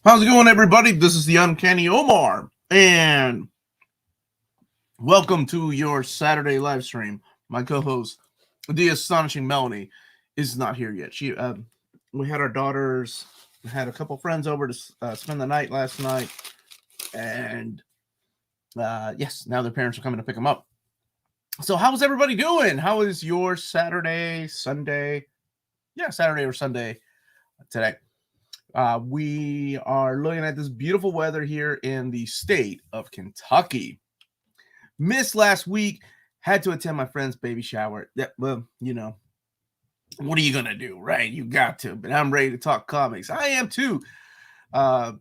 How's it going, everybody? This is the Uncanny Omar, and welcome to your Saturday live stream. My co-host, the Astonishing Melanie, is not here yet. We had our daughters, we had a couple friends over to spend the night last night, and yes, now their parents are coming to pick them up. So, how's everybody doing? How is your Saturday, Sunday? Yeah, Saturday or Sunday today? We are looking at this beautiful weather here in the state of Kentucky. Missed last week, had to attend my friend's baby shower. Well, what are you going to do, right? You got to, but I'm ready to talk comics. I am too. Uh,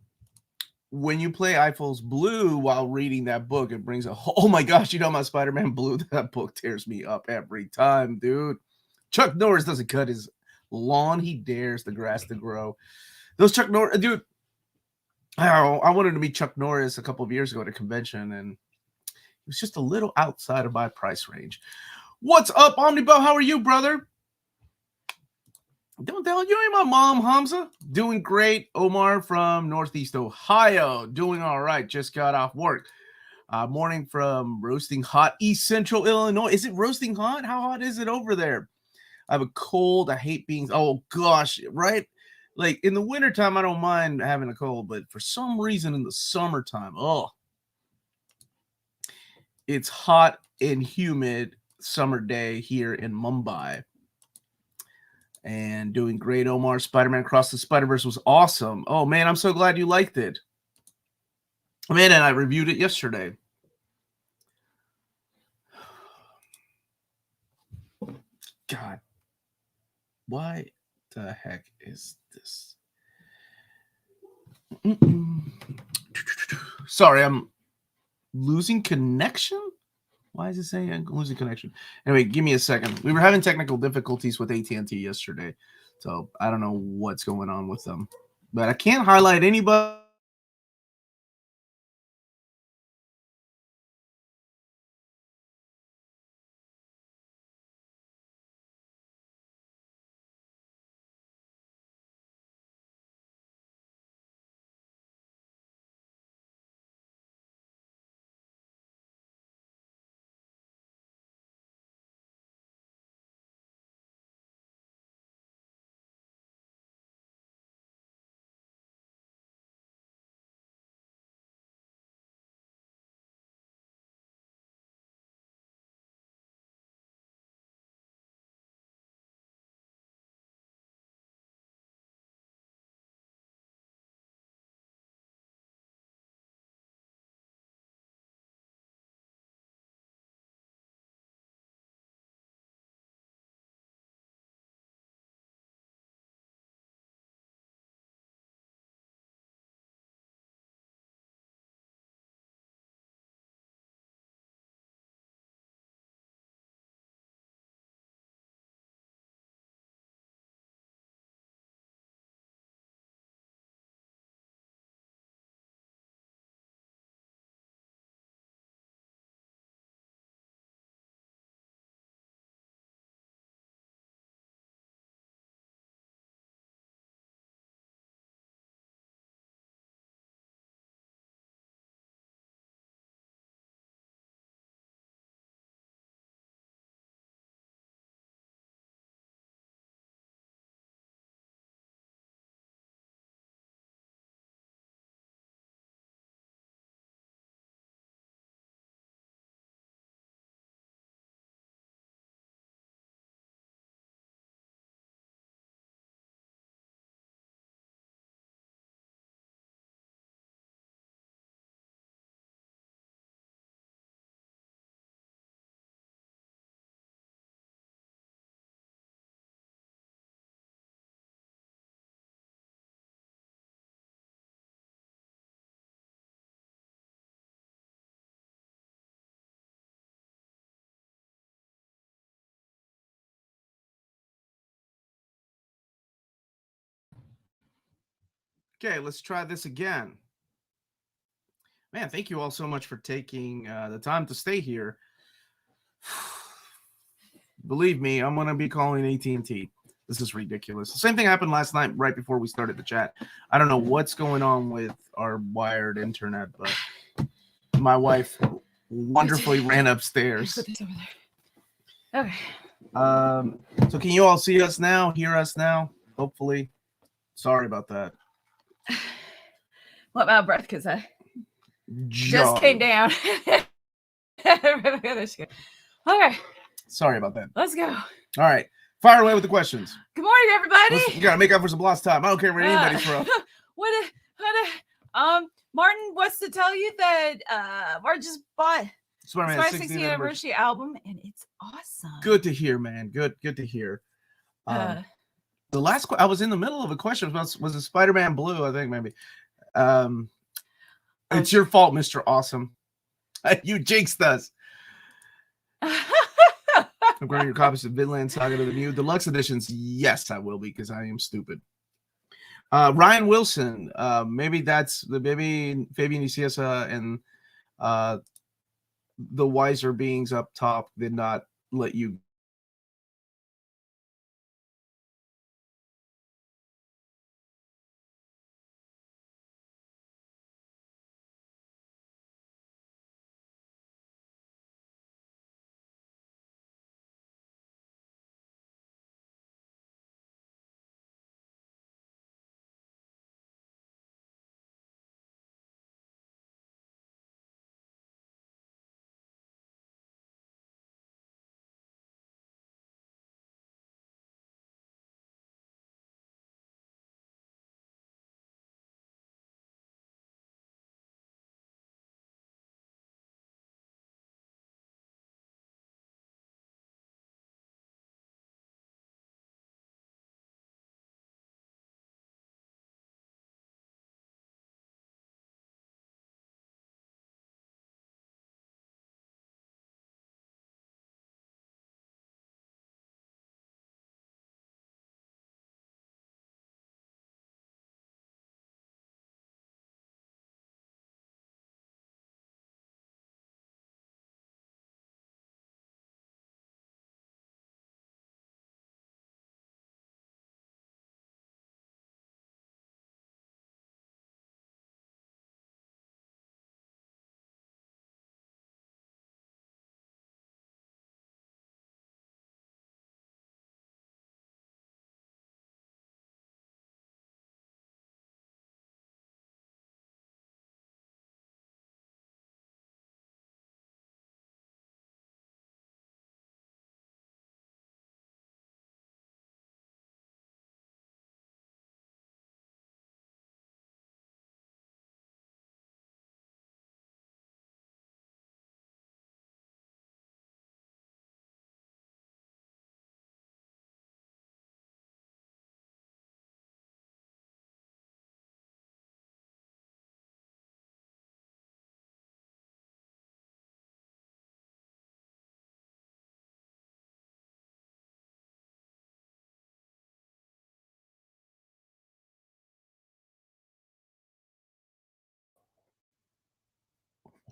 when you play Eiffel's Blue while reading that book, it brings oh my gosh, my Spider-Man Blue, that book tears me up every time, dude. Chuck Norris doesn't cut his lawn, he dares the grass to grow. Those Chuck Norris, dude. I wanted to meet Chuck Norris a couple of years ago at a convention, and it was just a little outside of my price range. What's up, Omnibus? How are you, brother? Don't tell you ain't my mom, Hamza. Doing great. Omar from Northeast Ohio. Doing all right. Just got off work. Morning from roasting hot East Central Illinois. Is it roasting hot? How hot is it over there? I have a cold. I hate being. Oh, gosh. Right? Like in the wintertime, I don't mind having a cold. But for some reason in the summertime, it's hot and humid summer day here in Mumbai. And doing great, Omar. Spider-Man Across the Spider-Verse was awesome. Oh, man, I'm so glad you liked it. Man, and I reviewed it yesterday. God, why the heck is this? Sorry, I'm losing connection? Why is it saying I'm losing connection? Anyway, give me a second. We were having technical difficulties with AT&T yesterday, so I don't know what's going on with them. But I can't highlight anybody. Okay, let's try this again. Man, thank you all so much for taking the time to stay here. Believe me, I'm going to be calling AT&T. This is ridiculous. The same thing happened last night right before we started the chat. I don't know what's going on with our wired internet, but my wife wonderfully ran upstairs. Put this over there. Okay. So can you all see us now, hear us now? Hopefully. Sorry about that. Let me out of breath because I just came down. Okay. Sorry about that. Let's go. All right. Fire away with the questions. Good morning, everybody. You gotta make up for some lost time. I don't care where anybody's from. Martin wants to tell you that Martin just bought Spider-Man 60th anniversary album, and it's awesome. Good to hear, man. Good to hear. The last I was in the middle of a question. Was it Spider-Man Blue? I think maybe. It's your fault, Mr. Awesome. You jinxed us. I'm grabbing your copies of Vinland Saga to the New Deluxe Editions. Yes, I will be because I am stupid. Ryan Wilson. Maybe that's maybe Fabian Iciesa and the wiser beings up top did not let you.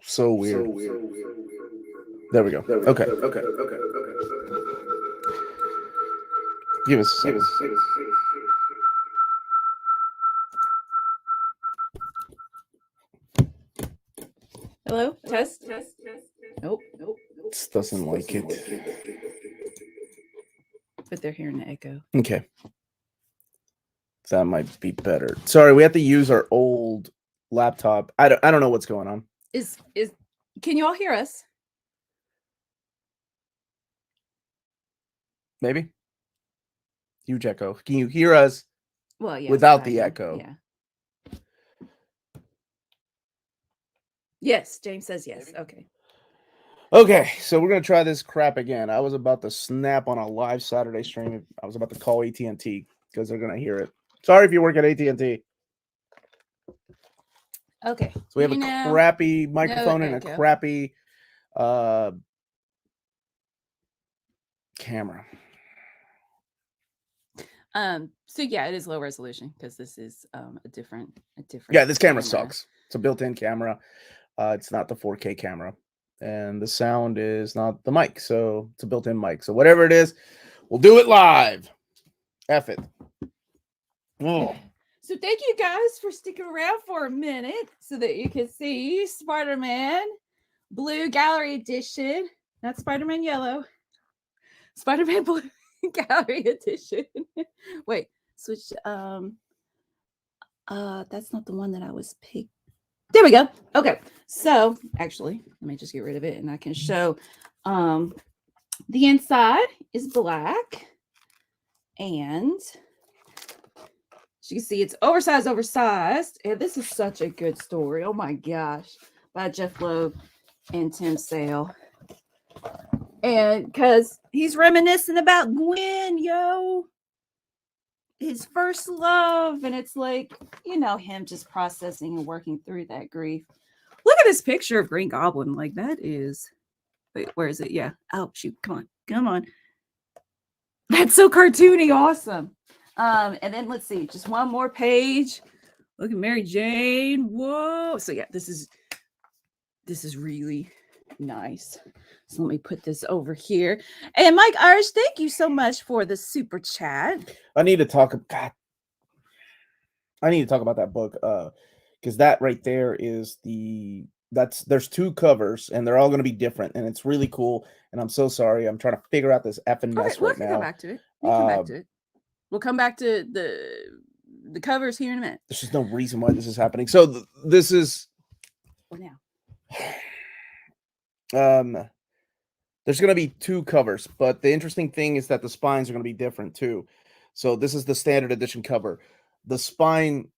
So weird. There we go. Okay. Give us a second. Hello? Test. Nope. This doesn't like it. But they're hearing the echo. Okay. That might be better. Sorry, we have to use our old laptop. I don't know what's going on. Can you all hear us? Maybe. Huge echo. Can you hear us? Well, yeah. Without the echo. Yeah. Yes, James says yes. Maybe. Okay, so we're gonna try this crap again. I was about to snap on a live Saturday stream. I was about to call AT&T because they're gonna hear it. Sorry if you work at AT&T. Okay. So we have a crappy microphone and a crappy camera. So yeah, it is low resolution because this is a different. Yeah, this camera sucks. It's a built-in camera. It's not the 4K camera, and the sound is not the mic, so it's a built-in mic. So whatever it is, we'll do it live. F it. Oh. So thank you guys for sticking around for a minute so that you can see Spider-Man Blue Gallery Edition, not Spider-Man Yellow. Spider-Man Blue Gallery Edition. Wait, switch. That's not the one that I was picked. There we go. Okay, so actually, let me just get rid of it, and I can show. The inside is black, and as you can see, it's oversized, and this is such a good story. Oh my gosh, by Jeff Loeb and Tim Sale. And because he's reminiscing about Gwen, his first love, and it's like, him just processing and working through that grief. Look at this picture of Green Goblin. Like, that is, wait, where is it? Yeah. Oh, shoot. Come on. That's so cartoony. Awesome. And then let's see, just one more page. Look at Mary Jane. Whoa. So yeah, this is really nice. So let me put this over here. And Mike Irish, thank you so much for the super chat. I need to talk about that book, because that right there is there's two covers and they're all going to be different, and it's really cool. And I'm so sorry, I'm trying to figure out this effing mess right now. Come back to it. We'll come back to the covers here in a minute. There's just no reason why this is happening. So this is now. There's going to be two covers, but the interesting thing is that the spines are going to be different too. So this is the standard edition cover. The spine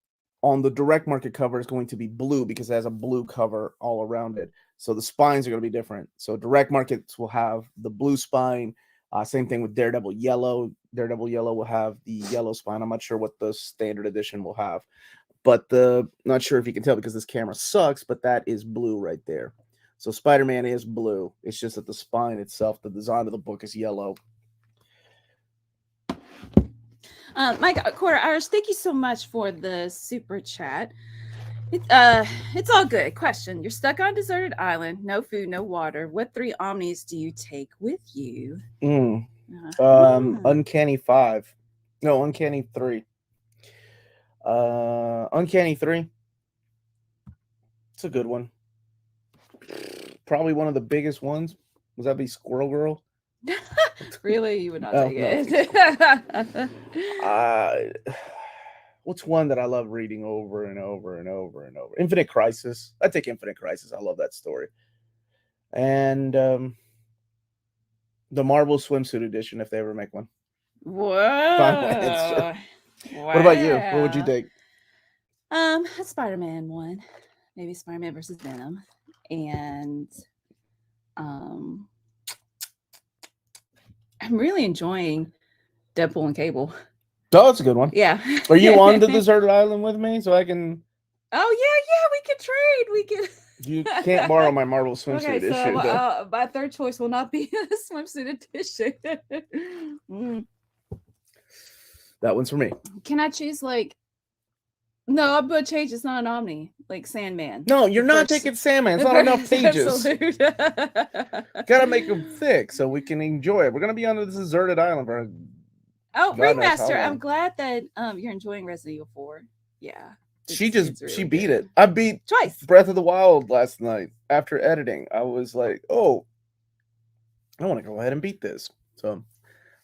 on the direct market cover is going to be blue because it has a blue cover all around it. So the spines are going to be different. So direct markets will have the blue spine. Same thing with Daredevil Yellow. Daredevil Yellow will have the yellow spine. I'm not sure what the standard edition will have, but not sure if you can tell because this camera sucks, but that is blue right there. So Spider-Man is blue. It's just that the spine itself, the design of the book is yellow. Mike Quarter Irish, thank you so much for the super chat. It's all good. Question: you're stuck on a deserted island, no food, no water. What 3 Omnis do you take with you? Uncanny 5. No, Uncanny 3. Uncanny 3. It's a good one. Probably one of the biggest ones. Was that be Squirrel Girl? Really? You would not take it? What's one that I love reading over and over and over and over? Infinite Crisis. I take Infinite Crisis. I love that story. And the Marvel Swimsuit Edition, if they ever make one. Whoa. What about you? What would you take? A Spider-Man one. Maybe Spider-Man versus Venom. And I'm really enjoying Deadpool and Cable. Oh, that's a good one. Yeah. Are you on the deserted island with me so I can? Oh yeah, we can trade. We can. You can't borrow my Marvel Swimsuit edition. My third choice will not be a swimsuit edition. That one's for me. Can I choose No, I'm gonna change. It's not an Omni, like Sandman. No, you're not taking Sandman. It's not enough pages. Gotta make them thick so we can enjoy it. We're gonna be on this deserted island for. Oh, Ringmaster! I'm glad that you're enjoying Resident Evil 4. Yeah, she beat it. I beat twice Breath of the Wild last night after editing. I was like, oh, I want to go ahead and beat this. So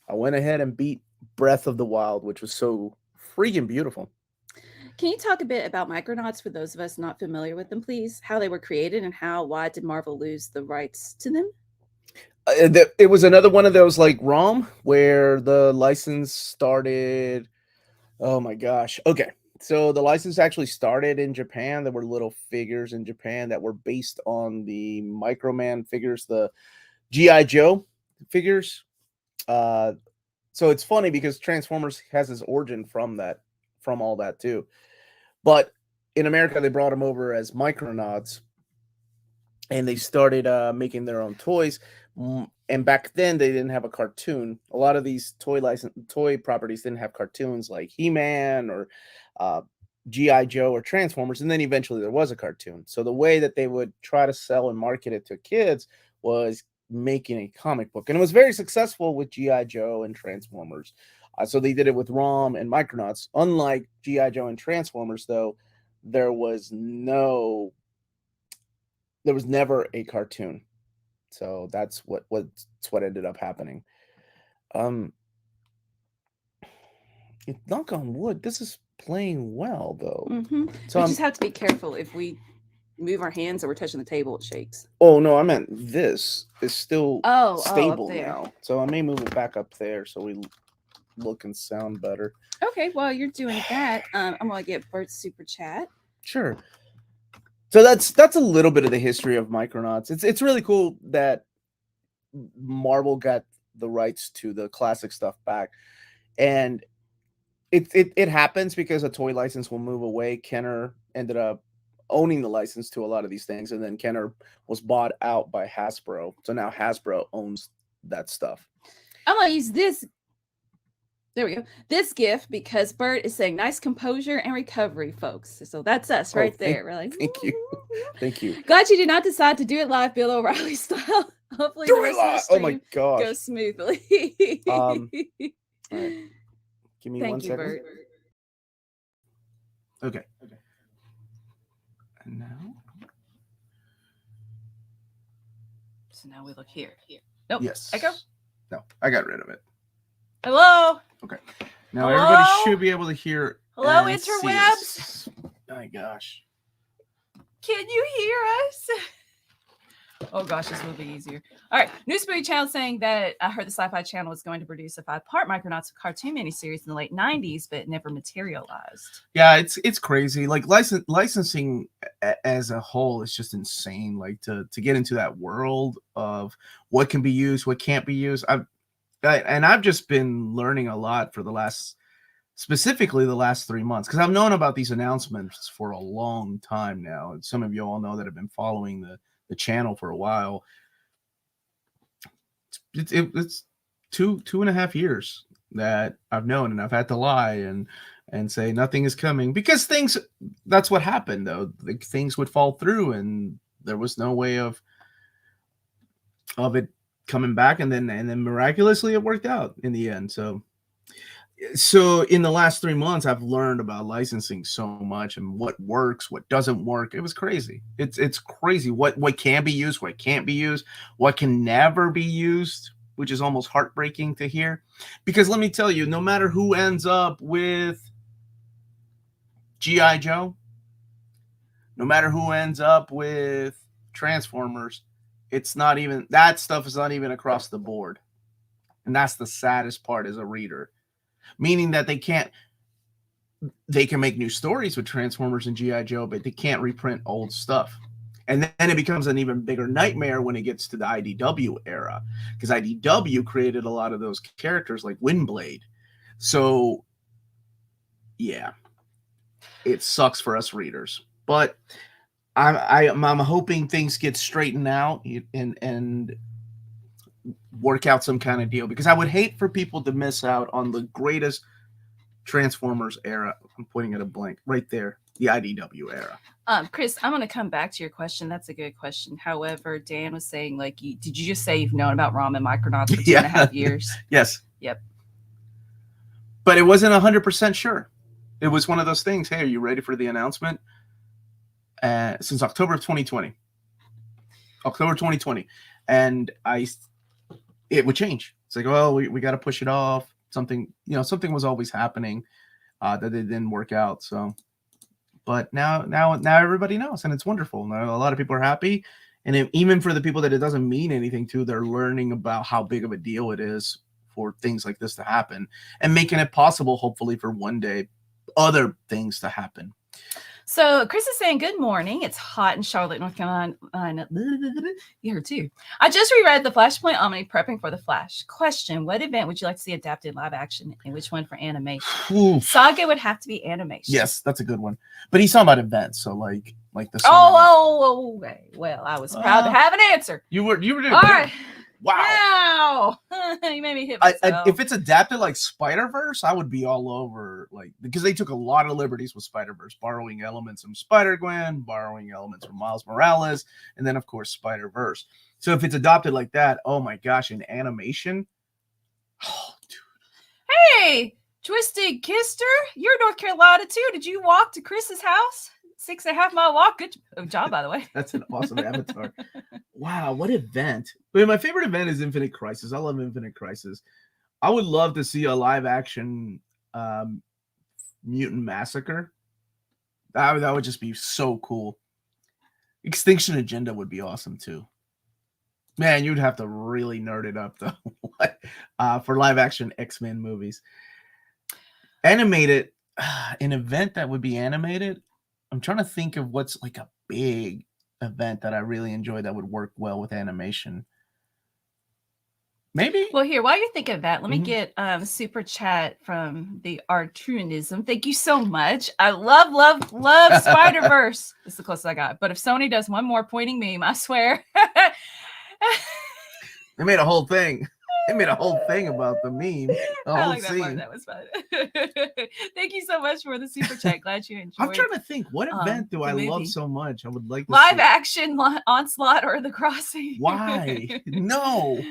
I went ahead and beat Breath of the Wild, which was so freaking beautiful. Can you talk a bit about Micronauts for those of us not familiar with them, please? How they were created and why did Marvel lose the rights to them? It was another one of those like ROM where the license started. Oh my gosh. Okay. So the license actually started in Japan. There were little figures in Japan that were based on the Microman figures, the G.I. Joe figures. So it's funny because Transformers has its origin from all that too. But in America, they brought them over as Micronauts and they started making their own toys. And back then they didn't have a cartoon. A lot of these toy properties didn't have cartoons like He-Man or G.I. Joe or Transformers. And then eventually there was a cartoon. So the way that they would try to sell and market it to kids was making a comic book. And it was very successful with G.I. Joe and Transformers. So they did it with ROM and Micronauts. Unlike G.I. Joe and Transformers, though, there was never a cartoon. So that's what ended up happening. Knock on wood, this is playing well though. Mm-hmm. So we just have to be careful. If we move our hands or we're touching the table, it shakes. Oh no, I meant this is still stable up there. now. So I may move it back up there so we look and sound better. Okay, while you're doing that, I'm gonna get Bert's super chat. Sure. So that's a little bit of the history of Micronauts. It's really cool that Marvel got the rights to the classic stuff back, and it happens because a toy license will move away. Kenner ended up owning the license to a lot of these things, and then Kenner was bought out by Hasbro. So now Hasbro owns that stuff. I'm gonna use this. There we go. This gift because Bert is saying nice composure and recovery, folks. So that's us right there. We're like, thank you. Thank you. Glad you did not decide to do it live, Bill O'Reilly style. Hopefully the rest of the stream oh my gosh. goes smoothly. All right. Give me 1 second. Bert. Okay. And now. So now we look here. Nope. Yes. Echo? No, I got rid of it. Hello. Okay. Now Hello? everybody should be able to hear. Hello, and see interwebs. us. Oh my gosh. Can you hear us? Oh gosh, this will be easier. All right, Newsbury Channel saying that I heard the Sci-Fi Channel was going to produce a 5-part Micronauts cartoon miniseries in the late '90s, but it never materialized. Yeah, it's crazy. Like licensing as a whole is just insane. Like to get into that world of what can be used, what can't be used. I've just been learning a lot for specifically the last 3 months, because I've known about these announcements for a long time now. And some of you all know that I've been following the channel for a while. It's 2.5 years that I've known, and I've had to lie and say nothing is coming, because that's what happened though. Like, things would fall through and there was no way of it coming back, and then miraculously it worked out in the end. So in the last 3 months, I've learned about licensing so much and what works, what doesn't work. It was crazy. It's crazy what can be used, what can't be used, what can never be used, which is almost heartbreaking to hear. Because let me tell you, no matter who ends up with G.I. Joe, no matter who ends up with Transformers, that stuff is not even across the board. And that's the saddest part as a reader. Meaning that they can make new stories with Transformers and G.I. Joe, but they can't reprint old stuff. And then it becomes an even bigger nightmare when it gets to the IDW era, because IDW created a lot of those characters like Windblade. So yeah, it sucks for us readers, but I'm hoping things get straightened out and work out some kind of deal, because I would hate for people to miss out on the greatest Transformers era. I'm pointing at a blank right there, the IDW era. Chris, I'm going to come back to your question. That's a good question. However, Dan was saying, like, did you just say you've known about ROM and Micronauts for 2.5 years? Yes. Yep. But it wasn't 100% sure. It was one of those things. Hey, are you ready for the announcement? Since October of 2020. October 2020. And it would change. It's like, well, we got to push it off. Something was always happening that it didn't work out. So, but now everybody knows, and it's wonderful. Now a lot of people are happy, and even for the people that it doesn't mean anything to, they're learning about how big of a deal it is for things like this to happen, and making it possible, hopefully, for one day other things to happen. So Chris is saying, good morning. It's hot in Charlotte, North Carolina. Here too. I just reread the Flashpoint Omni prepping for the Flash. Question, what event would you like to see adapted live action, and which one for animation? Oof. Saga would have to be animation. Yes, that's a good one. But he's talking about events, so like the okay. Well, I was proud to have an answer. You were doing all right. Wow. You made me hit myself. If it's adapted like Spider-Verse, I would be all over, like, because they took a lot of liberties with Spider-Verse, borrowing elements from Spider-Gwen, borrowing elements from Miles Morales, and then of course Spider-Verse. So if it's adopted like that, oh my gosh, in animation, oh dude. Hey, Twisted Kister, you're North Carolina too. Did you walk to Chris's house? 6.5 mile walk. Good job, by the way. That's an awesome avatar. Wow, what event. But my favorite event is Infinite Crisis. I love Infinite Crisis. I would love to see a live action Mutant Massacre. That would just be so cool. Extinction Agenda would be awesome too. Man, you'd have to really nerd it up though. For live action X-Men movies. Animated, an event that would be animated. I'm trying to think of what's like a big event that I really enjoy that would work well with animation. Maybe. Well, here, while you're thinking of that, let me get super chat from the Artunism. Thank you so much. I love Spider-Verse. It's the closest I got. But if Sony does one more pointing meme, I swear. They made a whole thing. They made a whole thing about the meme. I like that part. That was fun. Thank you so much for the super chat. Glad you enjoyed. I'm trying to think. What event do I love so much? I would like to live action Onslaught or The Crossing. Why? No.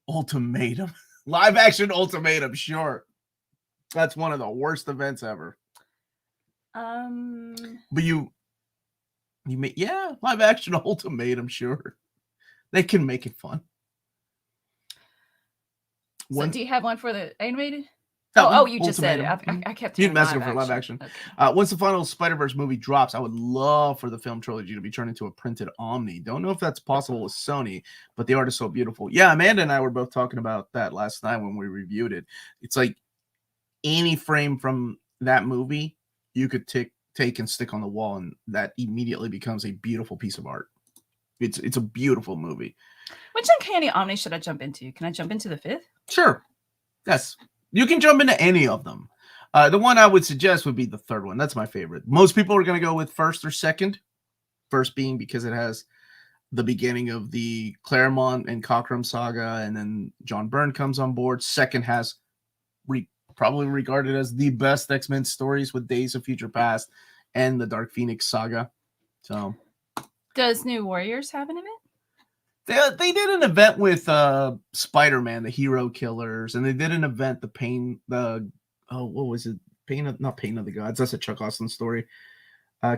Ultimatum. Live action Ultimatum. Sure. That's one of the worst events ever. But you live action Ultimatum. Sure. They can make it fun. So do you have one for the animated? You just said it. I kept hearing Massacre for live action. Okay. Once the final Spider-Verse movie drops, I would love for the film trilogy to be turned into a printed Omni. Don't know if that's possible with Sony, but the art is so beautiful. Yeah, Amanda and I were both talking about that last night when we reviewed it. It's like any frame from that movie you could take and stick on the wall, and that immediately becomes a beautiful piece of art. It's a beautiful movie. Which Uncanny Omni should I jump into? Can I jump into the 5th? Sure. Yes. You can jump into any of them. The one I would suggest would be the 3rd one. That's my favorite. Most people are going to go with 1st or 2nd. 1st being because it has the beginning of the Claremont and Cockrum saga, and then John Byrne comes on board. 2nd has probably regarded as the best X-Men stories with Days of Future Past and the Dark Phoenix saga. So... Does New Warriors have an event? They did an event with Spider-Man, the Hero Killers, and they did an event, what was it? Not Pain of the Gods. That's a Chuck Austin story.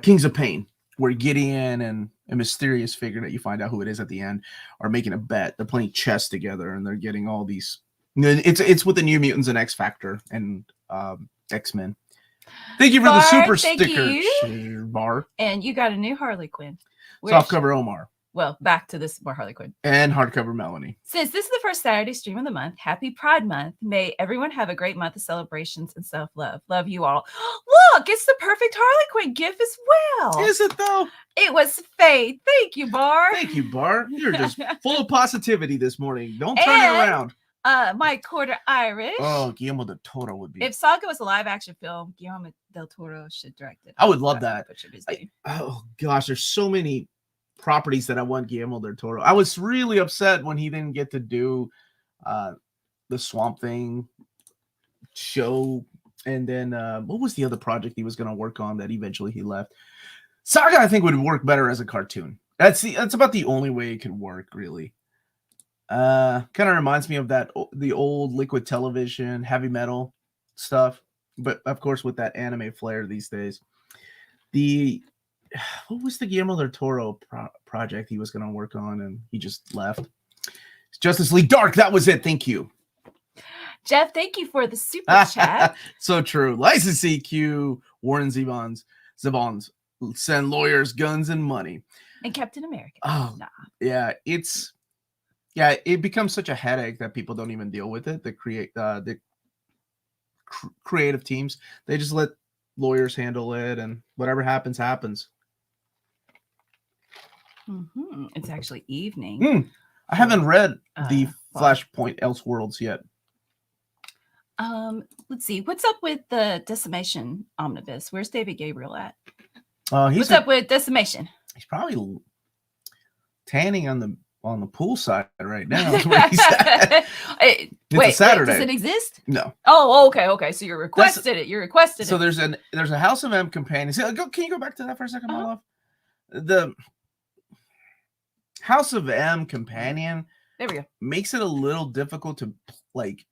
Kings of Pain, where Gideon and a mysterious figure that you find out who it is at the end are making a bet. They're playing chess together, and they're getting all these. It's with the New Mutants and X Factor and X-Men. Thank you for the super sticker, Bar. And you got a new Harley Quinn. Softcover Omar. Well, back to this more Harley Quinn. And hardcover Melanie. Since this is the first Saturday stream of the month, happy Pride Month. May everyone have a great month of celebrations and self-love. Love you all. Look, it's the perfect Harley Quinn gift as well. Is it though? It was Faith. Thank you, Bar. Thank you, Bar. You're just full of positivity this morning. Don't turn it around. Mike Quarter Irish. Oh, Guillermo del Toro would be. If Saga was a live action film, Guillermo del Toro should direct it. I would love that. Oh gosh, there's so many properties that I want Guillermo del Toro. I was really upset when he didn't get to do the Swamp Thing show, and then what was the other project he was going to work on that eventually he left? Saga, I think, would work better as a cartoon. That's about the only way it could work, really. Kind of reminds me of the old Liquid Television heavy metal stuff, but of course with that anime flair these days. What was the Guillermo del Toro project he was going to work on, and he just left? Justice League Dark. That was it. Thank you, Jeff. Thank you for the super chat. So true. License CQ, Warren Zevons, send lawyers, guns, and money. And Captain America. Oh, nah. Yeah. It becomes such a headache that people don't even deal with it. The creative teams, they just let lawyers handle it, and whatever happens. It's actually evening. I haven't read the Flashpoint Elseworlds yet. Let's see. What's up with the Decimation Omnibus? Where's David Gabriel at? What's up with Decimation? He's probably tanning on the pool side right now. Is where he's at. It's a Saturday. Does it exist? No. Oh, okay. So you requested it. You requested it. So there's a House of M companion. Can you go back to that for a second, my love? The House of M companion There we go. makes it a little difficult to like,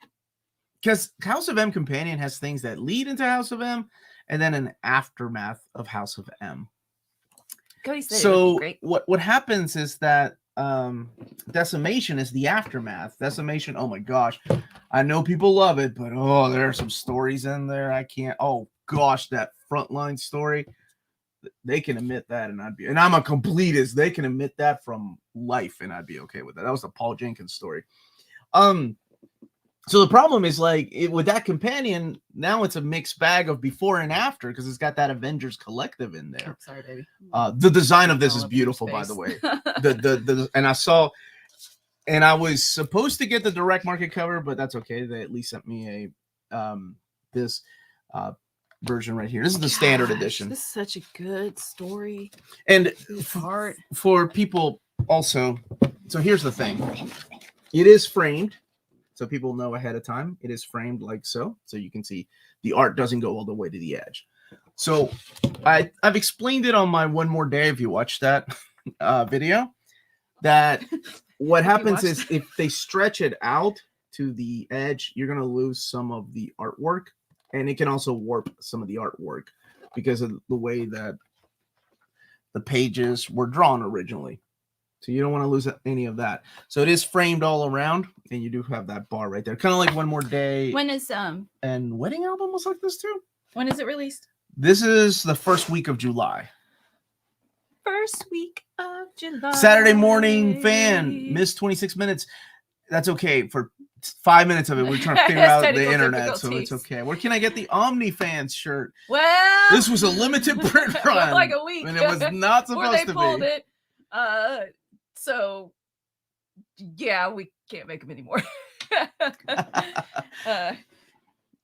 because House of M Companion has things that lead into House of M and then an aftermath of House of M. Cody said it would So be great. what happens is that Decimation is the aftermath. Decimation, oh my gosh, I know people love it, but oh, there are some stories in there I can't. Oh gosh, that frontline story, they can admit that, and and I'm a completist. They can admit that from life, and I'd be okay with that. That was the Paul Jenkins story. So the problem is like with that companion, now it's a mixed bag of before and after because it's got that Avengers Collective in there. Oh, sorry, baby. The design of this All is up in your beautiful, by face. the way. The and I saw, and I was supposed to get the direct market cover, but that's okay. They at least sent me a this version right here. This is the standard Gosh, edition. This is such a good story. And Art. for people also, so here's the thing. It is framed. So people know ahead of time. It is framed like so. So you can see the art doesn't go all the way to the edge. So I've explained it on my One More Day, if you watch that video, that what happens is if they stretch it out to the edge, you're going to lose some of the artwork. And it can also warp some of the artwork because of the way that the pages were drawn originally. So you don't want to lose any of that. So it is framed all around, and you do have that bar right there. Kind of like One More Day. When is And Wedding Album was like this too. when is it released? This is the first week of July. First week of July. Saturday morning fan. Missed 26 minutes. That's okay. For 5 minutes of it, we're trying to figure out the internet, so it's okay. Where can I get the Omni Fans shirt? Well, This was a limited print run. like a week. And it was not supposed to pulled be. it. So yeah, we can't make them anymore.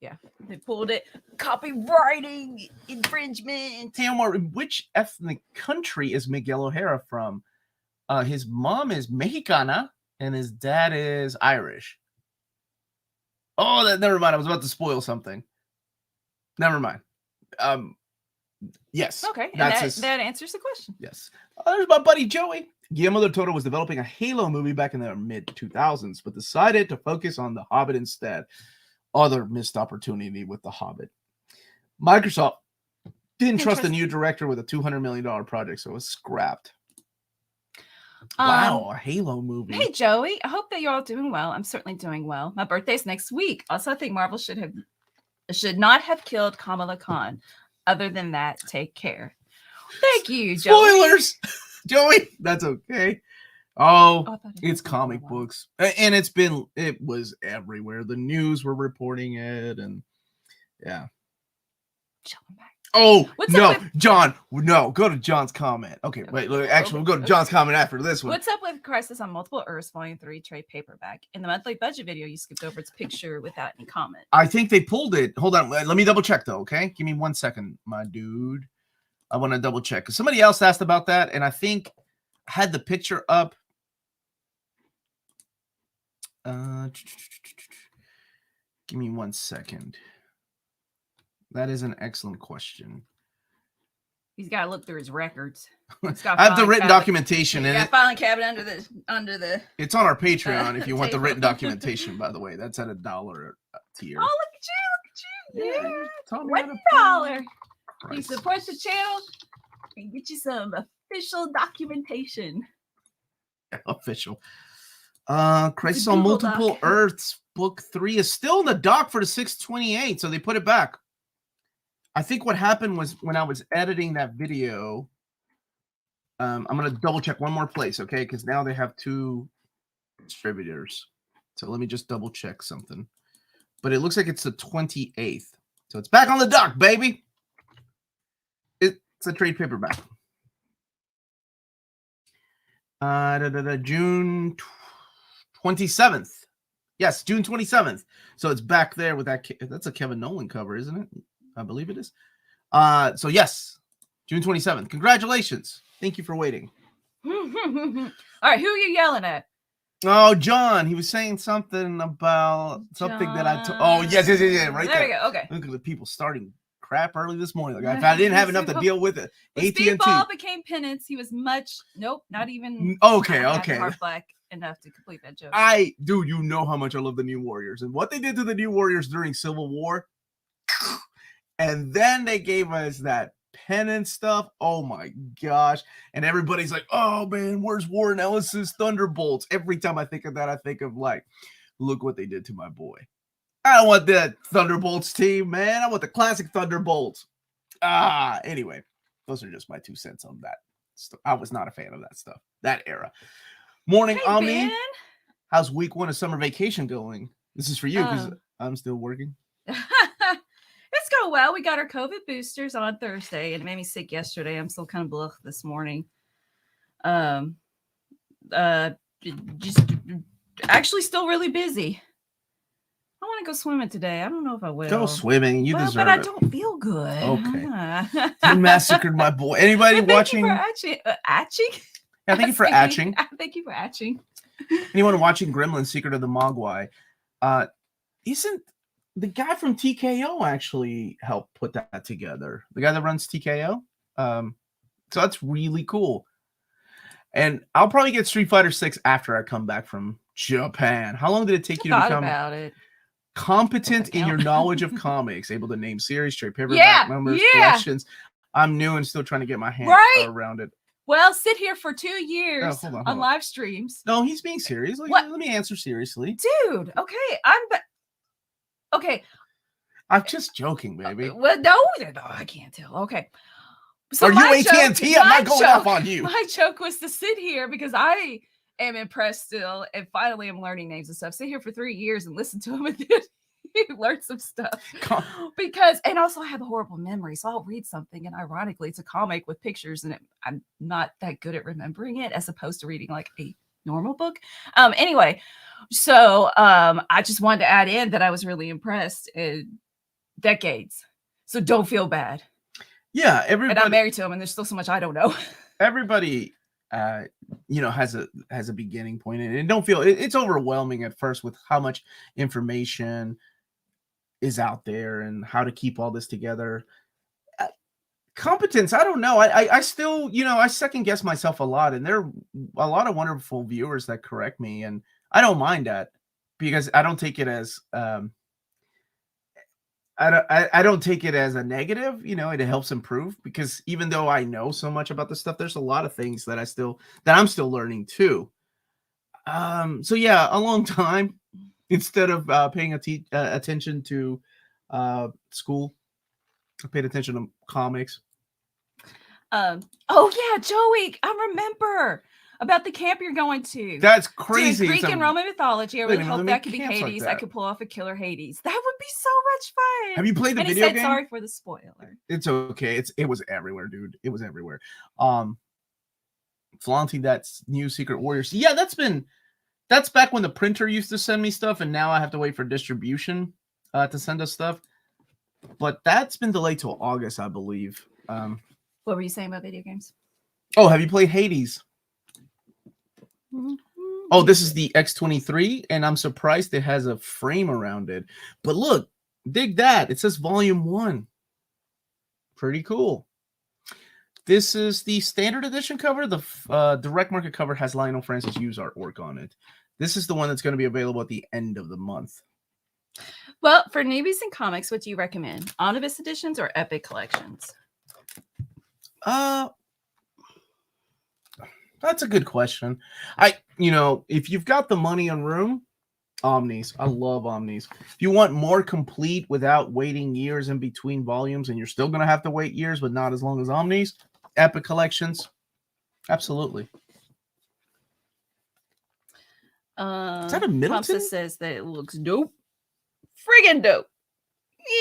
Yeah, they pulled it. Copywriting infringement. Hey Omar, which ethnic country is Miguel O'Hara from? His mom is Mexicana and his dad is Irish. Oh, never mind. I was about to spoil something. Never mind. Yes. Okay, and that answers the question. Yes. There's my buddy Joey. Guillermo del Toro was developing a Halo movie back in the mid-2000s, but decided to focus on The Hobbit instead. Other missed opportunity with The Hobbit. Microsoft didn't trust the new director with a $200 million project, so it was scrapped. Wow, a Halo movie. Hey, Joey. I hope that you're all doing well. I'm certainly doing well. My birthday's next week. Also, I think Marvel should not have killed Kamala Khan. Other than that, take care. Thank you, Joey. Spoilers! Joey, that's okay. Oh, it's comic books. And it was everywhere. The news were reporting it, and yeah. Oh, no, John, no, go to John's comment. Okay, wait, look, actually, we'll go to John's comment after this one. What's up with Crisis on Multiple Earths, Volume 3, trade paperback? In the monthly budget video, you skipped over its picture without any comment. I think they pulled it. Hold on, let me double check, though, okay? Give me 1 second, my dude. I want to double check. Because somebody else asked about that, and I think I had the picture up. Give me 1 second. That is an excellent question. He's got to look through his records. I have the written documentation. And filing cabinet under the. It's on our Patreon if you want the written documentation. By the way, that's at $1 tier. Oh, look at you! Yeah, $1. He supports the channel and get you some official documentation. Official. Crisis on Multiple Earths book 3 is still in the dock for the 6/28, so they put it back. I think what happened was when I was editing that video, I'm going to double check one more place, okay? Because now they have 2 distributors. So let me just double check something. But it looks like it's the 28th. So it's back on the dock, baby. It's a trade paperback. June 27th. Yes, June 27th. So it's back there with that. That's a Kevin Nolan cover, isn't it? I believe it is. So yes, June 27th. Congratulations. Thank you for waiting. All right, who are you yelling at? Oh, John. He was saying something about something that I told. Oh, yes, right there. There we go. Okay. Look at the people starting crap early this morning. Like, if I didn't have enough to deal with it. AT&T Speedball became penance. He was not even. Okay. Heart black enough to complete that joke. Dude, you know how much I love the New Warriors and what they did to the New Warriors during Civil War. And then they gave us that pennant stuff. Oh my gosh. And everybody's like, oh man, where's Warren Ellis's Thunderbolts? Every time I think of that, I think of like, look what they did to my boy. I don't want that Thunderbolts team, man. I want the classic Thunderbolts. Anyway, those are just my 2 cents on that. I was not a fan of that stuff, that era. Morning, Hey, Omni. Ben. How's week 1 of summer vacation going? This is for you because I'm still working. It's going well. We got our COVID boosters on Thursday, and it made me sick yesterday. I'm still kind of blah this morning. Just actually still really busy. I want to go swimming today. I don't know if I will. Go swimming. You deserve but it. I don't feel good. Okay. You massacred my boy. Anybody watching? Thank you for atching. Yeah, thank you for atching. Thank you for atching. Anyone watching Gremlin Secret of the Mogwai? Isn't the guy from TKO actually helped put that together? The guy that runs TKO. So that's really cool. And I'll probably get Street Fighter 6 after I come back from Japan. How long did it take you to become about it? Competent in your knowledge of comics, able to name series, trade paperback numbers, collections? I'm new and still trying to get my hands around it. Well, sit here for 2 years hold on. Live streams. No, he's being serious. Let me answer seriously. Dude, okay. Okay. I'm just joking, baby. Well, no, I can't tell. Okay. So are you AT&T? I'm not going off on you. My joke was to sit here because I am impressed still, and finally I'm learning names and stuff. Sit here for 3 years and listen to them, and then you learn some stuff. And also I have a horrible memory, so I'll read something, and ironically, it's a comic with pictures, and I'm not that good at remembering it, as opposed to reading like a normal book. Anyway, so I just wanted to add in that I was really impressed in decades. So don't feel bad. Yeah, everybody. And I'm married to him, and there's still so much I don't know. Everybody, has a beginning point, and don't feel it's overwhelming at first with how much information is out there and how to keep all this together. Competence, I don't know. I still, I second guess myself a lot, and there are a lot of wonderful viewers that correct me, and I don't mind that because I don't take it as I don't take it as a negative. It helps improve, because even though I know so much about this stuff, there's a lot of things that I'm still learning too. So yeah, a long time instead of paying attention to school, I paid attention to comics. Oh yeah, Joey, I remember about the camp you're going to. That's crazy. Greek and Roman mythology. I really hope that could be Like Hades. that. I could pull off a killer Hades. That would be so much fun. Have you played the video game? Sorry for the spoiler. It's okay. It was everywhere, dude. It was everywhere. Flaunting that new Secret Warriors. Yeah, that's back when the printer used to send me stuff, and now I have to wait for distribution to send us stuff. But that's been delayed till August, I believe. What were you saying about video games? Oh, have you played Hades? Oh, this is the X23, and I'm surprised it has a frame around it. But look, dig that. It says Volume 1. Pretty cool. This is the standard edition cover. The direct market cover has Lionel Francis Yu's artwork on it. This is the one that's going to be available at the end of the month. Well, for newbies in comics, what do you recommend? Omnibus Editions or Epic Collections? That's a good question. If you've got the money and room, Omnis. I love Omnis. If you want more complete without waiting years in between volumes, and you're still going to have to wait years, but not as long as Omnis, Epic Collections. Absolutely. Is that a Middleton? Thompson says that it looks dope. Friggin' dope.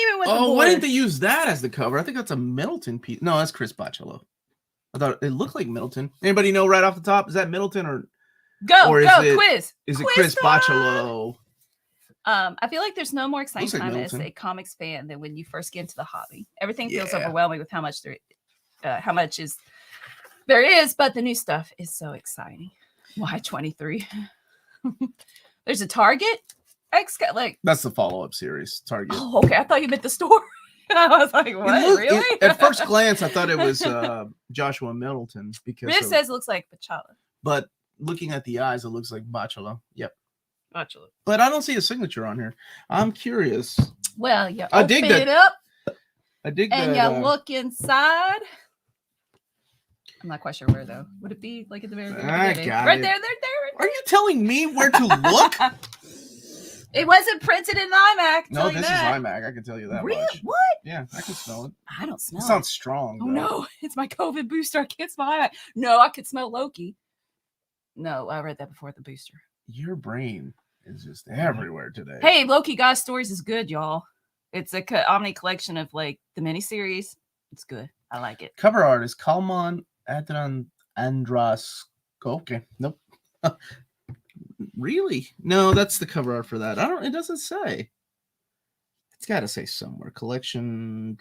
Even with the border. Why didn't they use that as the cover? I think that's a Middleton piece. No, that's Chris Bachalo. I thought it looked like Middleton. Anybody know right off the top? Is that Middleton or quiz? Is it Chris Bachalo? I feel like there's no more exciting time as a comics fan than when you first get into the hobby. Everything feels overwhelming with how much there is, but the new stuff is so exciting. Why 23? There's a Target. That's the follow-up series. Target. Oh, okay. I thought you meant the store. I was like, what? Really? At first glance, I thought it was Joshua Middleton because it says it looks like Bachalo. But looking at the eyes, it looks like Bachelor. Yep. Bachelor. But I don't see a signature on here. I'm curious. Well, you I open dig it that- up I dig and that. you look inside. I'm not quite sure where though. Would it be like at the very, very I beginning? got Right it. there, right Are you telling me where to look? It wasn't printed in iMac. No, this is iMac. I can tell you that Really? much. What? Yeah, I can smell it. I don't smell It it. sounds strong. Oh though. no, it's my COVID booster. I can't smell iMac. No, I could smell Loki. No, I read that before the booster. Your brain is just everywhere today. Hey, Loki God's Stories is good, y'all. It's a Omni collection of like the miniseries. It's good. I like it. Cover art is Kalman Adran Andras. Okay, nope. Really? No, that's the cover art for that. It doesn't say. It's got to say somewhere. Collection.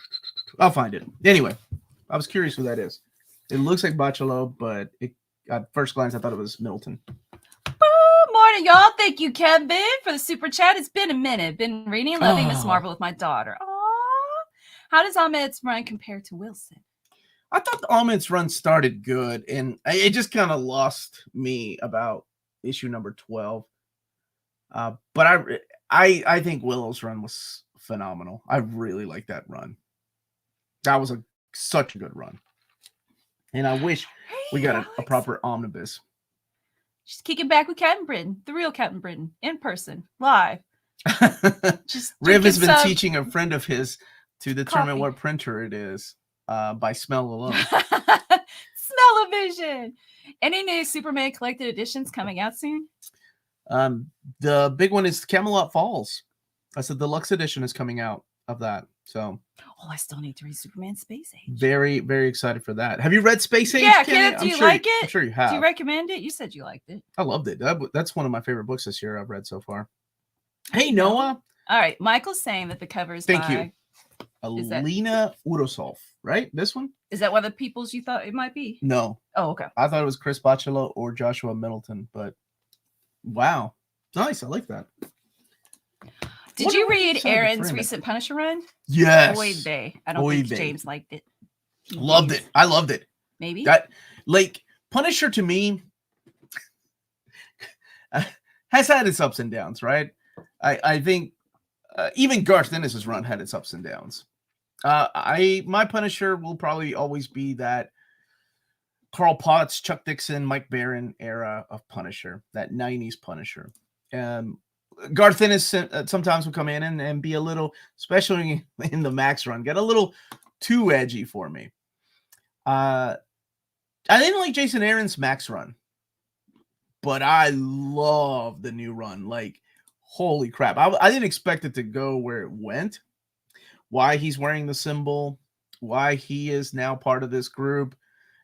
I'll find it. Anyway, I was curious who that is. It looks like Bachelor, but at first glance, I thought it was Middleton. Good morning, y'all. Thank you, Kevin, for the super chat. It's been a minute. Been reading and loving Miss Marvel with my daughter. Aww. How does Ahmed's run compare to Wilson? I thought the Ahmed's run started good, and it just kind of lost me about issue number 12. But I think Willow's run was phenomenal. I really like that run. That was such a good run. And I wish we got a proper omnibus. Just kicking back with Captain Britain, the real Captain Britain, in person, live. Just Riv has been some teaching a friend of his to determine coffee. what printer it is by smell alone. Smell-o-vision. Any new Superman collected editions coming out soon? The big one is Camelot Falls. That's the deluxe edition is coming out of that. So I still need to read Superman Space Age. very, very excited for that. Have you read Space Age? Yeah, Kenny? do you like it? I'm sure you have. Do you recommend it? You said you liked it. I loved it. That's one of my favorite books this year I've read so far. Hey, Noah. All right. Michael's saying that the cover is Thank by... you. Alina Urosov, right? This one? Is that one of the people's you thought it might be? No. Oh, okay. I thought it was Chris Bachalo or Joshua Middleton, but wow. Nice. I like that. Did you read Aaron's recent Punisher run? Yes. Boy, I don't think James liked it. Loved it. I loved it. Maybe. That, like, Punisher to me has had its ups and downs, right? I think even Garth Ennis's run had its ups and downs. My Punisher will probably always be that Carl Potts, Chuck Dixon, Mike Barron era of Punisher, that 90s Punisher. Garth Ennis sometimes will come in and be a little, especially in the Max run, get a little too edgy for me. I didn't like Jason Aaron's Max run, but I love the new run. Like, holy crap. I didn't expect it to go where it went. Why he's wearing the symbol, why he is now part of this group,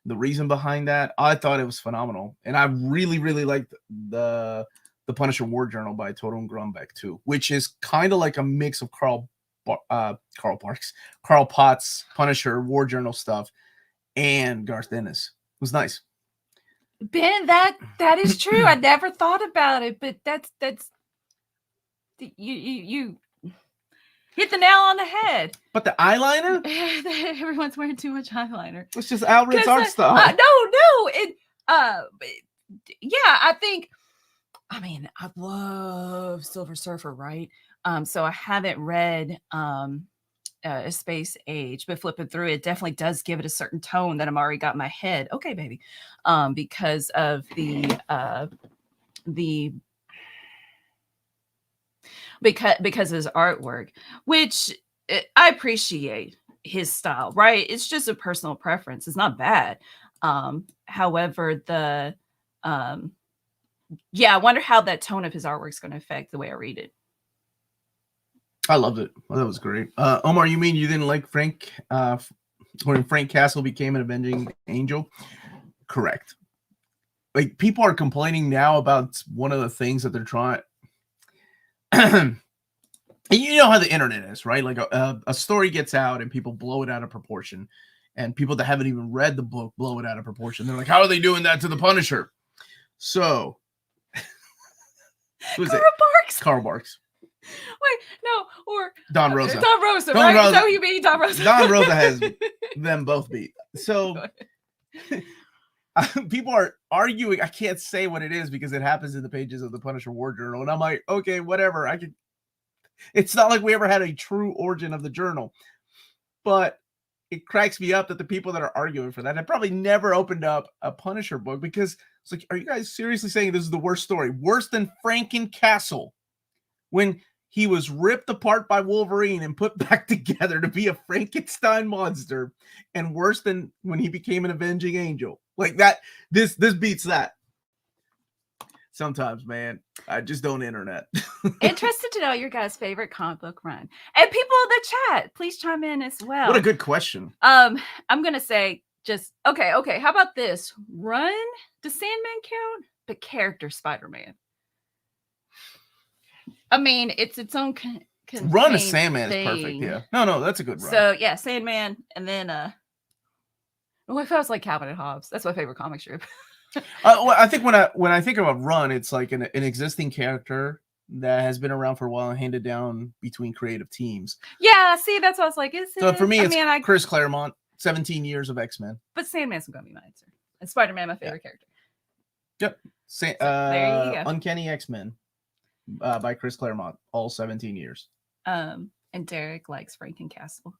the reason behind that. I thought it was phenomenal. And I really, really liked the Punisher War Journal by Torun Grunbeck too, which is kind of like a mix of Carl Potts Punisher War Journal stuff and Garth Ennis. It was nice. Ben, that is true. I never thought about it, but that's you hit the nail on the head. But the eyeliner? Everyone's wearing too much eyeliner. It's just Alred's art style. I think. I mean, I love Silver Surfer, right? So I haven't read Space Age, but flipping through it definitely does give it a certain tone that I'm already got in my head. Okay, baby, because of because of his artwork, which I appreciate his style, right? It's just a personal preference. It's not bad. However, I wonder how that tone of his artwork is going to affect the way I read it. I loved it. Well, that was great. Omar, you mean you didn't like Frank when Frank Castle became an avenging angel? Correct. Like, people are complaining now about one of the things that they're trying. You know how the internet is, right? Like a story gets out and people blow it out of proportion, and people that haven't even read the book blow it out of proportion. They're like, how are they doing that to the Punisher? So Carl Barks. Wait, no, or Don Rosa. Don Rosa, right? Rosa. So you mean Don Rosa? Don Rosa has them both beat. So people are arguing. I can't say what it is because it happens in the pages of the Punisher War Journal, and I'm like, okay, whatever. It's not like we ever had a true origin of the journal, but it cracks me up that the people that are arguing for that have probably never opened up a Punisher book, because it's like, are you guys seriously saying this is the worst story? Worse than Franken-Castle, when he was ripped apart by Wolverine and put back together to be a Frankenstein monster, and worse than when he became an avenging angel. Like that, this beats that. Sometimes, man, I just don't internet. Interested to know your guys' favorite comic book run. And people in the chat, please chime in as well. What a good question. I'm gonna say just okay. How about this? Run, does Sandman count? But character Spider-Man. I mean, it's its own Run of Sandman thing. is perfect. Yeah. No, that's a good run. So yeah, Sandman, and then what if I was like Calvin and Hobbes? That's my favorite comic strip. Well, I think when I think of a run, it's like an existing character that has been around for a while and handed down between creative teams. Yeah, see, that's what I was like. So for me, it's Chris Claremont, 17 years of X-Men. But Sandman's gonna be my answer. And Spider-Man, my favorite character. Yep. There you go. Uncanny X-Men by Chris Claremont, all 17 years. And Derek likes Franken-Castle.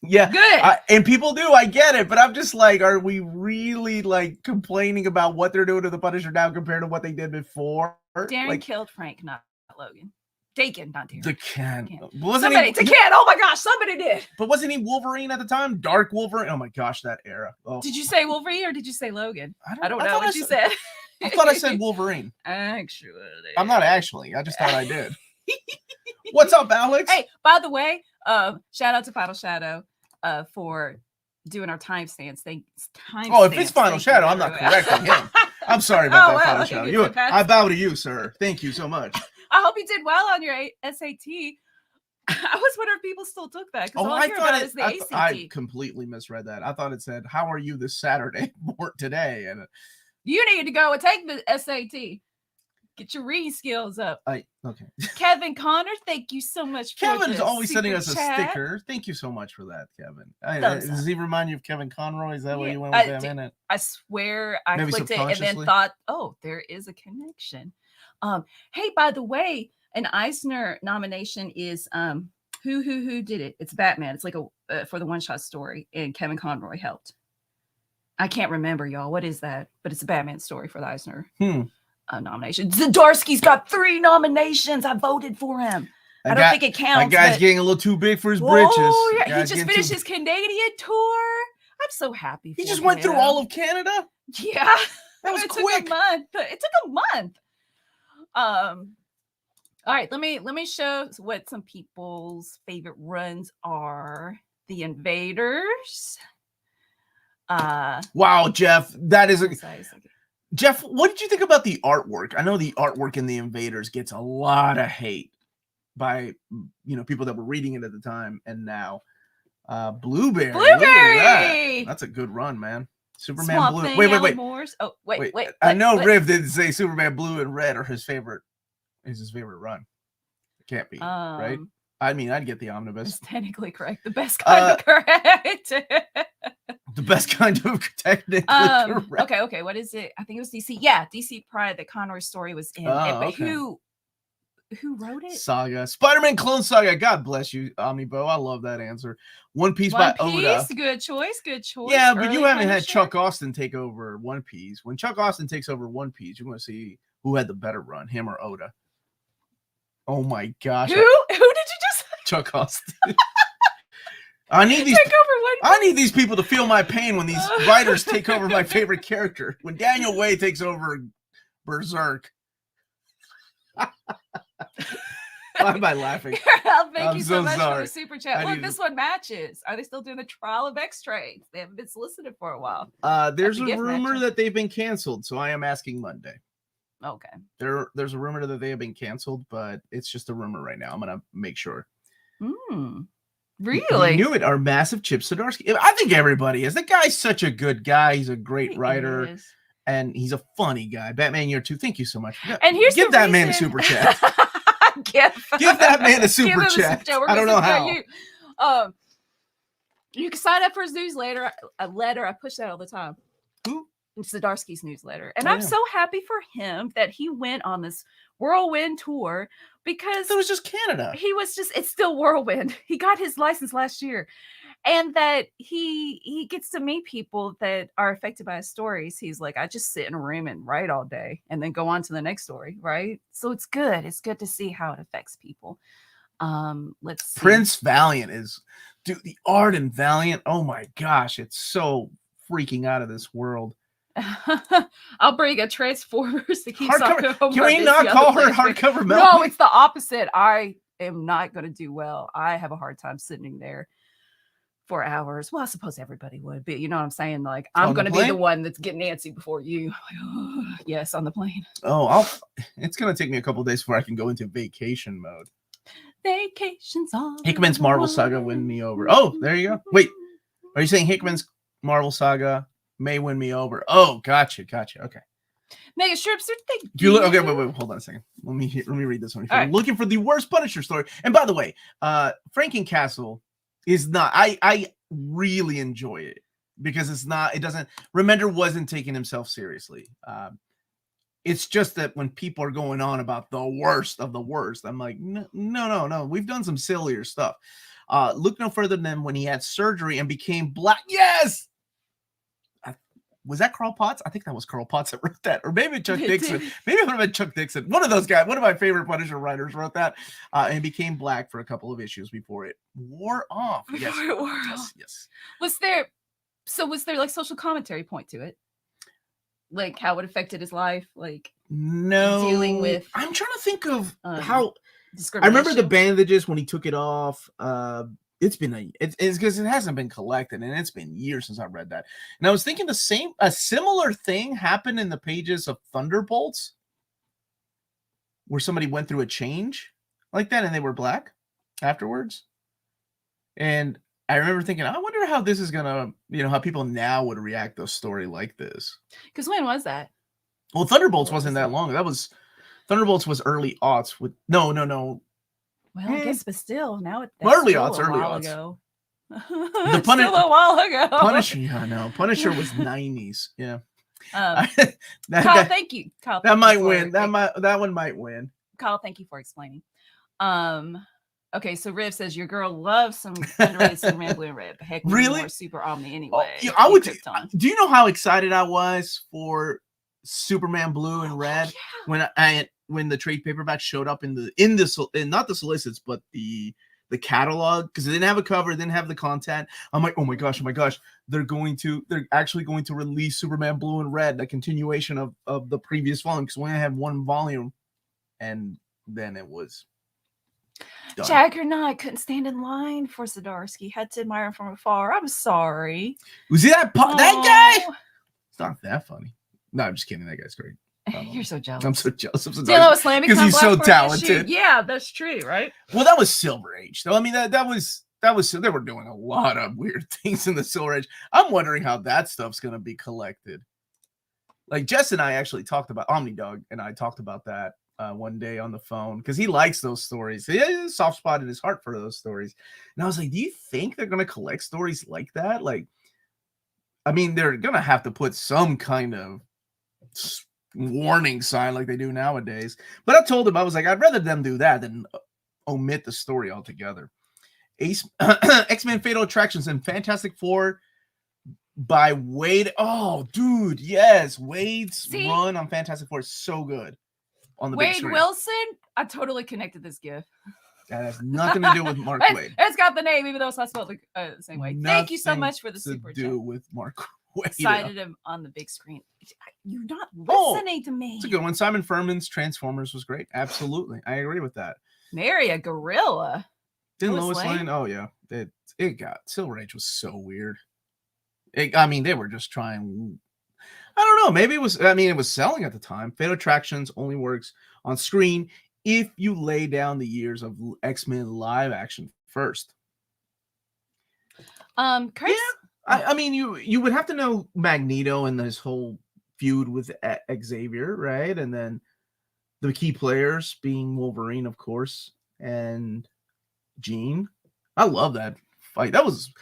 Yeah, good. And people do. I get it, but I'm just like, are we really like complaining about what they're doing to the Punisher now compared to what they did before? Darren killed Frank, not Logan. Dakin, not Darren. Dakin. Oh my gosh, somebody did. But wasn't he Wolverine at the time? Dark Wolverine. Oh my gosh, that era. Oh. Did you say Wolverine or did you say Logan? I don't know what you said. I thought I said Wolverine. Actually, I'm not actually. I just thought I did. What's up, Alex? Hey, by the way, shout out to Final Shadow for doing our timestamps. If it's Final Shadow, I'm not correcting him. I'm sorry about that, Final Shadow. I bow to you, sir. Thank you so much. I hope you did well on your SAT. I was wondering if people still took that. Oh, I thought is the ACT. I completely misread that. I thought it said, "How are you this Saturday or today?" And you need to go and take the SAT. Get your reading skills up. Okay. Kevin Connor, thank you so much for Kevin's always sending us chat. a sticker. Thank you so much for that, Kevin. Does he remind you of Kevin Conroy? Is that what you went with him in it? I swear I clicked it and then thought, oh, there is a connection. Hey, by the way, an Eisner nomination is who did it? It's Batman. It's like a for the one-shot story, and Kevin Conroy helped. I can't remember, y'all. What is that? But it's a Batman story for the Eisner. Nomination. Zdarsky's got 3 nominations. I voted for him. I don't think it counts. That guy's getting a little too big for his britches. Yeah, he just finished his Canadian tour. I'm so happy. He just went through all of Canada. Yeah, that was quick. It took a month. All right, let me show what some people's favorite runs are. The Invaders. Wow, Jeff, that is Jeff, what did you think about the artwork? I know the artwork in The Invaders gets a lot of hate by people that were reading it at the time and now. Blueberry. That's a good run, man. Superman Swamp Blue. Thing, Wait. Oh, wait. I know Riv didn't say Superman Blue and Red are his favorite run. It can't be, right? I mean, I'd get the Omnibus. It's technically correct. The best kind of correct. The best kind of technically correct. Okay. What is it? I think it was DC. Yeah, DC Pride. The Conroy story was in. But who wrote it? Saga. Spider-Man Clone Saga. God bless you, Omnibo. I love that answer. One Piece by Oda. Good choice. Yeah, but you haven't had Chuck Austin take over One Piece. When Chuck Austin takes over One Piece, you're going to see who had the better run, him or Oda. Oh my gosh. Who did you just say? Chuck Austin. I need these people to feel my pain when these writers take over my favorite character. When Daniel Way takes over Berserk. Why am I laughing? Thank you so much for the super chat. Look, this one matches. Are they still doing the Trial of X trades? They haven't been solicited for a while. There's a rumor that they've been canceled, so I am asking Monday. Okay. There's a rumor that they have been canceled, but it's just a rumor right now. I'm gonna make sure. Really? You knew it. Our massive Chip Zdarsky. I think everybody is. The guy's such a good guy. He's a great writer. And he's a funny guy. Batman Year 2. Thank you so much. And here's give that man a super chat. Give that man a super chat. I don't know how. You can sign up for his newsletter. A letter. I push that all the time. Who? Zdarsky's newsletter. And Oh, I'm yeah. so happy for him that he went on this whirlwind tour because It was just Canada. it's still whirlwind. He got his license last year. And that he gets to meet people that are affected by his stories. He's like, I just sit in a room and write all day and then go on to the next story, right? So it's good. It's good to see how it affects people. Let's see. Prince Valiant is, dude, the art in Valiant, oh my gosh, it's so freaking out of this world. I'll bring a Transformers to keep Hardcover. Can we not call her hardcover Melanie? No, it's the opposite. I am not going to do well. I have a hard time sitting there for hours. Well, I suppose everybody would, but you know what I'm saying? Like, I'm going to be the one that's getting antsy before you. Yes, on the plane. Oh, it's going to take me a couple of days before I can go into vacation mode. Vacations on Hickman's Marvel Saga win me over. Oh, there you go. Wait, are you saying Hickman's Marvel Saga may win me over? Oh, gotcha. Okay. Mega Strips, okay, wait, hold on a second. Let me read this one. Right. Looking for the worst Punisher story. And by the way, Frankencastle is not. I really enjoy it because it doesn't. Remender wasn't taking himself seriously. It's just that when people are going on about the worst of the worst, I'm like, no. We've done some sillier stuff. Look no further than when he had surgery and became black. Yes. Was that Carl Potts? I think that was Carl Potts that wrote that. Or maybe Chuck Dixon. Maybe it would have been Chuck Dixon. One of those guys, one of my favorite Punisher writers wrote that. And became black for a couple of issues before it wore off. Yes. Was there like social commentary point to it? Like how it affected his life? Like no. Dealing with I'm trying to think of how I remember the bandages when he took it off. It's because it hasn't been collected, and it's been years since I read that. And I was thinking a similar thing happened in the pages of Thunderbolts, where somebody went through a change like that, and they were black afterwards. And I remember thinking, I wonder how this is gonna, how people now would react to a story like this. Because when was that? Well, Thunderbolts wasn't that long. Thunderbolts was early aughts with no. Well, I guess, but still, now it's early aughts. Still a while ago. Punisher, yeah, I know. Punisher was 90s. Yeah. Kyle, thank you. Kyle, that might win. That one might win. Kyle, thank you for explaining. Okay, so Riv says your girl loves some underrated Superman Blue and Red. But heck, really? More Super Omni anyway. Oh, I would. Do you know how excited I was for Superman Blue and Red when the trade paperback showed up in not the solicits but the catalog, because it didn't have a cover, it didn't have the content. I'm like, oh my gosh, they're actually going to release Superman Blue and Red, a continuation of the previous volume, because we only had one volume, and then it was done. Jaggernaut couldn't stand in line for Zdarsky, had to admire him from afar. I'm sorry. Was he that guy? It's not that funny. No, I'm just kidding. That guy's great. You're so jealous. I'm so jealous of Zdarsky because he's so talented. Yeah, that's true, right? Well, that was Silver Age, though. I mean, that was they were doing a lot of weird things in the Silver Age. I'm wondering how that stuff's gonna be collected. Like Jess and I actually talked about Omnidog, and I talked about that one day on the phone because he likes those stories. He has a soft spot in his heart for those stories. And I was like, do you think they're gonna collect stories like that? Like, I mean, they're gonna have to put some kind of warning sign like they do nowadays. But I told him, I was like, I'd rather them do that than omit the story altogether. X-Men Fatal Attractions and Fantastic Four by Wade. Oh, dude, yes. Wade's run on Fantastic Four is so good. On the big screen. Wade Wilson, I totally connected this GIF. That has nothing to do with Mark Wade. It's got the name, even though it's not spelled the same way. Thank you so much for the super chat. Do with Mark Wade. Cited him on the big screen. You're not listening to me. It's a good one. Simon Furman's Transformers was great. Absolutely, I agree with that. Marry a gorilla. Didn't Lois Lane? Oh yeah, it got Silver Age was so weird. They were just trying. I don't know. Maybe it was. It was selling at the time. Fatal Attractions only works on screen if you lay down the years of X-Men live action first. Chris. Yeah. You would have to know Magneto and his whole feud with Xavier, right? And then the key players being Wolverine, of course, and Jean. I love that fight. That was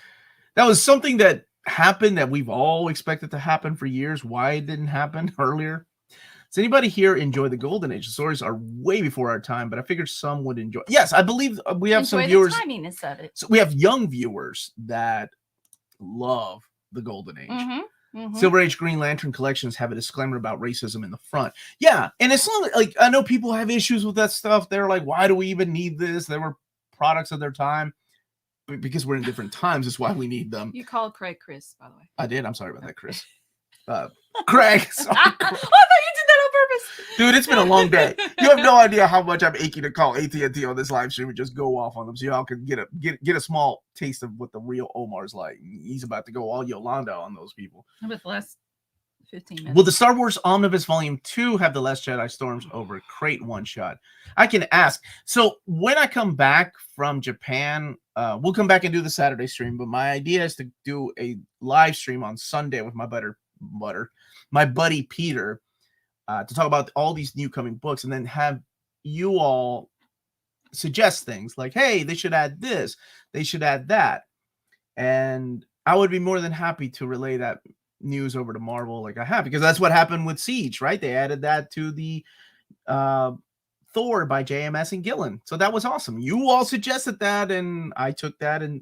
something that happened that we've all expected to happen for years. Why it didn't happen earlier? Does anybody here enjoy the Golden Age? The stories are way before our time, but I figured some would enjoy. Yes, I believe we have some viewers. The timiness of it. So we have young viewers that love the Golden Age. Silver Age Green Lantern collections have a disclaimer about racism in the front. Yeah, and it's not like I know people have issues with that stuff. They're like, why do we even need this? They were products of their time. But because we're in different times, is why we need them. You called Craig Chris, by the way. I did. I'm sorry about that, Chris. Craig. Sorry. I thought you did that on purpose. Dude, it's been a long day. You have no idea how much I'm aching to call AT&T on this live stream and just go off on them so y'all can get a small taste of what the real Omar's like. He's about to go all Yolanda on those people. How about the last 15 minutes? Will the Star Wars Omnibus Volume 2 have the Last Jedi Storms over crate one-shot? I can ask. So when I come back from Japan, we'll come back and do the Saturday stream, but my idea is to do a live stream on Sunday with my buddy Peter, to talk about all these new coming books and then have you all suggest things like, hey, they should add this, they should add that. And I would be more than happy to relay that news over to Marvel like I have, because that's what happened with Siege, right? They added that to the Thor by JMS and Gillen. So that was awesome. You all suggested that, and I took that and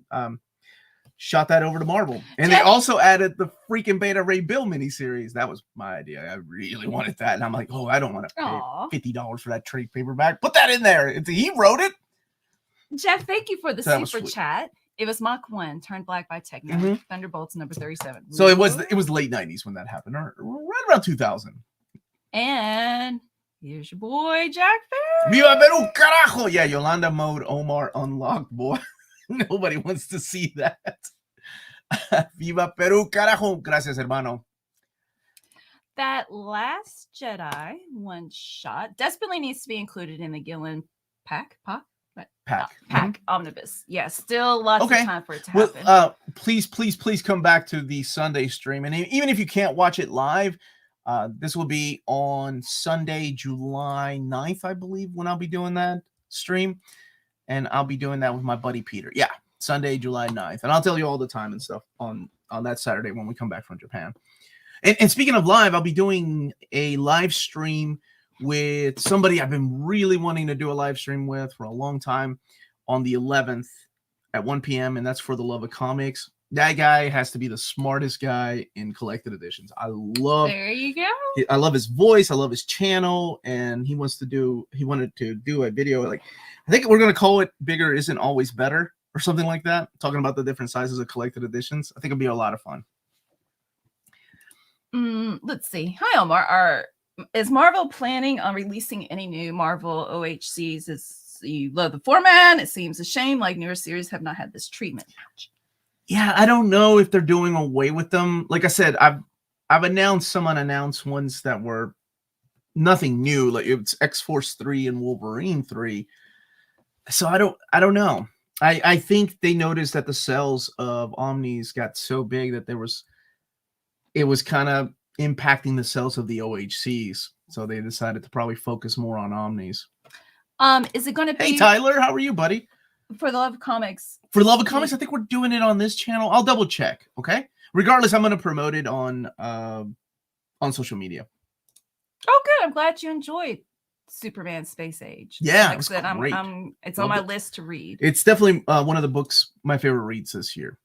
shot that over to Marvel. And they also added the freaking Beta Ray Bill miniseries. That was my idea. I really wanted that. And I'm like, oh, I don't want to pay $50 for that trade paperback. Put that in there. He wrote it. Jeff, thank you for the super chat. It was Mach 1, Turned Black by Techno. Thunderbolts number 37. So it was late 90s when that happened, or right around 2000. And here's your boy, Jack Fair. Viva Peru, carajo! Yeah, Yolanda mode, Omar unlocked, boy. Nobody wants to see that. Viva Peru, carajo. Gracias, hermano. That Last Jedi one shot desperately needs to be included in the Gillen pack. Omnibus. Yeah, still lots of time for it to happen. Well, please come back to the Sunday stream. And even if you can't watch it live, this will be on Sunday, July 9th, I believe, when I'll be doing that stream. And I'll be doing that with my buddy Peter. Yeah, Sunday, July 9th. And I'll tell you all the time and stuff on that Saturday when we come back from Japan. And speaking of live, I'll be doing a live stream with somebody I've been really wanting to do a live stream with for a long time on the 11th at 1 p.m. And that's For the Love of Comics. That guy has to be the smartest guy in collected editions. There you go. I love his voice. I love his channel. And he wanted to do a video. Like, I think we're going to call it Bigger Isn't Always Better or something like that. Talking about the different sizes of collected editions. I think it'll be a lot of fun. Let's see. Hi, Omar. Is Marvel planning on releasing any new Marvel OHCs? You love the format. It seems a shame like newer series have not had this treatment. Yeah, I don't know if they're doing away with them. Like I said, I've announced some unannounced ones that were nothing new. Like it's X-Force 3 and Wolverine 3. So I don't know. I think they noticed that the sales of Omnis got so big that it was kind of impacting the sales of the OHCs. So they decided to probably focus more on Omnis. Is it going to be? Hey Tyler, how are you, buddy? For the Love of Comics. For the Love of Comics, I think we're doing it on this channel. I'll double check. Okay. Regardless, I'm going to promote it on social media. Oh, good. I'm glad you enjoyed Superman Space Age. Yeah, like I said, it's on my list to read. It's definitely one of the books, my favorite reads this year.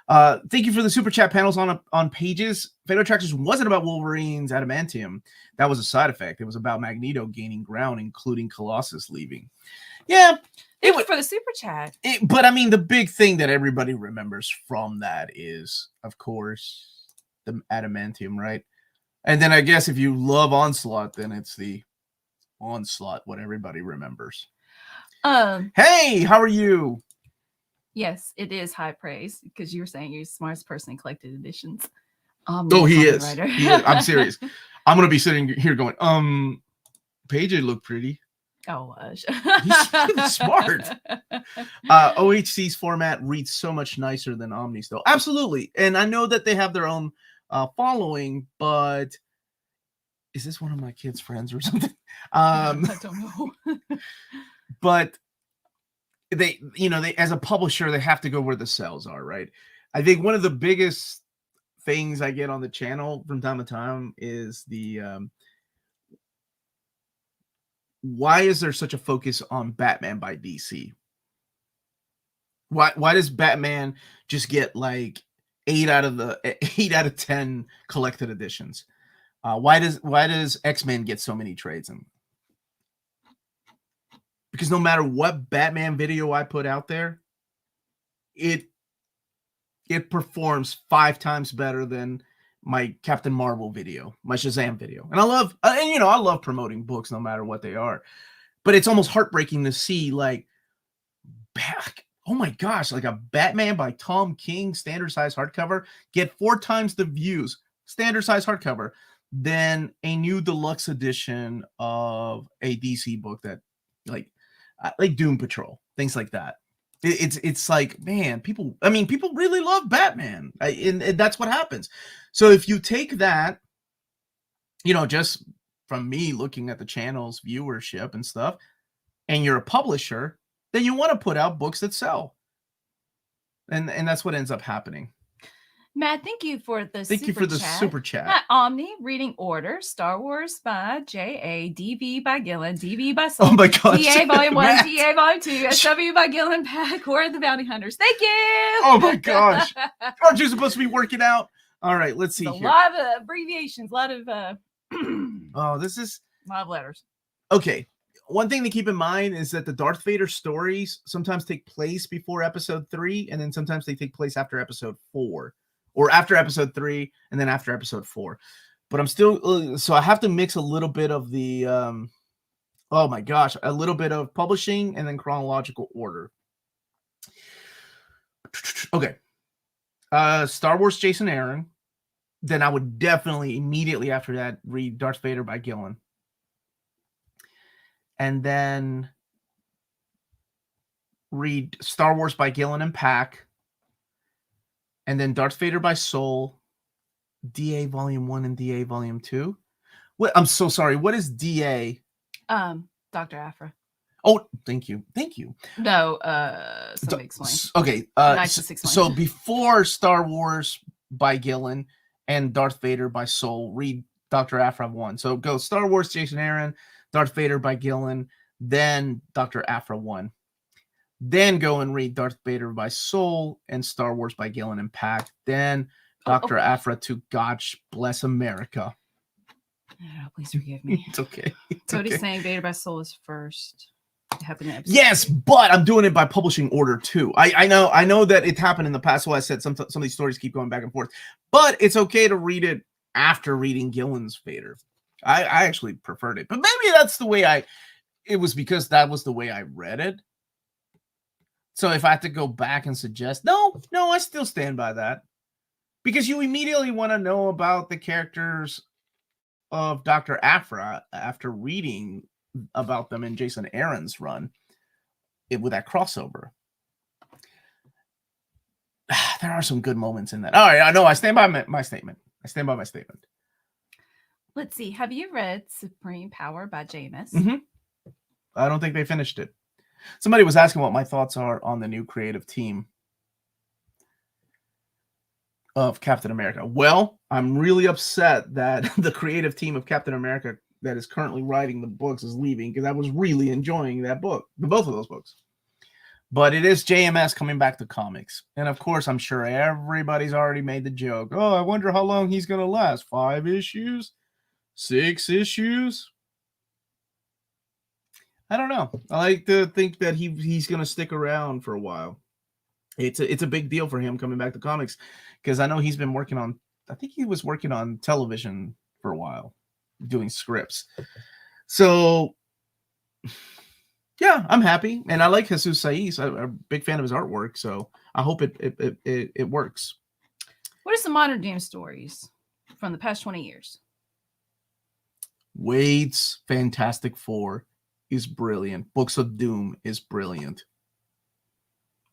Thank you for the super chat panels on pages. Fatal Attractions wasn't about Wolverine's adamantium. That was a side effect. It was about Magneto gaining ground, including Colossus leaving. Yeah. Thank you for the super chat. But I mean, the big thing that everybody remembers from that is, of course, the adamantium, right? And then I guess if you love Onslaught, then it's the Onslaught, what everybody remembers. Hey, how are you? Yes, it is high praise because you were saying you're the smartest person in collected editions. He is. I'm serious. I'm going to be sitting here going, Paige look pretty. Oh, gosh. He's really smart. OHC's format reads so much nicer than Omni's, though. Absolutely. And I know that they have their own following, but is this one of my kids' friends or something? I don't know. But they as a publisher, they have to go where the sales are, right? I think one of the biggest things I get on the channel from time to time is why is there such a focus on Batman by DC? Why does Batman just get like 8 out of 10 collected editions? Why does X-Men get so many trades in? Because no matter what Batman video I put out there, it performs 5 times better than my Captain Marvel video, my Shazam video. And I love promoting books no matter what they are. But it's almost heartbreaking to see like oh my gosh, like a Batman by Tom King standard size hardcover get 4 times the views, standard size hardcover, than a new deluxe edition of a DC book that like Doom Patrol, things like that. It's like, man, people really love Batman, and that's what happens. So if you take that, just from me looking at the channel's viewership and stuff, and you're a publisher, then you want to put out books that sell. And that's what ends up happening. Matt, thank you for the super chat. Matt Omni, reading order, Star Wars by J.A., DV by Gillen, DV by Soul, oh my gosh. DA Volume 1, DA Volume 2, SW by Gillen, Pack, War of the Bounty Hunters. Thank you! Oh my gosh. Aren't you supposed to be working out? All right, let's see here. A lot of abbreviations, a lot of... oh, this is... a lot of letters. Okay. One thing to keep in mind is that the Darth Vader stories sometimes take place before episode 3, and then sometimes they take place after episode 4. Or after episode 3, and then after episode 4. But I'm still... so I have to mix a little bit of the... oh my gosh. A little bit of publishing and then chronological order. Okay. Star Wars Jason Aaron. Then I would definitely immediately after that read Darth Vader by Gillen. And then read Star Wars by Gillen and Pack. And then Darth Vader by Soul, DA Volume 1 and DA Volume 2. What? I'm so sorry. What is DA? Dr. Aphra. Oh, thank you. No, somebody explain. Okay. So before Star Wars by Gillen and Darth Vader by Soul, read Dr. Aphra 1. So go Star Wars Jason Aaron, Darth Vader by Gillen, then Dr. Aphra 1. Then go and read Darth Vader by Soul and Star Wars by Gillen and Pack. Then Dr. Aphra to God Bless America. Oh, please forgive me. It's okay. Cody's saying Vader by Soul is first. Yes, but I'm doing it by publishing order too. I know that it happened in the past. So I said some of these stories keep going back and forth, but it's okay to read it after reading Gillen's Vader. I actually preferred it, but maybe that's the way it was because that was the way I read it. So if I had to go back and suggest, no, I still stand by that. Because you immediately want to know about the characters of Dr. Aphra after reading about them in Jason Aaron's run with that crossover. There are some good moments in that. All right, I know. I stand by my statement. Let's see. Have you read Supreme Power by Jameis? Mm-hmm. I don't think they finished it. Somebody was asking what my thoughts are on the new creative team of Captain America. Well, I'm really upset that the creative team of Captain America that is currently writing the books is leaving because I was really enjoying that book, both of those books. But it is JMS coming back to comics. And of course, I'm sure everybody's already made the joke. Oh, I wonder how long he's going to last. 5 issues? 6 issues? I don't know. I like to think that he's going to stick around for a while. It's a big deal for him coming back to comics because I know he's been working on, I think he was working on television for a while, doing scripts. So, yeah, I'm happy. And I like Jesus Saiz. I'm a big fan of his artwork. So I hope it works. What are some modern Doom stories from the past 20 years? Wade's Fantastic Four is brilliant. Books of Doom is brilliant.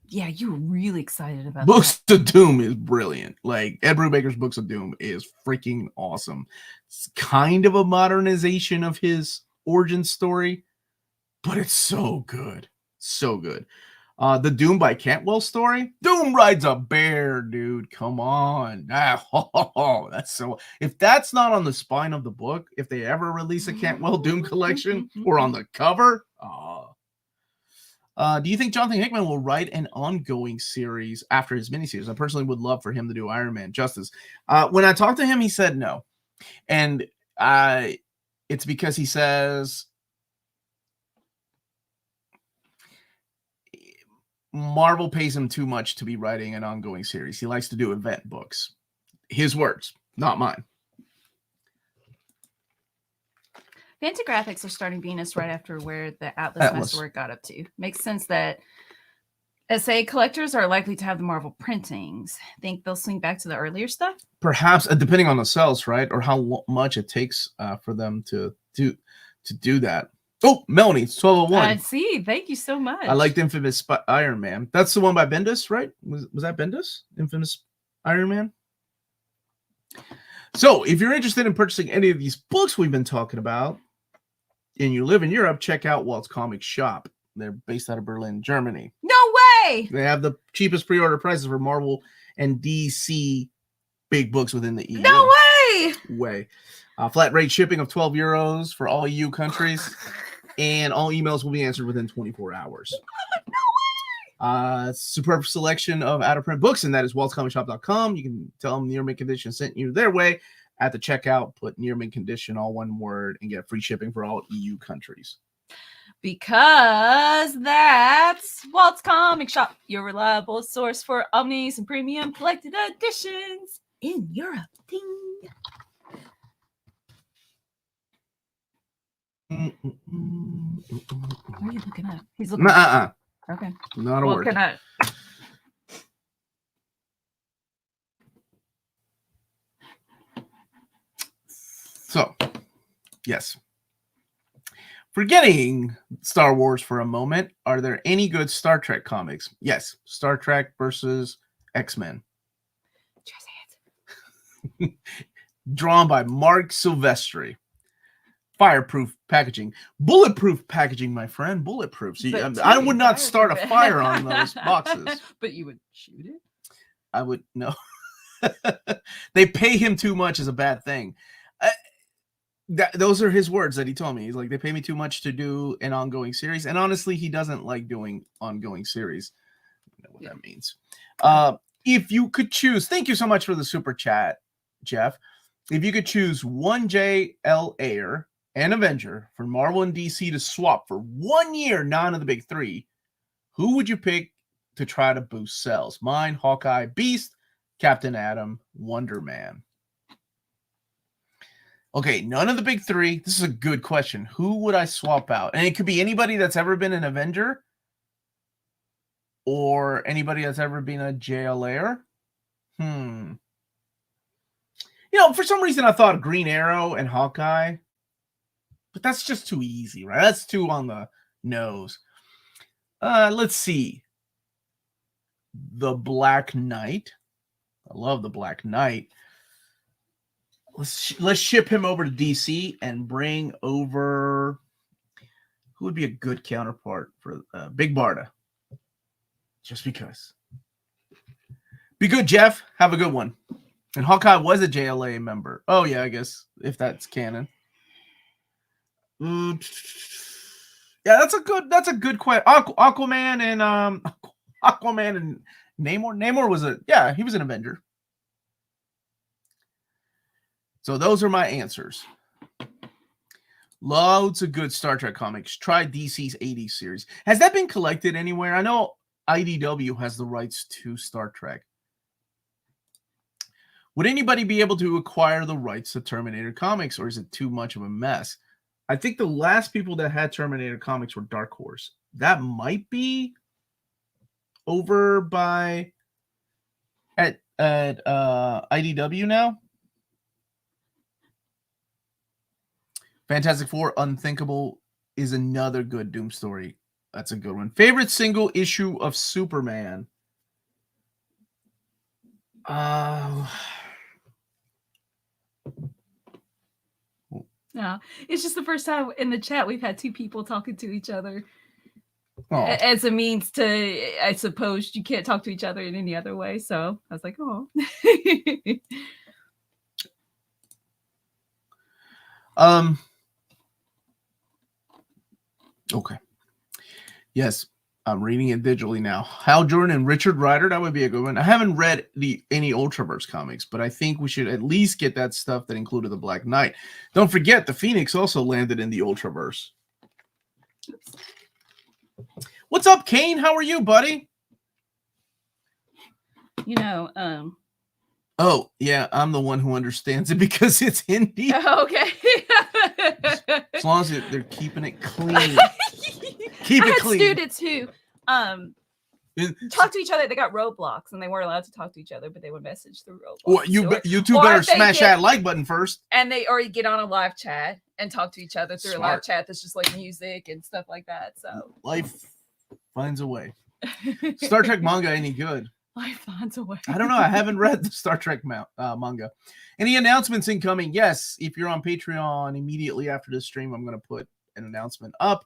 Yeah, you were really excited about Books of Doom is brilliant. Like Ed Brubaker's Books of Doom is freaking awesome. It's kind of a modernization of his origin story, but it's so good. So good. The Doom by Cantwell story. Doom rides a bear, dude. Come on. That's so. If that's not on the spine of the book, if they ever release a Cantwell Doom collection or on the cover, do you think Jonathan Hickman will write an ongoing series after his miniseries? I personally would love for him to do Iron Man justice. When I talked to him, he said no. And it's because he says Marvel pays him too much to be writing an ongoing series. He likes to do event books. His words, not mine. Fantagraphics are starting Venus right after where the Atlas Masterwork got up to. Makes sense that SA collectors are likely to have the Marvel printings. Think they'll swing back to the earlier stuff? Perhaps, depending on the sales, right? Or how much it takes for them to do that. Oh, Melanie, it's 1201. I see. Thank you so much. I liked Infamous Iron Man. That's the one by Bendis, right? Was that Bendis? Infamous Iron Man? So, if you're interested in purchasing any of these books we've been talking about, and you live in Europe, check out Walt's Comic Shop. They're based out of Berlin, Germany. No way! They have the cheapest pre-order prices for Marvel and DC big books within the EU. No way! Flat rate shipping of €12 for all EU countries, and all emails will be answered within 24 hours. Superb selection of out-of-print books, and that is waltzcomicshop.com. You can tell them Near Mint Condition sent you their way. At the checkout, put Near Mint Condition, all one word, and get free shipping for all EU countries. Because that's Walt's Comic Shop, your reliable source for omnis and premium collected editions in Europe. Ding. What are you looking at? He's looking at. Okay. Not a word. Looking at. So, yes. Forgetting Star Wars for a moment, are there any good Star Trek comics? Yes. Star Trek versus X-Men. Drawn by Mark Silvestri. Fireproof packaging. Bulletproof packaging, my friend. Bulletproof. So I would not start a fire on those boxes. But you would shoot it? I would, no. They pay him too much is a bad thing. Those are his words that he told me. He's like, they pay me too much to do an ongoing series. And honestly, he doesn't like doing ongoing series. I don't know what that means. If you could choose, thank you so much for the super chat, Jeff. If you could choose one J.L. Ayer, an Avenger for Marvel and DC to swap for 1 year, none of the big three, who would you pick to try to boost sales? Mine, Hawkeye, Beast, Captain Atom, Wonder Man. Okay, none of the big three. This is a good question. Who would I swap out? And it could be anybody that's ever been an Avenger or anybody that's ever been a JLR. You know, for some reason I thought Green Arrow and Hawkeye, but that's just too easy, right? That's too on the nose. Let's see. The Black Knight. I love the Black Knight. Let's ship him over to DC and bring over who would be a good counterpart for Big Barda. Just because. Be good, Jeff. Have a good one. And Hawkeye was a JLA member. Oh yeah, I guess if that's canon. Yeah, that's a good question. Aquaman and Namor. Namor was he was an Avenger. So those are my answers. Loads of good Star Trek comics. Try DC's 80s series. Has that been collected anywhere? I know IDW has the rights to Star Trek. Would anybody be able to acquire the rights to Terminator comics, or is it too much of a mess? I think the last people that had Terminator comics were Dark Horse. That might be over by at IDW now. Fantastic Four Unthinkable is another good Doom story. That's a good one. Favorite single issue of Superman? No, it's just the first time in the chat we've had two people talking to each other. Oh, as a means to, I suppose you can't talk to each other in any other way. So I was like, oh. Okay. Yes, I'm reading it digitally now. Hal Jordan and Richard Rider, that would be a good one. I haven't read any Ultraverse comics, but I think we should at least get that stuff that included the Black Knight. Don't forget, the Phoenix also landed in the Ultraverse. Oops. What's up, Kane? How are you, buddy? You know, Oh, yeah, I'm the one who understands it because it's Hindi. okay. As long as they're keeping it clean. Keep it clean. Students who talk to each other. They got roadblocks and they weren't allowed to talk to each other, but they would message through roadblocks. Well, you two better smash that like button first. And they already get on a live chat and talk to each other through Smart. a live chat that's just like music and stuff like that. So life finds a way. Star Trek manga any good? Life finds a way. I don't know. I haven't read the Star Trek manga. Any announcements incoming? Yes. If you're on Patreon, immediately after this stream, I'm going to put an announcement up,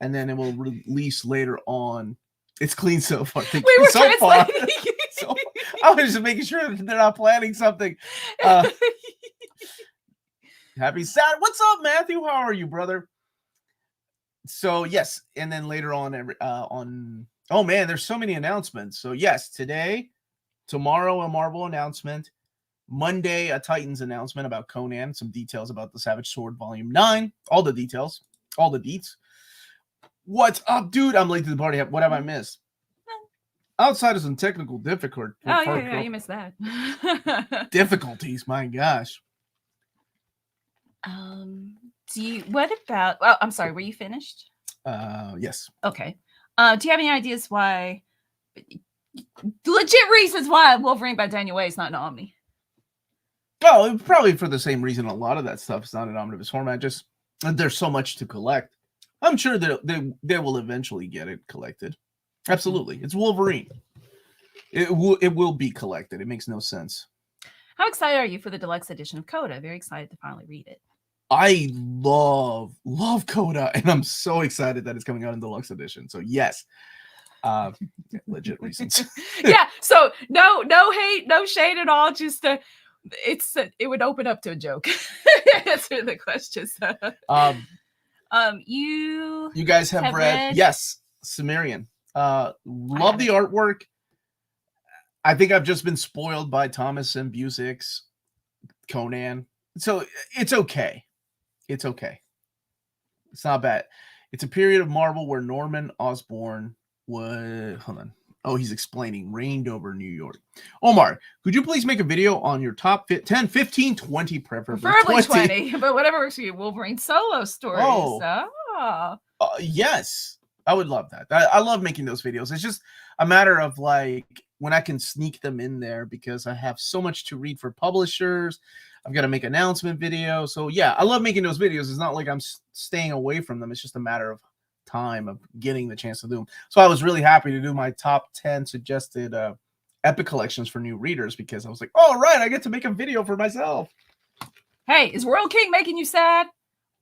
and then it will release later on. It's clean so far. We were so far. translating. So, I was just making sure that they're not planning something. Happy Saturday. What's up, Matthew? How are you, brother? So, yes. And then later on, oh man, there's so many announcements. So yes, today, tomorrow, a Marvel announcement. Monday, a Titans announcement about Conan. Some details about the Savage Sword Volume 9. All the details. All the deets. What's up, dude? I'm late to the party. What have I missed? Outside of some technical difficulties. Oh, yeah, you missed that. Difficulties, my gosh. What about, oh, I'm sorry, were you finished? Yes. Okay. Do you have any ideas why, legit reasons why Wolverine by Daniel Way is not an Omni? Oh, probably for the same reason a lot of that stuff is not an omnibus format. Just there's so much to collect. I'm sure that they will eventually get it collected. Absolutely. It's Wolverine. It will be collected. It makes no sense. How excited are you for the deluxe edition of Coda? Very excited to finally read it. I love Coda, and I'm so excited that it's coming out in deluxe edition. So yes, legit reasons. Yeah. So no hate, no shade at all. Just it would open up to a joke. Answer the question. So. You guys have read yes, Sumerian. Love the artwork. I think I've just been spoiled by Thomas and Busick's Conan. So it's okay. It's okay. It's not bad. It's a period of Marvel where Norman Osborn was, hold on. Oh, he's explaining, reigned over New York. Omar, could you please make a video on your top 10, 15, 20, preferably 20, but whatever works for you. Wolverine solo stories. Oh. Yes, I would love that. I love making those videos. It's just a matter of like when I can sneak them in there because I have so much to read for publishers. I've got to make announcement videos. So yeah, I love making those videos. It's not like I'm staying away from them. It's just a matter of time of getting the chance to do them. So I was really happy to do my top 10 suggested epic collections for new readers because I was like, oh, right, I get to make a video for myself. Hey, is Royal King making you sad?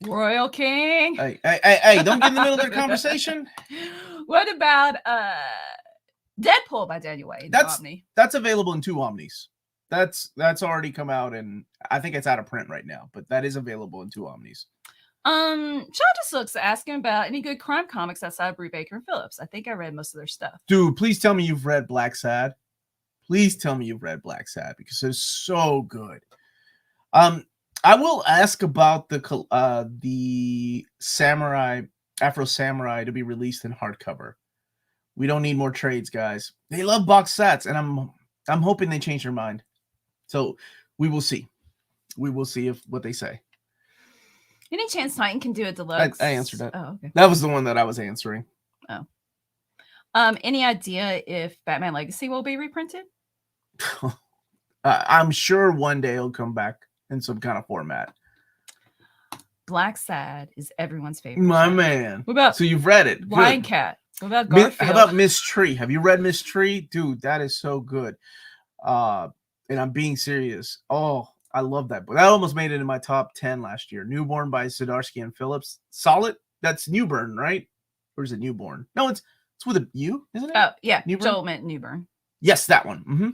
Royal King. Hey, don't get in the middle of the conversation. What about Deadpool by Daniel Way? That's available in 2 Omnis. That's already come out, and I think it's out of print right now, but that is available in 2 Omnis. Sean just looks asking about any good crime comics outside of Brubaker and Phillips. I think I read most of their stuff. Dude, please tell me you've read Black Sad. Please tell me you've read Black Sad because it's so good. I will ask about the Afro Samurai to be released in hardcover. We don't need more trades, guys. They love box sets, and I'm hoping they change their mind. So we will see. We will see what they say. Any chance Titan can do a deluxe? I answered that. Oh, okay. That was the one that I was answering. Oh. Any idea if Batman Legacy will be reprinted? I'm sure one day it'll come back in some kind of format. Black Sad is everyone's favorite. My man. What about so you've read it? Lion Cat? What about Garfield? How about Miss Tree? Have you read Miss Tree? Dude, that is so good. And I'm being serious. Oh, I love that book. That almost made it in my top 10 last year. Newborn by Zdarsky and Phillips. Solid. That's Newburn, right? Or is it Newborn? No, it's with a U, isn't it? Oh, yeah. Newburn? Joel meant Newburn. Yes, that one. Mm-hmm.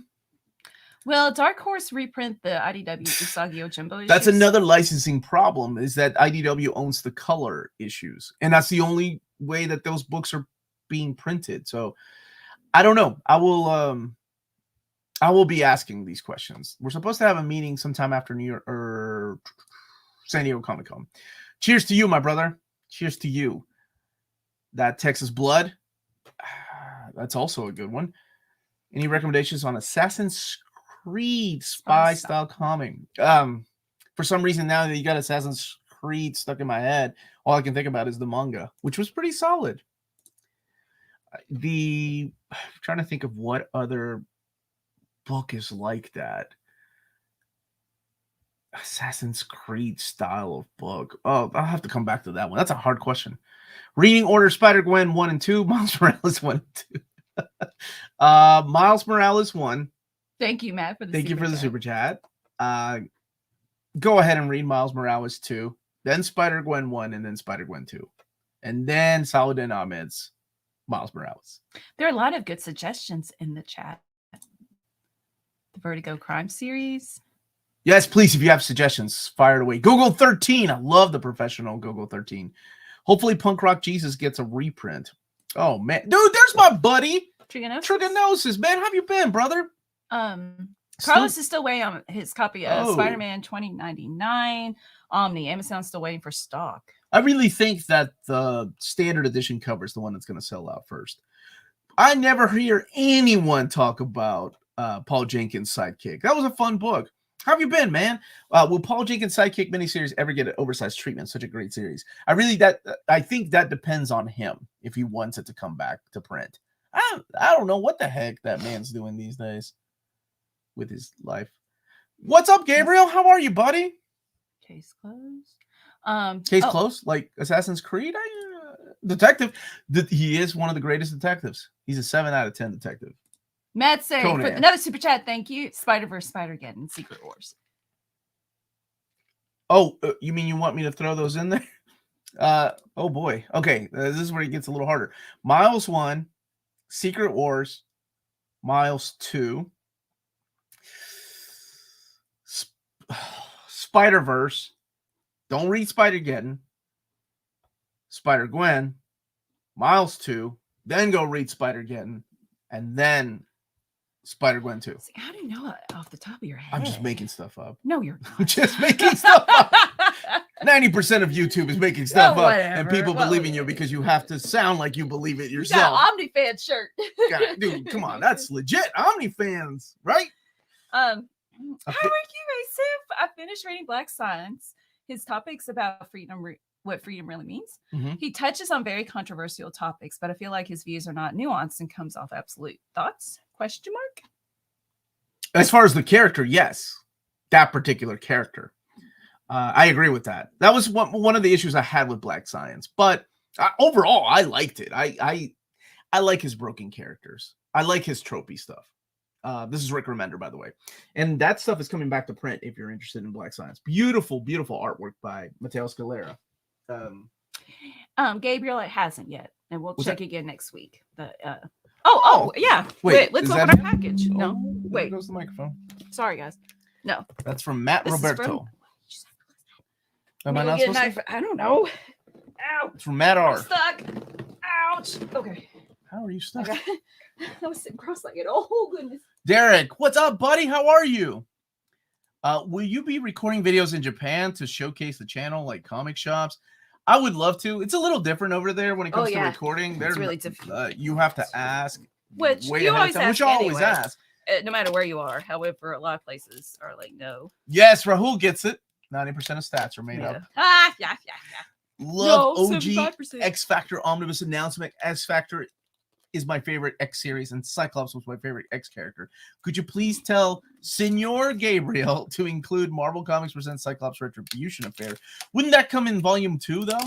Will Dark Horse reprint the IDW Usagi Yojimbo issues? That's another licensing problem, is that IDW owns the color issues. And that's the only way that those books are being printed. So I don't know. I will be asking these questions. We're supposed to have a meeting sometime after New York or San Diego Comic-Con. Cheers to you, my brother. Cheers to you. That Texas Blood, that's also a good one. Any recommendations on Assassin's Creed spy style comic? For some reason, now that you got Assassin's Creed stuck in my head, all I can think about is the manga, which was pretty solid. I'm trying to think of what other book is like that. Assassin's Creed style of book. Oh, I'll have to come back to that one. That's a hard question. Reading order: Spider-Gwen 1 and 2, Miles Morales 1 and 2. Miles Morales 1. Thank you, Matt, for the Thank you for the super chat. Go ahead and read Miles Morales 2, then Spider-Gwen 1, and then Spider-Gwen 2. And then Saladin Ahmed's Miles Morales. There are a lot of good suggestions in the chat. The Vertigo Crime series. Yes, please, if you have suggestions, fire it away. Google 13. I love the professional Google 13. Hopefully Punk Rock Jesus gets a reprint. Oh, man. Dude, there's my buddy. Trigonosis, man. How have you been, brother? Carlos is still waiting on his copy of Spider-Man 2099. Omni. Amazon's still waiting for stock. I really think that the standard edition cover is the one that's going to sell out first. I never hear anyone talk about Paul Jenkins' Sidekick. That was a fun book. How have you been, man? Will Paul Jenkins' Sidekick miniseries ever get an oversized treatment? Such a great series. I think that depends on him if he wants it to come back to print. I don't know what the heck that man's doing these days with his life. What's up, Gabriel? How are you, buddy? Case closed. Closed? Like Assassin's Creed? Detective. He is one of the greatest detectives. He's a 7 out of 10 detective. Matt saying for another super chat, thank you. Spider-Verse, Spider-Geddon, Secret Wars. Oh, you mean you want me to throw those in there? Oh boy. Okay, this is where it gets a little harder. Miles 1, Secret Wars, Miles 2, Spider-Verse. Don't read Spider-Geddon. Spider-Gwen, Miles 2, then go read Spider-Geddon, and then Spider-Gwen 2. See, how do you know it off the top of your head? I'm just making stuff up. No, you're not. I'm just making stuff up. 90% of YouTube is making stuff up, and people believe in you because you have to sound like you believe it yourself. You got an OmniFans shirt. Dude, come on. That's legit. OmniFans, right? How are you, Asif? I finished reading Black Science. His topics about freedom, what freedom really means. Mm-hmm. He touches on very controversial topics, but I feel like his views are not nuanced and comes off absolute. Thoughts? Question mark? As far as the character, yes. That particular character. I agree with that. That was one of the issues I had with Black Science. But overall, I liked it. I like his broken characters. I like his tropey stuff. This is Rick Remender, by the way. And that stuff is coming back to print if you're interested in Black Science. Beautiful, beautiful artwork by Matteo Scalera. Gabriel, it hasn't yet. And we'll check again next week. But yeah. Wait, let's open our package. No, wait. There goes the microphone. Sorry, guys. No. That's from Matt Roberto. Am I not supposed to? I don't know. Ow. It's from Matt R. I'm stuck. Ouch. Okay. How are you stuck? I was sitting cross-legged. Oh, goodness. Derek, what's up, buddy? How are you? Will you be recording videos in Japan to showcase the channel, like comic shops? I would love to. It's a little different over there when it comes to recording. It's really different. You have to ask. Which you always ask. Which you always ask. No matter where you are. However, a lot of places are like, no. Yes, Rahul gets it. 90% of stats are made up. Yeah. Love OG 75%. X Factor Omnibus announcement. X Factor is my favorite X series, and Cyclops was my favorite X character. Could you please tell Senor Gabriel to include Marvel Comics Presents Cyclops Retribution Affair? Wouldn't that come in volume 2, though?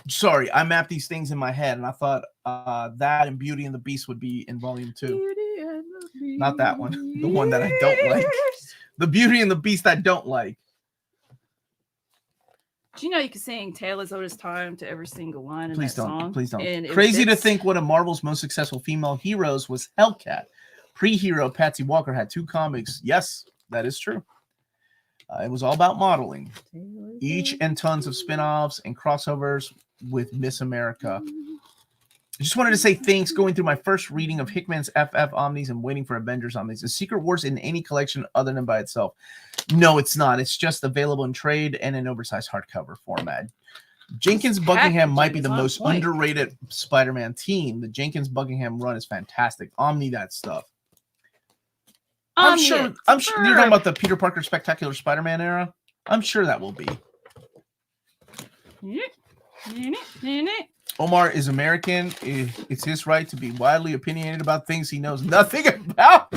Sorry, I mapped these things in my head, and I thought that and Beauty and the Beast would be in volume 2. Not that one. The one that I don't like. The Beauty and the Beast I don't like. Do you know you can sing Tale as Old as Time to every single line in that song? Please don't. And Crazy to think one of Marvel's most successful female heroes was Hellcat. Pre-hero Patsy Walker had 2 comics. Yes, that is true. It was all about modeling. Each and tons of spin-offs and crossovers with Miss America. I just wanted to say thanks. Going through my first reading of Hickman's FF Omnis and waiting for Avengers Omnis. Is Secret Wars in any collection other than by itself? No, it's not. It's just available in trade and in oversized hardcover format. Jenkins Buckingham might be the most underrated Spider-Man team. The Jenkins Buckingham run is fantastic. Omni that stuff. I'm sure you're talking about the Peter Parker Spectacular Spider-Man era. I'm sure that will be. Omar is American. It's his right to be widely opinionated about things he knows nothing about.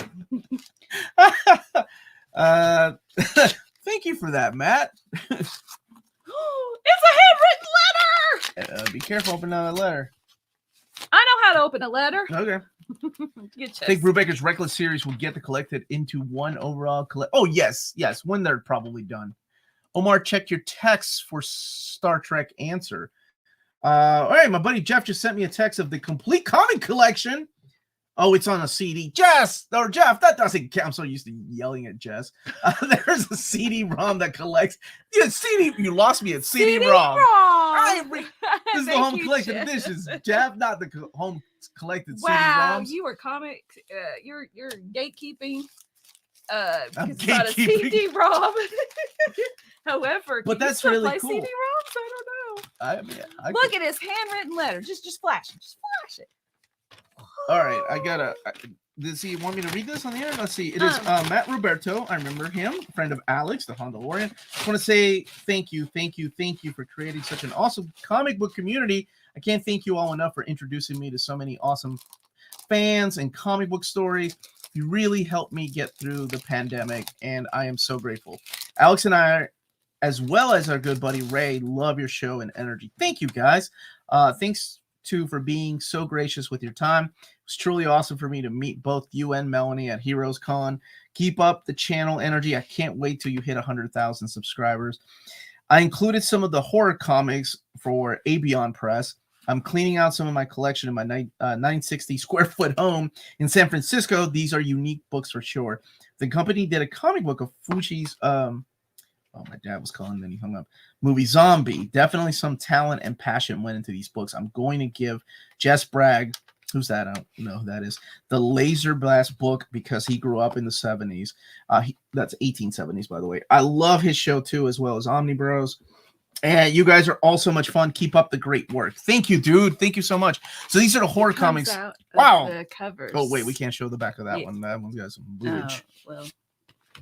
Thank you for that, Matt. It's a handwritten letter. Be careful opening that letter. I know how to open a letter. Okay. I think Brubaker's Reckless series will get collected into one overall collect. Oh, yes. When they're probably done. Omar, check your texts for Star Trek answer. All right, my buddy Jeff just sent me a text of the complete comic collection. Oh, it's on a CD. Jeff, that doesn't count. I'm so used to yelling at Jess. There's a CD-ROM that collects. Yeah, CD. You lost me at CD-ROM. This is the home collected editions. Jeff, not the home collected wow, CD-ROMs. You were comic. You're gatekeeping. I'm it's not a CD-ROM. However, but that's really cool. CD-ROMs? I don't know. I Look at his handwritten letter. Just flash it. Just flash it. All right, I gotta. Does he want me to read this on the air? Let's see. It is Matt Roberto. I remember him, friend of Alex, the Hondalorian. I want to say thank you for creating such an awesome comic book community. I can't thank you all enough for introducing me to so many awesome fans and comic book stories. You really helped me get through the pandemic, and I am so grateful. Alex and I, as well as our good buddy Ray, love your show and energy. Thank you, guys. Thanks too for being so gracious with your time. It was truly awesome for me to meet both you and Melanie at Heroes Con. Keep up the channel energy. I can't wait till you hit 100,000 subscribers. I included some of the horror comics for Abion Press. I'm cleaning out some of my collection in my 960 square foot home in San Francisco. These are unique books for sure. The company did a comic book of Fuji's my dad was calling, then he hung up. Movie Zombie. Definitely some talent and passion went into these books. I'm going to give Jess Bragg, who's that? I don't know who that is, the Laser Blast book because he grew up in the 70s. That's 1870s, by the way. I love his show too, as well as Omnibus. And you guys are all so much fun. Keep up the great work. Thank you, dude. Thank you so much. So these are the horror comics. Wow. The covers. Oh, wait, we can't show the back of that one. That one's got some boobage. Well,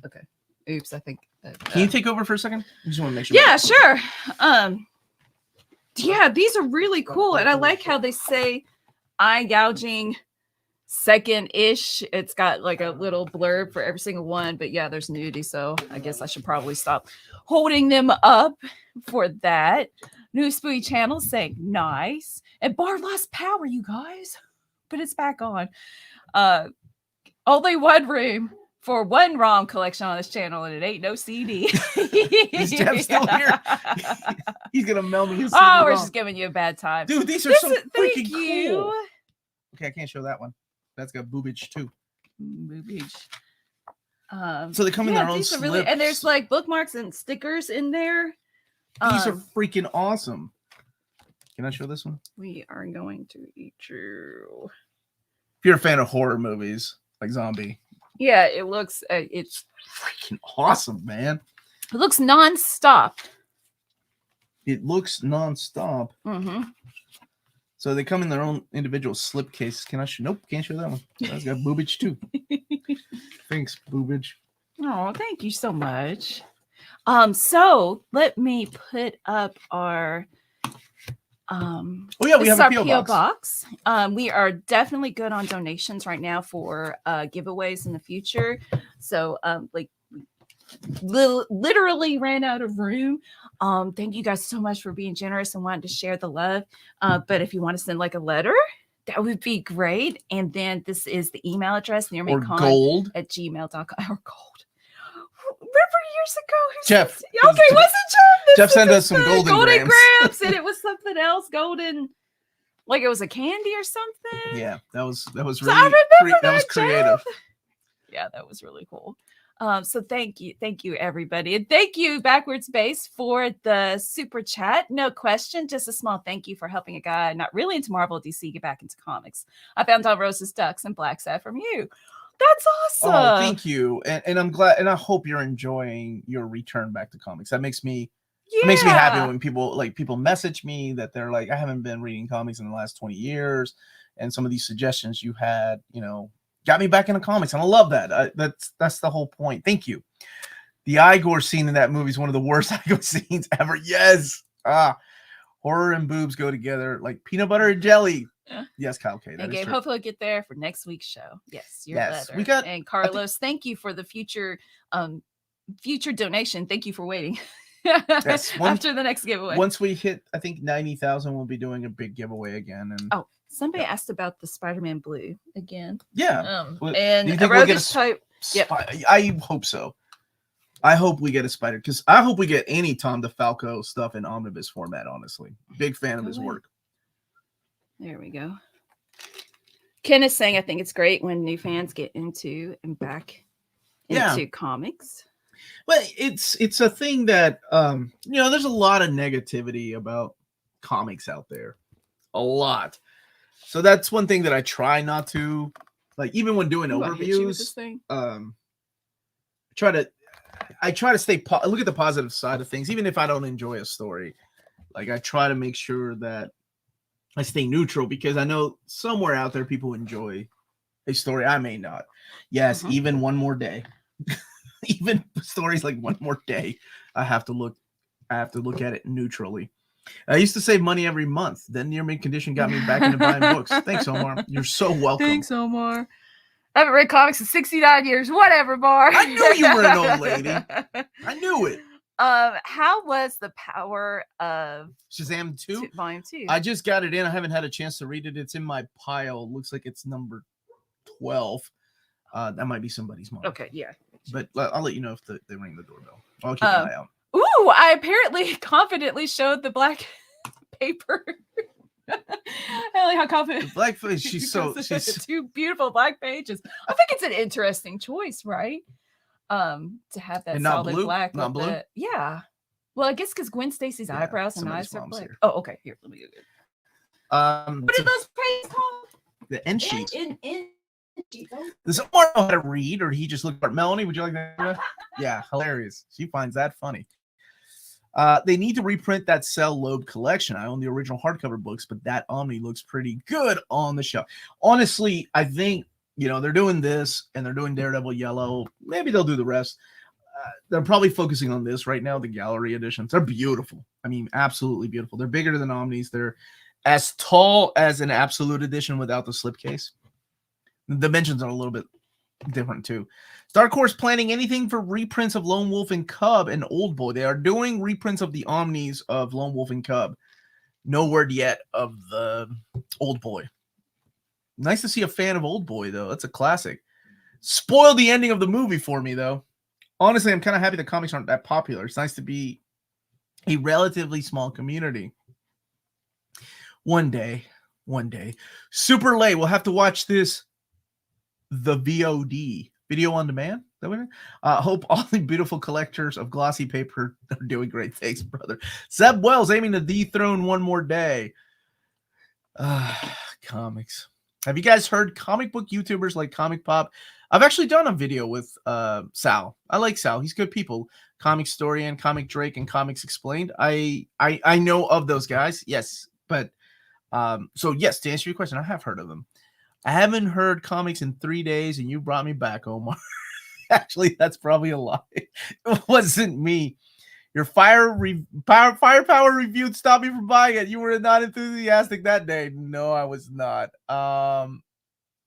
okay. Oops, I think. Can you take over for a second? I just want to make sure. Yeah, sure. Yeah, these are really cool, and I like how they say eye gouging second-ish. It's got like a little blurb for every single one, but yeah, there's nudity, so I guess I should probably stop holding them up for that. New Spooky Channel saying nice, and Bar lost power, you guys, but it's back on. Only one room for one ROM collection on this channel, and it ain't no CD. Is Jeff still here? He's gonna mail me his CD. Oh, we're just giving you a bad time, dude. These are so freaking cool. Okay, I can't show that one. That's got boobage too. Boobage. So they come in their own slips. Really, and there's like bookmarks and stickers in there. These are freaking awesome. Can I show this one? We are going to eat you. If you're a fan of horror movies like Zombie. Yeah, it looks, it's freaking awesome, man. It looks non-stop. Mm-hmm. So they come in their own individual slip cases. Can I show? Nope, can't show that one. That's got boobage too. Thanks, boobage. Oh, thank you so much. So let me put up our we have a PO box. We are definitely good on donations right now for giveaways in the future. So literally ran out of room. Thank you guys so much for being generous and wanting to share the love. But if you want to send like a letter, that would be great. And then this is the email address, gold@gmail.com. or gold. years ago? Jeff. Okay, was it Jeff? Jeff sent us some golden grams. And it was something else, golden, like it was a candy or something. Yeah, that was really so I remember that was creative. Jeff. Yeah, that was really cool. So thank you, everybody, and thank you, Backwards Base, for the super chat. No question, just a small thank you for helping a guy not really into Marvel DC get back into comics. I found Don Rose's Ducks and Black Sat from you. That's awesome. Oh, thank you, and I'm glad, and I hope you're enjoying your return back to comics. That makes me happy when people message me that they're like, I haven't been reading comics in the last 20 years, and some of these suggestions you had, got me back into comics, and I love that. That's the whole point. Thank you. The Igor scene in that movie is one of the worst Igor scenes ever. Yes. Horror and boobs go together like peanut butter and jelly. Yes, Kyle K. And Gabe, hopefully we'll get there for next week's show. Yes, your letter. And Carlos, thank you for the future donation. Thank you for waiting. Yes, after the next giveaway. Once we hit, I think 90,000, we'll be doing a big giveaway again. And somebody asked about the Spider-Man blue again. Yeah. And a roguish type. Yep. I hope so. I hope we get a Spider, because I hope we get any Tom DeFalco stuff in omnibus format, honestly. Big fan of his work. There we go. Ken is saying, I think it's great when new fans get into and back into comics. Well, it's a thing that, there's a lot of negativity about comics out there. A lot. So that's one thing that I try not to, like, even when doing overviews, I try to stay, look at the positive side of things, even if I don't enjoy a story. Like, I try to make sure that I stay neutral, because I know somewhere out there people enjoy a story I may not. Yes, even One More Day. Even stories like One More Day, I have to look at it neutrally. I used to save money every month. Then near mint condition got me back into buying books. Thanks, Omar. You're so welcome. Thanks, Omar. I haven't read comics in 69 years. Whatever, Mar. I knew you were an old lady. I knew it. How was the power of Shazam 2? Volume 2. I just got it in. I haven't had a chance to read it. It's in my pile. Looks like it's number 12. That might be somebody's mom. Okay, yeah. But I'll let you know if they ring the doorbell. I'll keep an eye out. Ooh, I apparently confidently showed the black paper. I like how confident. The black face. She's two beautiful black pages. I think it's an interesting choice, right? To have that solid blue? black. Not blue? Yeah. Well, I guess because Gwen Stacy's eyebrows and eyes are black. Here. Oh, okay. Here, let me do it. What are those pages called? The end sheet. Does Omar know how to read, or he just looked at Melanie? Would you like that? Yeah, hilarious. She finds that funny. They need to reprint that Cell Lobe collection. I own the original hardcover books, but that Omni looks pretty good on the shelf. Honestly, I think, they're doing this, and they're doing Daredevil Yellow. Maybe they'll do the rest. They're probably focusing on this right now, the gallery editions. They're beautiful. I mean, absolutely beautiful. They're bigger than Omnis. They're as tall as an Absolute edition without the slipcase. The dimensions are a little bit different too. Dark Horse planning anything for reprints of Lone Wolf and Cub and Old Boy. They are doing reprints of the Omnis of Lone Wolf and Cub. No word yet of the Old Boy. Nice to see a fan of Old Boy, though. That's a classic. Spoiled the ending of the movie for me, though. Honestly, I'm kind of happy the comics aren't that popular. It's nice to be a relatively small community. One day. Super late. We'll have to watch this. The VOD, video on demand. Hope all the beautiful collectors of glossy paper are doing great. Thanks, brother. Zeb Wells aiming to dethrone One More Day. Comics. Have you guys heard comic book YouTubers like Comic Pop? I've actually done a video with Sal. I like Sal. He's good people. Comic Storian, Comic Drake, and Comics Explained. I know of those guys. Yes, but so yes, to answer your question, I have heard of them. I haven't heard comics in 3 days, and you brought me back, Omar. Actually, that's probably a lie. It wasn't me. Your firepower review stopped me from buying it. You were not enthusiastic that day. No, I was not.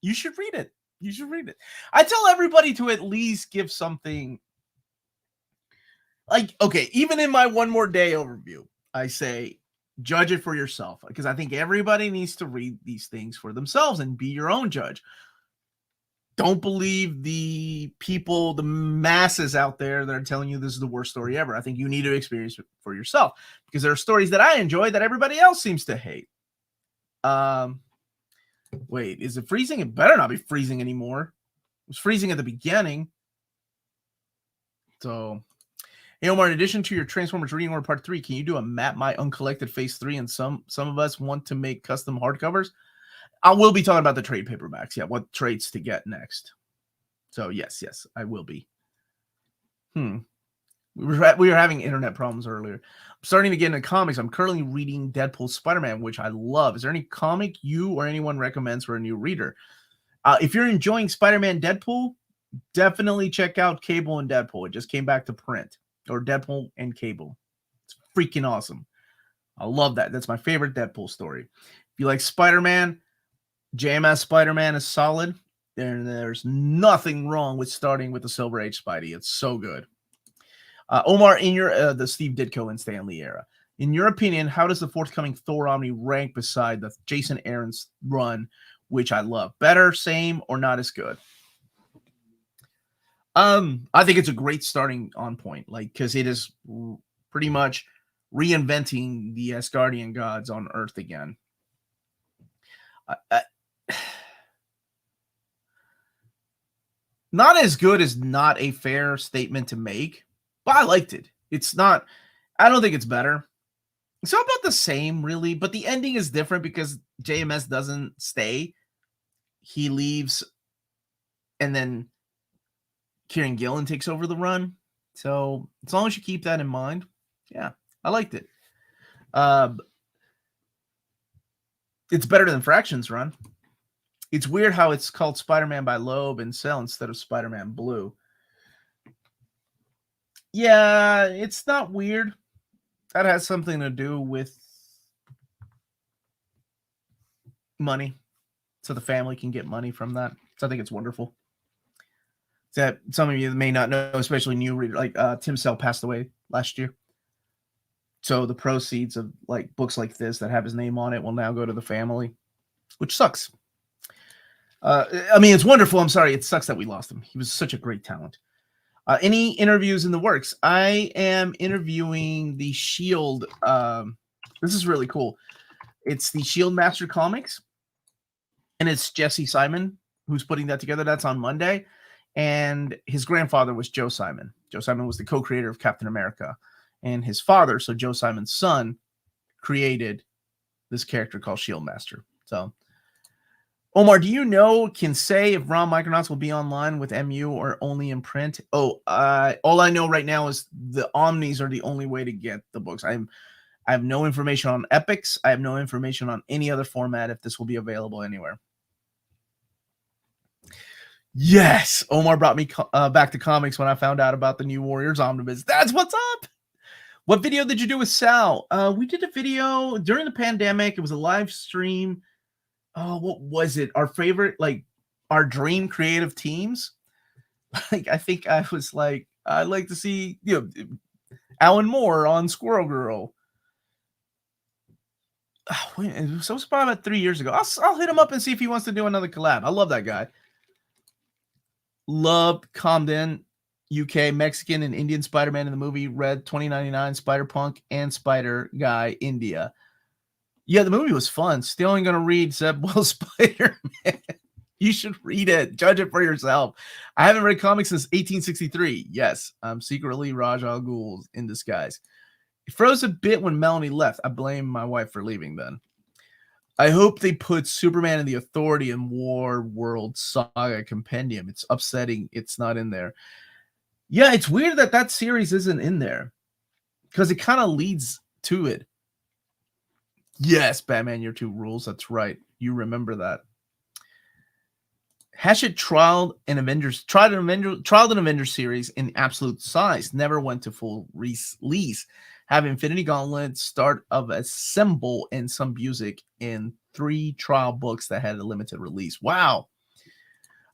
You should read it. I tell everybody to at least give something. Like, okay, even in my One More Day overview, I say, judge it for yourself, because I think everybody needs to read these things for themselves and be your own judge. don't believe the people, the masses out there that are telling you this is the worst story ever. I think you need to experience it for yourself, because there are stories that I enjoy that everybody else seems to hate. Wait, is it freezing? It better not be freezing anymore. It was freezing at the beginning. So, hey Omar, in addition to your Transformers Reading Order Part 3, can you do a Map My Uncollected Phase 3? And some of us want to make custom hardcovers. I will be talking about the trade paperbacks. Yeah, what trades to get next. So yes, I will be. We were having internet problems earlier. I'm starting to get into comics. I'm currently reading Deadpool Spider-Man, which I love. Is there any comic you or anyone recommends for a new reader? If you're enjoying Spider-Man Deadpool, definitely check out Cable and Deadpool. It just came back to print. Or Deadpool and Cable. It's freaking awesome. I love that. That's my favorite Deadpool story. If you like Spider-Man, JMS Spider-Man is solid. There's nothing wrong with starting with the Silver Age Spidey. It's so good. Omar, in your the Steve Ditko and Stan Lee era, in your opinion, how does the forthcoming Thor Omni rank beside the Jason Aaron's run, which I love? Better, same, or not as good? I think it's a great starting on point, like, because it is pretty much reinventing the Asgardian gods on Earth again. Not as good is not a fair statement to make, but I liked it. It's not, I don't think it's better. It's all about the same, really, but the ending is different because JMS doesn't stay. He leaves, and then Kieran Gillen takes over the run. So as long as you keep that in mind, yeah, I liked it. It's better than Fraction's run. It's weird how it's called Spider-Man by Loeb and Cell instead of Spider-Man Blue. Yeah, it's not weird. That has something to do with money, so the family can get money from that. So I think it's wonderful. That some of you may not know, especially new readers, like Tim Cell passed away last year. So the proceeds of like books like this that have his name on it will now go to the family, which sucks. I mean, it's wonderful. I'm sorry. It sucks that we lost him. He was such a great talent. Any interviews in the works? I am interviewing the Shield. This is really cool. It's the Shield Master Comics, and it's Jesse Simon who's putting that together. That's on Monday. And his grandfather was Joe Simon. Joe Simon was the co-creator of Captain America. And his father, so Joe Simon's son, created this character called Shield Master. So, Omar, do you can say if Ron Micronauts will be online with MU or only in print? All I know right now is the Omnis are the only way to get the books. I have no information on Epics. I have no information on any other format if this will be available anywhere. Yes, Omar brought me back to comics when I found out about the New Warriors Omnibus. That's what's up. What video did you do with Sal? We did a video during the pandemic. It was a live stream. Oh, what was it? Our favorite, like our dream creative teams. Like, I think I was like, I'd like to see, Alan Moore on Squirrel Girl. Oh, wait, it was about 3 years ago. I'll hit him up and see if he wants to do another collab. I love that guy. Loved Camden, UK, Mexican and Indian Spider-Man in the movie. Read 2099, Spider-Punk, and Spider-Guy, India. Yeah, the movie was fun. Still ain't going to read Zeb Wells' Spider-Man. You should read it. Judge it for yourself. I haven't read comics since 1863. Yes, I'm secretly Ra's al Ghul in disguise. It froze a bit when Melanie left. I blame my wife for leaving then. I hope they put Superman and the Authority in War World Saga Compendium. It's upsetting it's not in there. Yeah, it's weird that series isn't in there because it kind of leads to it. Yes, Batman Year 2 rules. That's right. You remember that. Hachette trialed an Avengers series in absolute size. Never went to full release. Have Infinity Gauntlet, start of Assemble, and some music in 3 trial books that had a limited release. Wow.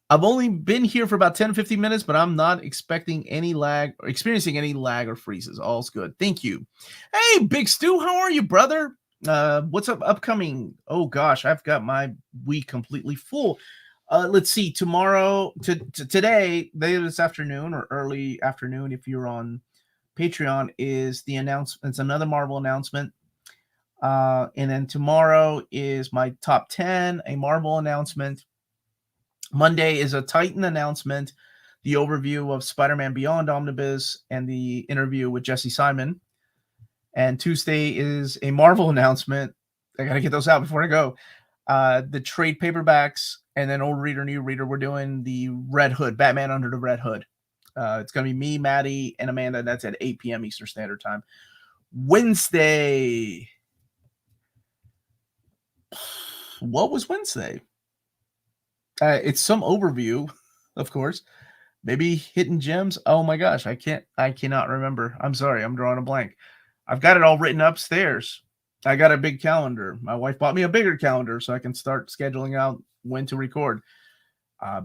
I've only been here for about 10 to 15 minutes, but I'm not experiencing any lag or freezes. All's good. Thank you. Hey, Big Stu, how are you, brother? What's up upcoming? Oh gosh, I've got my week completely full. Let's see. Tomorrow, today, this afternoon or early afternoon, if you're on Patreon, is the announcement. It's another Marvel announcement. And then tomorrow is my top 10, a Marvel announcement. Monday is a Titan announcement, the overview of Spider-Man Beyond Omnibus, and the interview with Jesse Simon. And Tuesday is a Marvel announcement. I got to get those out before I go. The trade paperbacks, and then old reader, new reader. We're doing the Red Hood, Batman Under the Red Hood. It's going to be me, Maddie, and Amanda. That's at 8 p.m. Eastern Standard Time. Wednesday. What was Wednesday? It's some overview, of course. Maybe hidden gems. Oh my gosh, I cannot remember. I'm sorry, I'm drawing a blank. I've got it all written upstairs. I got a big calendar. My wife bought me a bigger calendar so I can start scheduling out when to record,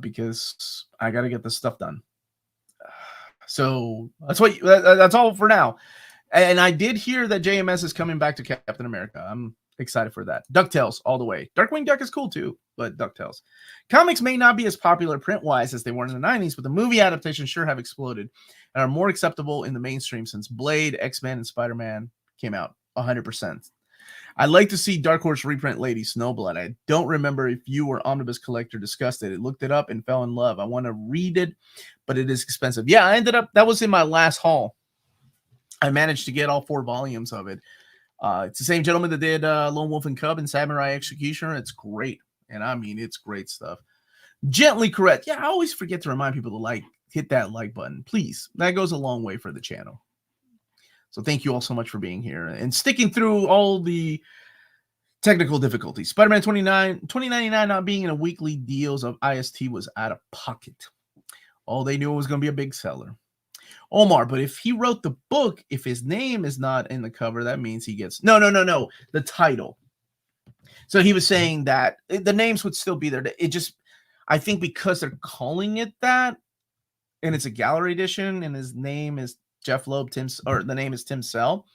because I got to get this stuff done. So that's all for now. And I did hear that JMS is coming back to Captain America. I'm excited for that. DuckTales all the way. Darkwing Duck is cool too, but DuckTales. Comics may not be as popular print-wise as they were in the 90s, but the movie adaptations sure have exploded and are more acceptable in the mainstream since Blade, X-Men, and Spider-Man came out. 100%. I'd like to see Dark Horse reprint Lady Snowblood. I don't remember if you or Omnibus Collector discussed it. I looked it up and fell in love. I want to read it, but it is expensive. Yeah, I ended up, that was in my last haul. I managed to get all 4 volumes of it. It's the same gentleman that did Lone Wolf and Cub and Samurai Executioner. It's great. And I mean, it's great stuff. Gently Correct. Yeah, I always forget to remind people to hit that like button. Please. That goes a long way for the channel. So thank you all so much for being here and sticking through all the technical difficulties. Spider-Man 2099 not being in a weekly deals of IST was out of pocket. All they knew it was going to be a big seller. Omar, but if he wrote the book, if his name is not in the cover, that means he gets... No. The title. So he was saying that the names would still be there. It just... I think because they're calling it that, and it's a gallery edition, and his name is Jeff Loeb, the name is Tim Sell,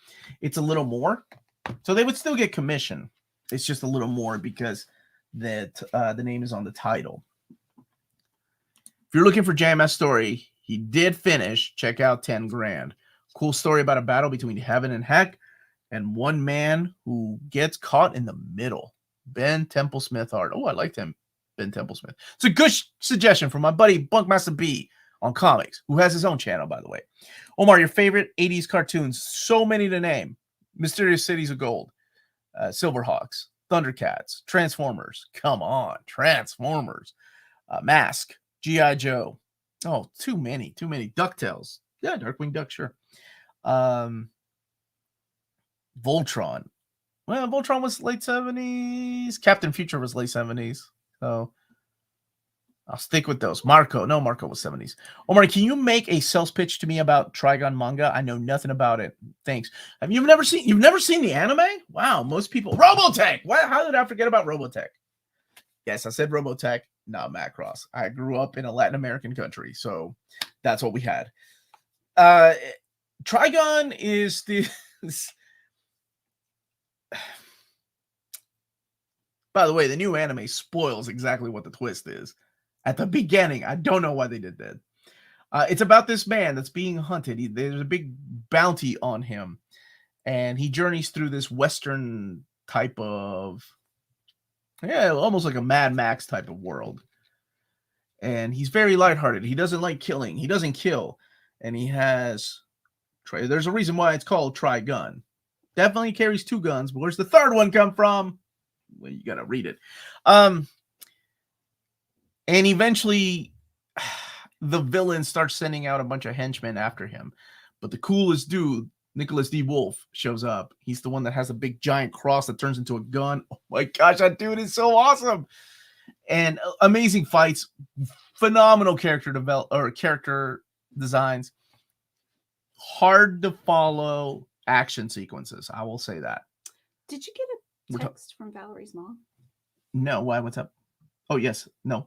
it's a little more. So they would still get commission. It's just a little more because that the name is on the title. If you're looking for JMS story, he did finish. Check out 10 grand. Cool story about a battle between heaven and heck, and one man who gets caught in the middle. Ben Templesmith art. Oh, I liked him. Ben Templesmith. It's a good suggestion from my buddy Bunkmaster B on comics, who has his own channel, by the way. Omar, your favorite 80s cartoons. So many to name. Mysterious Cities of Gold. Silverhawks. Thundercats. Transformers. Come on. Transformers. Mask. G.I. Joe. Oh, too many. DuckTales. Yeah, Darkwing Duck, sure. Voltron. Well, Voltron was late 70s. Captain Future was late 70s. So I'll stick with those. Marco was 70s. Omar, can you make a sales pitch to me about Trigon manga? I know nothing about it. Thanks. You've never seen the anime? Wow, most people. Robotech. How did I forget about Robotech? Yes, I said Robotech, not Macross. I grew up in a Latin American country, so that's what we had. Trigon is the... By the way, the new anime spoils exactly what the twist is. At the beginning, I don't know why they did that. It's about this man that's being hunted. There's a big bounty on him, and he journeys through this Western type of... Yeah, almost like a Mad Max type of world. And he's very lighthearted. He doesn't like killing. He doesn't kill. And he has... There's a reason why it's called Trigun. Definitely carries 2 guns. But where's the third one come from? Well, you got to read it. And eventually, the villain starts sending out a bunch of henchmen after him. But the coolest dude, Nicholas D. Wolf, shows up. He's the one that has a big giant cross that turns into a gun. Oh my gosh, that dude is so awesome. And amazing fights, phenomenal character designs, hard to follow action sequences. I will say that. Did you get a text from Valerie's mom? No. Why? What's up? Oh, yes. No.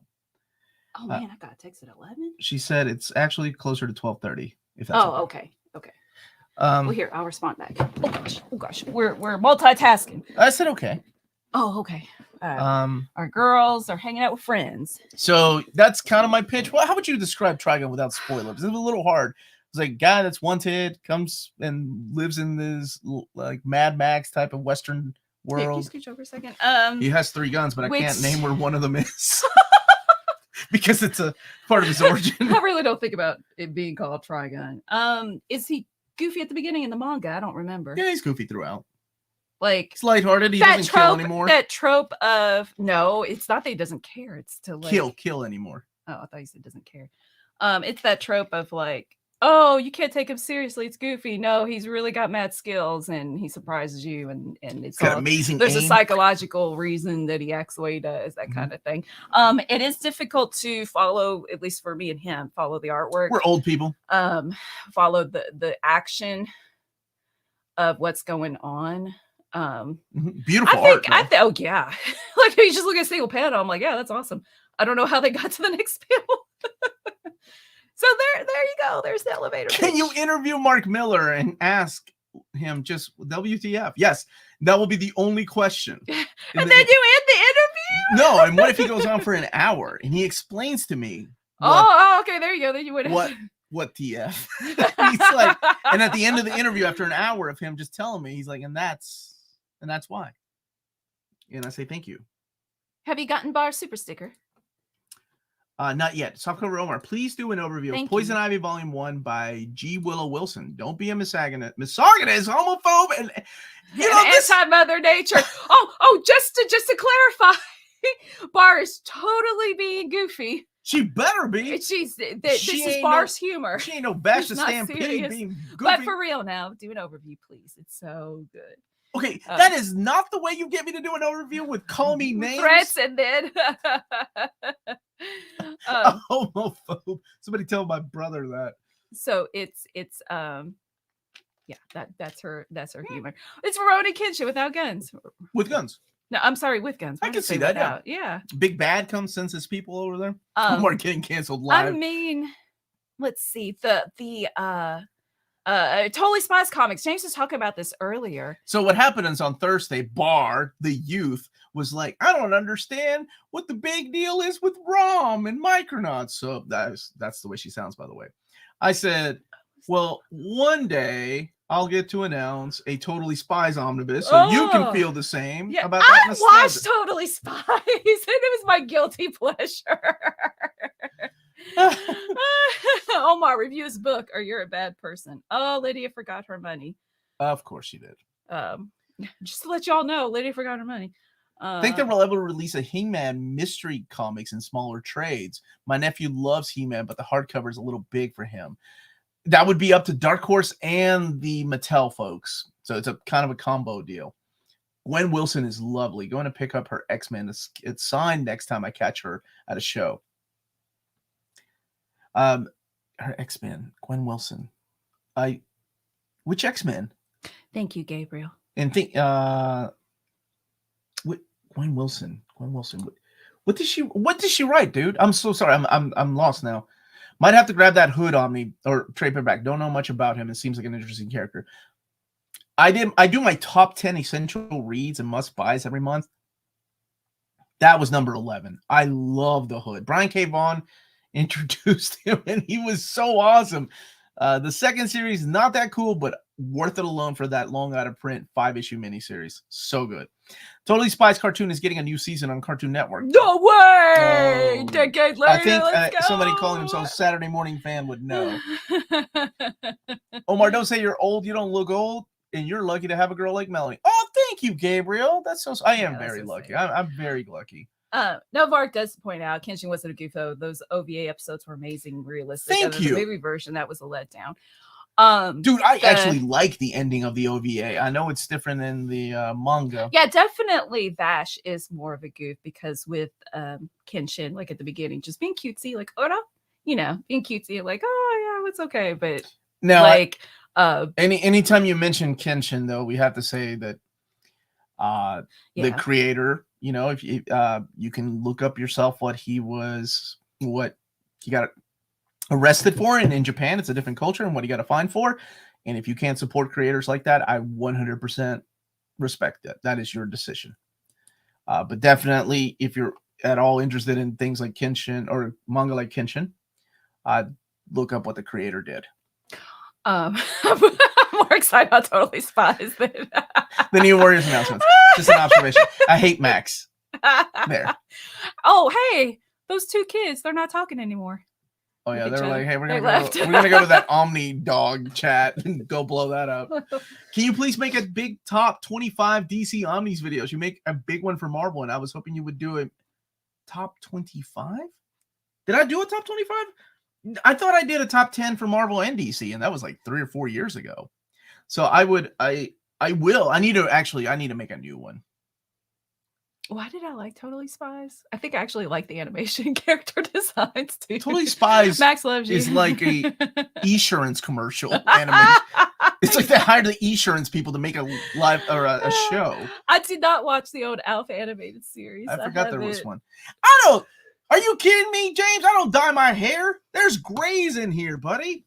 Oh man, I got a text at 11. She said it's actually closer to 12:30. If that's okay. Well, here, I'll respond back. Oh gosh, we're multitasking. I said okay. Oh, okay. Our girls are hanging out with friends. So that's kind of my pitch. Well, how would you describe Trigun without spoilers? It's a little hard. It's like a guy that's wanted, comes and lives in this like Mad Max type of Western Hey, can you world. scooch over a second? He has 3 guns, but I can't which- name where one of them is because it's a part of his origin. I really don't think about it being called Trigun. Is he goofy at the beginning in the manga? I don't remember. Yeah, he's goofy throughout. Like It's lighthearted. He doesn't kill anymore. That trope of no, it's not that he doesn't care. It's to like kill anymore. Oh, I thought you said doesn't care. It's that trope of like, oh, you can't take him seriously. It's goofy. No, he's really got mad skills, and he surprises you, and it's got all, amazing. There's aim. a psychological reason that he acts the way he does, that kind of thing. It is difficult to follow, at least for me and him, follow the artwork. We're old people. Follow the action of what's going on. Beautiful art. Oh yeah, like you just look at a single panel, I'm like, yeah, that's awesome. I don't know how they got to the next panel. So there you go. There's the elevator. Can you interview Mark Miller and ask him just WTF? Yes, that will be the only question. And then you end the interview? No, and what if he goes on for an hour and he explains to me? Okay, there you go. Then you would what TF? He's like, and at the end of the interview, after an hour of him just telling me, he's like, and that's why. And I say thank you. Have you gotten Bar Super Sticker? Not yet. Softcover Omar, please do an overview of Poison Ivy Volume 1 by G. Willow Wilson. Don't be a misogynist, homophobe, and anti-Mother Nature. Just to clarify, Bar is totally being goofy. She better be. This is Bar's humor. She ain't no Bash the Stampede being goofy. But for real now, do an overview, please. It's so good. Okay, that is not the way you get me to do an overview with call me names. Threats and then homophobe. Somebody tell my brother that. So it's that's her humor. It's Rurouni Kenshin without guns. With guns. No, I'm sorry, with guns. I can see that. Without. Yeah. Big Bad comes since his people over there. Omar getting canceled live. I mean, let's see. The Totally Spies comics. James was talking about this earlier. So what happened is on Thursday, Bar, the youth, was like, I don't understand what the big deal is with ROM and Micronauts. So that's the way she sounds, by the way. I said, well, one day I'll get to announce a Totally Spies omnibus, so you can feel the same about that. I watched Totally Spies, and it was my guilty pleasure. Omar, review his book, or you're a bad person. Oh, Lydia forgot her money. Of course she did. Just to let y'all know, Lydia forgot her money. I think they were able to release a He-Man mystery comics in smaller trades. My nephew loves He-Man, but the hardcover is a little big for him. That would be up to Dark Horse and the Mattel folks. So it's a kind of a combo deal. Gwen Wilson is lovely. Going to pick up her X-Men. It's signed next time I catch her at a show. Her X-Men, Gwen Wilson. Which X-Men? Thank you, Gabriel. And think Gwen Wilson. What did she write, dude? I'm so sorry. I'm lost now. Might have to grab that Hood Omni or trade paperback. Don't know much about him. It seems like an interesting character. I do my top 10 essential reads and must buys every month. That was number 11. I love the Hood. Brian K. Vaughan introduced him, and he was so awesome. The second series, not that cool, but worth it alone for that long out of print 5-issue miniseries. So good. Totally Spies cartoon is getting a new season on Cartoon Network. No way! Decade later, I think let's go. Somebody calling himself Saturday Morning Fan would know. Omar, don't say you're old. You don't look old, and you're lucky to have a girl like Melanie. Oh, thank you, Gabriel. That's so. I am very lucky. I'm very lucky. Novark does point out Kenshin wasn't a goof, though. Those OVA episodes were amazing, realistic. Thank you. The movie version, that was a letdown. Dude, I actually like the ending of the OVA. I know it's different than the manga. Yeah, definitely Vash is more of a goof, because with Kenshin, like at the beginning, just being cutesy, like, oh no, being cutesy, like, oh yeah, it's okay. But now, like anytime you mention Kenshin, though, we have to say that the creator, if you can look up yourself what he got arrested for, and in Japan it's a different culture, and what he got a fine for. And if you can't support creators like that, I 100% respect that. That is your decision. But definitely, if you're at all interested in things like Kenshin or manga like Kenshin, look up what the creator did. I'm more excited about Totally Spies than The New Warriors announcements. Just an observation. I hate Max. There. Oh, hey, those two kids, they're not talking anymore. Oh yeah, Look they at were you. like, "Hey, They we're left. gonna go to that Omni dog chat and go blow that up." Can you please make a big top 25 DC Omnis videos? You make a big one for Marvel, and I was hoping you would do a top 25. Did I do a top 25? I thought I did a top 10 for Marvel and DC, and that was like 3 or 4 years ago. So I will. I need to make a new one. Why did I like Totally Spies? I think I actually like the animation character designs too. Totally Spies Max loves you. is like a insurance commercial animation. It's like they hired the insurance people to make a live or a show. I did not watch the old Alpha animated series. I forgot there was one. Are you kidding me, James? I don't dye my hair. There's grays in here, buddy.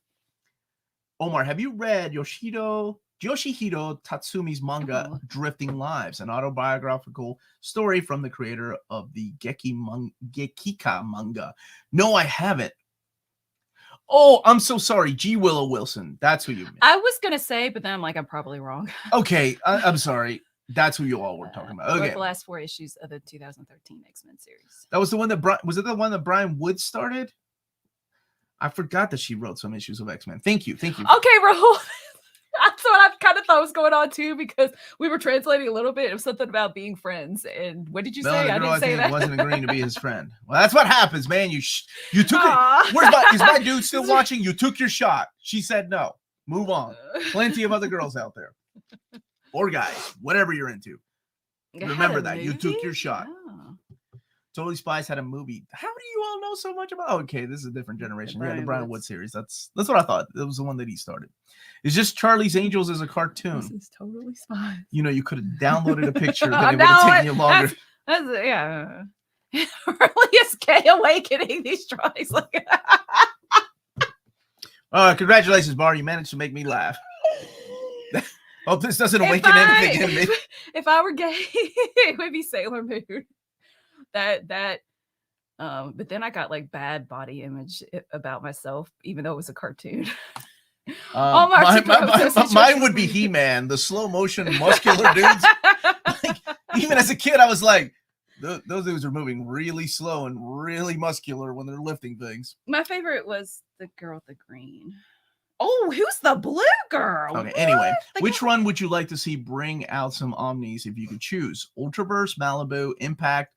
Omar, have you read Yoshihiro Tatsumi's manga Drifting Lives, an autobiographical story from the creator of the Gekika manga? No, I haven't. Oh, I'm so sorry. G. Willow Wilson. That's who you meant. I was going to say, but then I'm like, I'm probably wrong. Okay, I'm sorry. That's who you all were talking about. Okay. The last 4 issues of the 2013 X-Men series. That was the one that was it the one that Brian Wood started? I forgot that she wrote some issues of X-Men. Thank you. Okay, Rahul. That's what I kind of thought was going on too, because we were translating a little bit of something about being friends. And what did you say? I didn't say that. Wasn't agreeing to be his friend. Well, that's what happens, man. You took it. Is my dude still watching? You took your shot. She said no. Move on. Plenty of other girls out there, or guys, whatever you're into. Remember that you took your shot. Oh. Totally Spies had a movie. How do you all know so much about? Okay, this is a different generation. The Brian Wood series. That's what I thought. It was the one that he started. It's just Charlie's Angels as a cartoon. This is Totally Spies. You know, you could have downloaded a picture, then it would have taken you longer. That's yeah. Earliest gay awakening. These drawings. Congratulations, Bar. You managed to make me laugh. Hope this doesn't awaken anything in me. If I were gay, it would be Sailor Moon. But then I got like bad body image about myself, even though it was a cartoon. Mine would be He-Man, the slow motion muscular dudes. Like, even as a kid, I was like, those dudes are moving really slow and really muscular when they're lifting things. My favorite was the girl with the green. Oh, who's the blue girl? Okay, anyway, which one would you like to see bring out some Omnis if you could choose? Ultraverse, Malibu, Impact.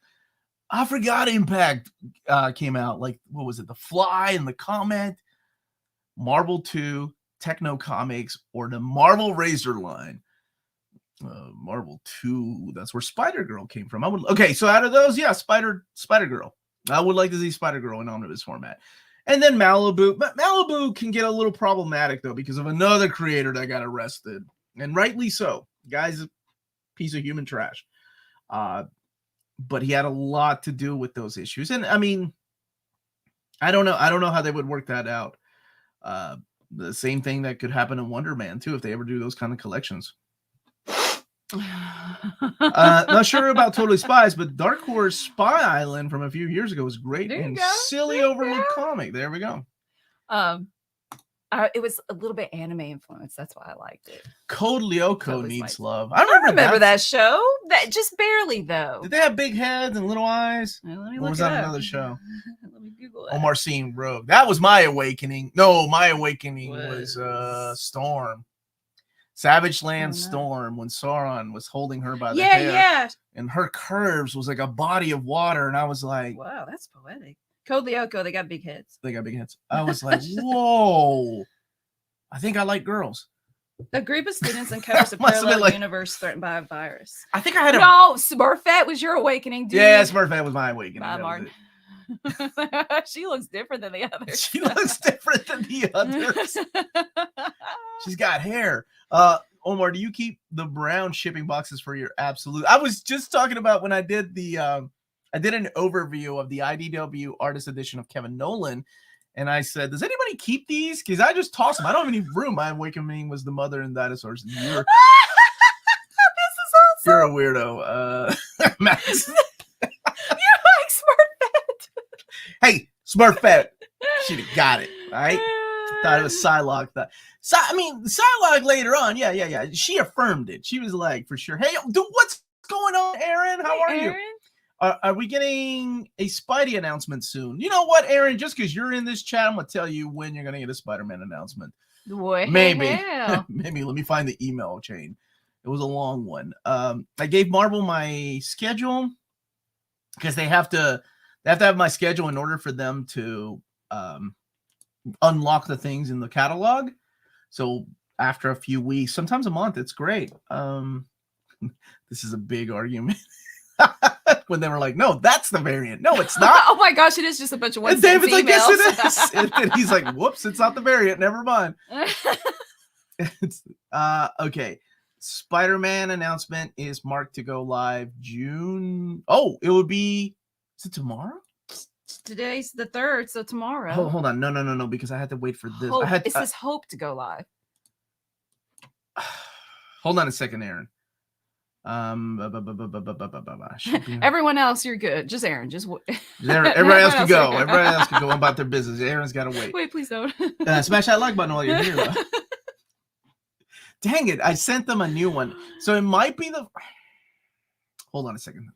I forgot Impact came out. Like, what was it? The Fly and the Comet, Marvel 2, Techno Comics, or the Marvel Razor line. Marvel 2, that's where Spider-Girl came from. So out of those, yeah, Spider-Girl. I would like to see Spider-Girl in Omnibus format. And then Malibu. But Malibu can get a little problematic, though, because of another creator that got arrested. And rightly so. Guy's a piece of human trash. But he had a lot to do with those issues. And I mean, I don't know how they would work that out. The same thing that could happen in Wonder Man too, if they ever do those kind of collections. Not sure about Totally Spies, but Dark Horse Spy Island from a few years ago was great and silly overlooked comic. There we go. It was a little bit anime influence. That's why I liked it. Code Lyoko needs love. I remember that show. That just barely though. Did they have big heads and little eyes? Or was that another show? Let me Google it. Omar seeing Rogue. That was my awakening. No, my awakening was Storm. Savage Land Storm, when Sauron was holding her by the hair. Yeah. And her curves was like a body of water. And I was like, wow, that's poetic. Code Lyoko, they got big heads. I was like, whoa. I think I like girls. A group of students uncovers a parallel universe threatened by a virus. I think I had No, Smurfette was your awakening, dude. Yeah, Smurfette was my awakening. Bye, Martin. She looks different than the others. She's got hair. Omar, do you keep the brown shipping boxes for your absolute? I was just talking about when I did I did an overview of the IDW artist edition of Kevin Nolan, and I said, does anybody keep these? Because I just toss them. I don't have any room. My awakening was the Mother and Dinosaurs. This is You're a weirdo. Max. You're like smart fat. Hey, smart fat. She'd have got it, right? Thought it was Psylocke. Psylocke later on, yeah. She affirmed it. She was like, for sure. Hey, dude, what's going on, Aaron? How are you? Are we getting a Spidey announcement soon? You know what, Aaron? Just because you're in this chat, I'm going to tell you when you're going to get a Spider-Man announcement. What Maybe. hell? Maybe. Let me find the email chain. It was a long one. I gave Marvel my schedule because they have to have my schedule in order for them to unlock the things in the catalog. So after a few weeks, sometimes a month, it's great. This is a big argument. When they were like, no, that's the variant. No, it's not. Oh my gosh, it is just a bunch of one. And David's like, yes, it is. And he's like, whoops, it's not the variant. Never mind. Okay. Spider-Man announcement is marked to go live June. Oh, it would be. Is it tomorrow? Today's the 3rd, so tomorrow. Hold on. No, because I had to wait for this. It says hope to go live. Hold on a second, Aaron. Everyone else, you're good. Just Aaron. Just everybody else can go. Everybody else can go about their business. Aaron's got to wait. Wait, please don't. Smash that like button while you're here. Dang it! I sent them a new one, so it might be the. Hold on a second.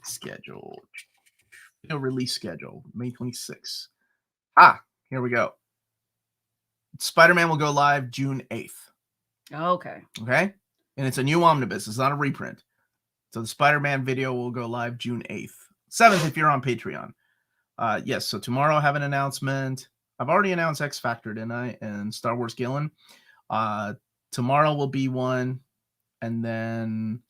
Schedule. Release schedule, May 26th. Here we go. Spider-Man will go live June 8th. Okay. And it's a new omnibus. It's not a reprint. So the Spider-Man video will go live June 8th. 7th if you're on Patreon. Yes, so tomorrow I have an announcement. I've already announced X Factor, didn't I? And Star Wars Gillen. Tomorrow will be one. And then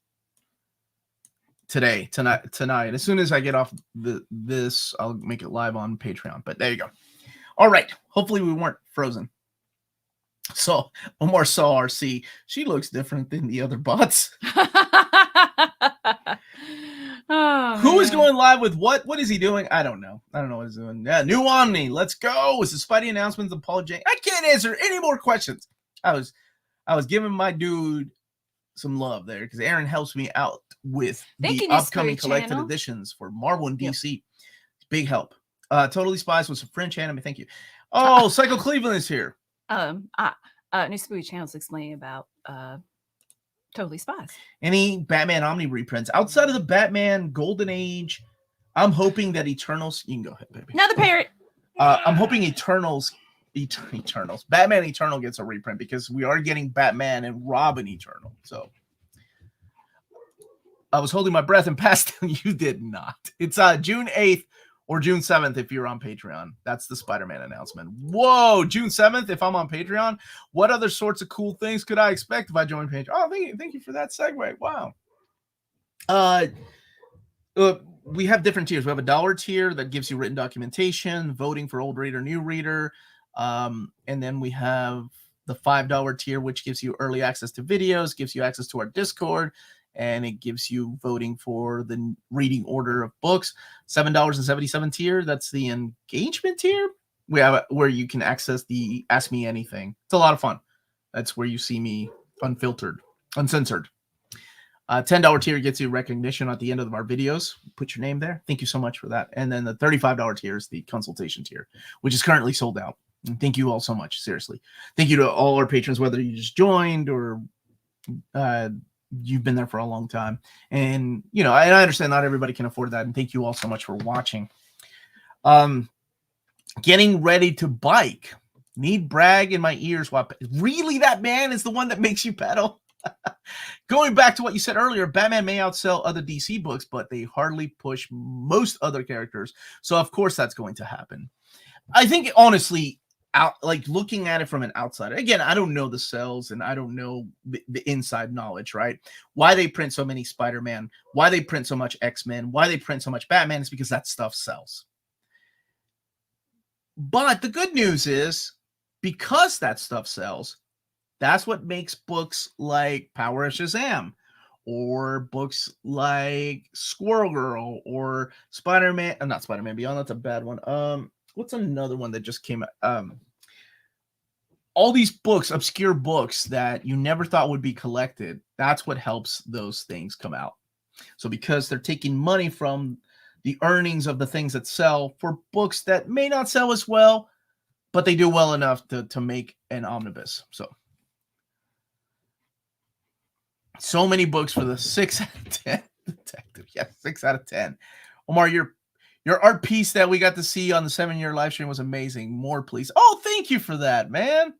tonight. As soon as I get off this, I'll make it live on Patreon. But there you go. All right. Hopefully we weren't frozen. So Omar saw RC. She looks different than the other bots. Who is going live with what? What is he doing? I don't know. What he's doing. Yeah, new Omni. Let's go. It's the Spidey announcements of Paul J. I can't answer any more questions. I was giving my dude some love there because Aaron helps me out with the upcoming collected editions for Marvel and DC. Yep. Big help. Totally Spies was a French anime. Thank you. Oh, Psycho Cleveland is here. New Spooky Channel's explaining about Totally Spies. Any Batman Omni reprints outside of the Batman Golden Age? I'm hoping that Eternals. You can go ahead, baby. Another parrot. I'm hoping Eternals. Batman Eternal gets a reprint because we are getting Batman and Robin Eternal. So I was holding my breath and passed. You did not. It's June 8th. Or June 7th if you're on Patreon. That's the Spider-Man announcement. Whoa, June 7th if I'm on Patreon. What other sorts of cool things could I expect if I join Patreon? Oh, thank you for that segue. Wow. We have different tiers. We have a $1 tier that gives you written documentation, voting for old reader, new reader. And then we have the $5 tier, which gives you early access to videos, gives you access to our Discord, and it gives you voting for the reading order of books. $7.77 tier, that's the engagement tier. We have where you can access the Ask Me Anything. It's a lot of fun. That's where you see me unfiltered, uncensored. $10 tier gets you recognition at the end of our videos. Put your name there. Thank you so much for that. And then the $35 tier is the consultation tier, which is currently sold out. And thank you all so much. Seriously. Thank you to all our patrons, whether you just joined or you've been there for a long time. And, I understand not everybody can afford that. And thank you all so much for watching. Getting ready to bike. Need brag in my ears. Really, that man is the one that makes you pedal? Going back to what you said earlier, Batman may outsell other DC books, but they hardly push most other characters. So, of course, that's going to happen. I think, honestly, looking at it from an outsider, again, I don't know the sales and I don't know the inside knowledge, right? Why they print so many Spider-Man, why they print so much X-Men, why they print so much Batman is because that stuff sells. But the good news is, because that stuff sells, that's what makes books like Power of Shazam or books like Squirrel Girl or Spider-Man, not Spider-Man Beyond, that's a bad one. What's another one that just came out? all these books, obscure books that you never thought would be collected, that's what helps those things come out. So because they're taking money from the earnings of the things that sell for books that may not sell as well, but they do well enough to make an omnibus. So many books for the 6 out of 10 detective. Yeah, 6 out of 10. Omar, your art piece that we got to see on the 7-year live stream was amazing. More, please. Oh, thank you for that, man.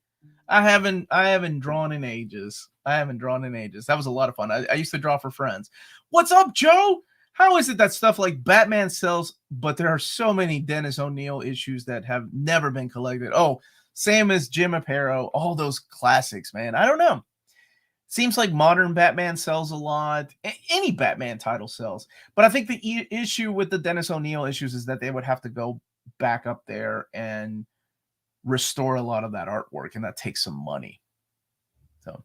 I haven't drawn in ages. That was a lot of fun. I used to draw for friends. What's up, Joe? How is it that stuff like Batman sells, but there are so many Dennis O'Neil issues that have never been collected? Oh, same as Jim Aparo, all those classics, man. I don't know. Seems like modern Batman sells a lot. Any Batman title sells. But I think the issue with the Dennis O'Neil issues is that they would have to go back up there and restore a lot of that artwork, and that takes some money. So,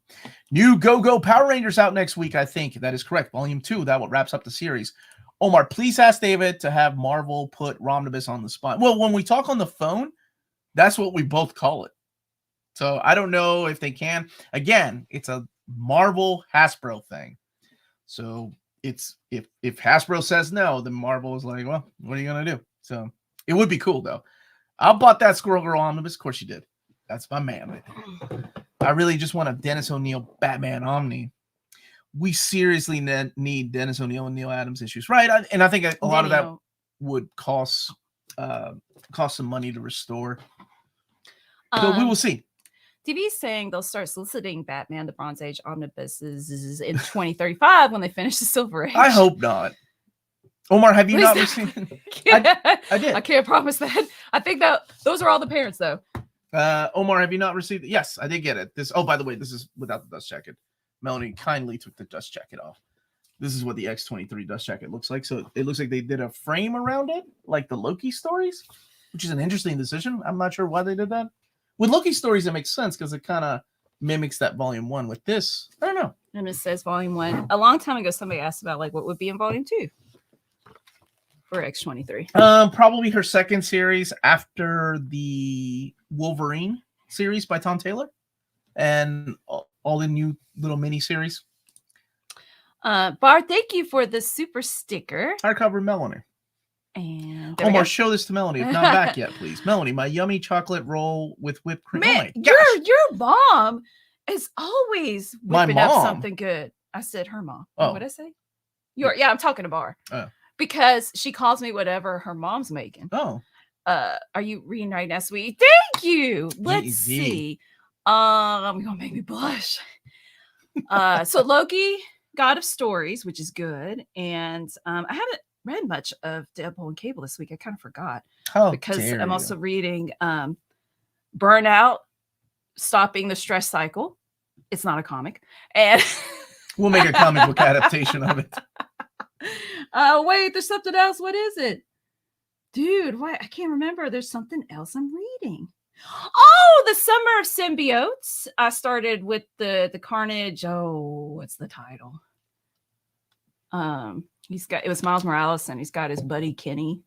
new Go-Go Power Rangers out next week, I think. That is correct. Volume 2, that what wraps up the series. Omar, please ask David to have Marvel put Omnibus on the spot. Well, when we talk on the phone, that's what we both call it. So, I don't know if they can. Again, it's a Marvel Hasbro thing. So, it's if Hasbro says no, then Marvel is like, well, what are you going to do? So, it would be cool, though. I bought that Squirrel Girl Omnibus. Of course you did. That's my man right there. I really just want a Dennis O'Neil Batman Omni. We seriously need Dennis O'Neil and Neil Adams issues, right? And I think a lot of that would cost some money to restore. But we will see. TV's saying they'll start soliciting Batman the Bronze Age omnibuses in 2035 when they finish the Silver Age. I hope not. Omar, have you not received? I did. I can't promise that. I think that those are all the parents, though. Omar, have you not received it? Yes, I did get it. Oh, by the way, this is without the dust jacket. Melanie kindly took the dust jacket off. This is what the X-23 dust jacket looks like. So it looks like they did a frame around it, like the Loki stories, which is an interesting decision. I'm not sure why they did that. With Loki stories, it makes sense because it kind of mimics that volume 1. With this, I don't know. And it says volume 1. A long time ago, somebody asked about like what would be in volume 2. For X-23. Probably her second series after the Wolverine series by Tom Taylor and all the new little mini series. Bar, thank you for the super sticker. Hardcover Melanie. And Omar, show this to Melanie. If not back yet, please. Melanie, my yummy chocolate roll with whipped cream. Man, your mom is always whipping up something good. I said her mom. Oh. What did I say? Yeah, I'm talking to Bar. Because she calls me whatever her mom's making. Oh. Are you reading right now, sweetie? Thank you. Let's see. You're gonna make me blush. So Loki, God of Stories, which is good. And I haven't read much of Deadpool and Cable this week. I kind of forgot. Because I'm also reading Burnout, Stopping the Stress Cycle. It's not a comic. And we'll make a comic book adaptation of it. Wait, there's something else. What is it? Dude, why? I can't remember. There's something else I'm reading. Oh, the Summer of Symbiotes. I started with the Carnage. Oh, what's the title? It was Miles Morales, and he's got his buddy Kenny,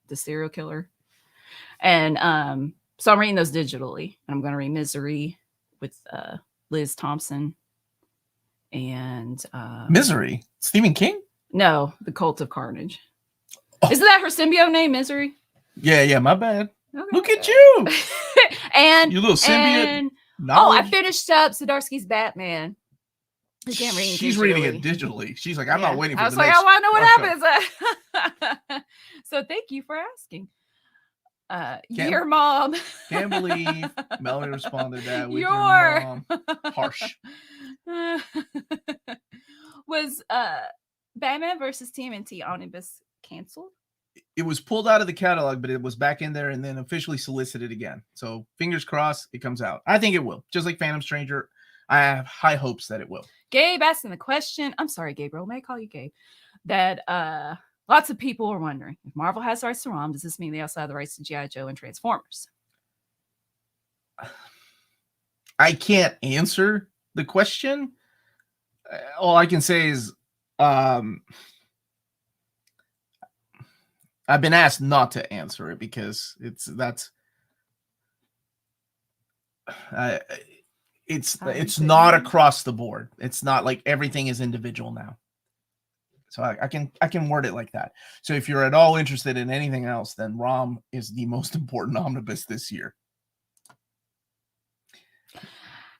the serial killer. And so I'm reading those digitally. And I'm going to read Misery with Liz Thompson. And Misery? Stephen King? No, The Cult of Carnage. Oh. Isn't that her symbiote name, Misery? Yeah, my bad. Okay. Look at you. And you little symbiote. I finished up Zdarsky's Batman. I can't read She's reading it digitally. She's like, I'm not waiting for I want to know what happens. So thank you for asking. Your mom. Can't believe Melanie responded that with your mom. Harsh. Was Batman versus TMNT Omnibus canceled? It was pulled out of the catalog, but it was back in there and then officially solicited again. So fingers crossed it comes out. I think it will. Just like Phantom Stranger, I have high hopes that it will. Gabe asking the question. I'm sorry, Gabriel. May I call you Gabe? That lots of people are wondering, if Marvel has the rights to ROM, does this mean they also have the rights to G.I. Joe and Transformers? I can't answer the question. All I can say is I've been asked not to answer it because it's not across the board. It's not like everything is individual now. So I can word it like that. So if you're at all interested in anything else, then ROM is the most important omnibus this year.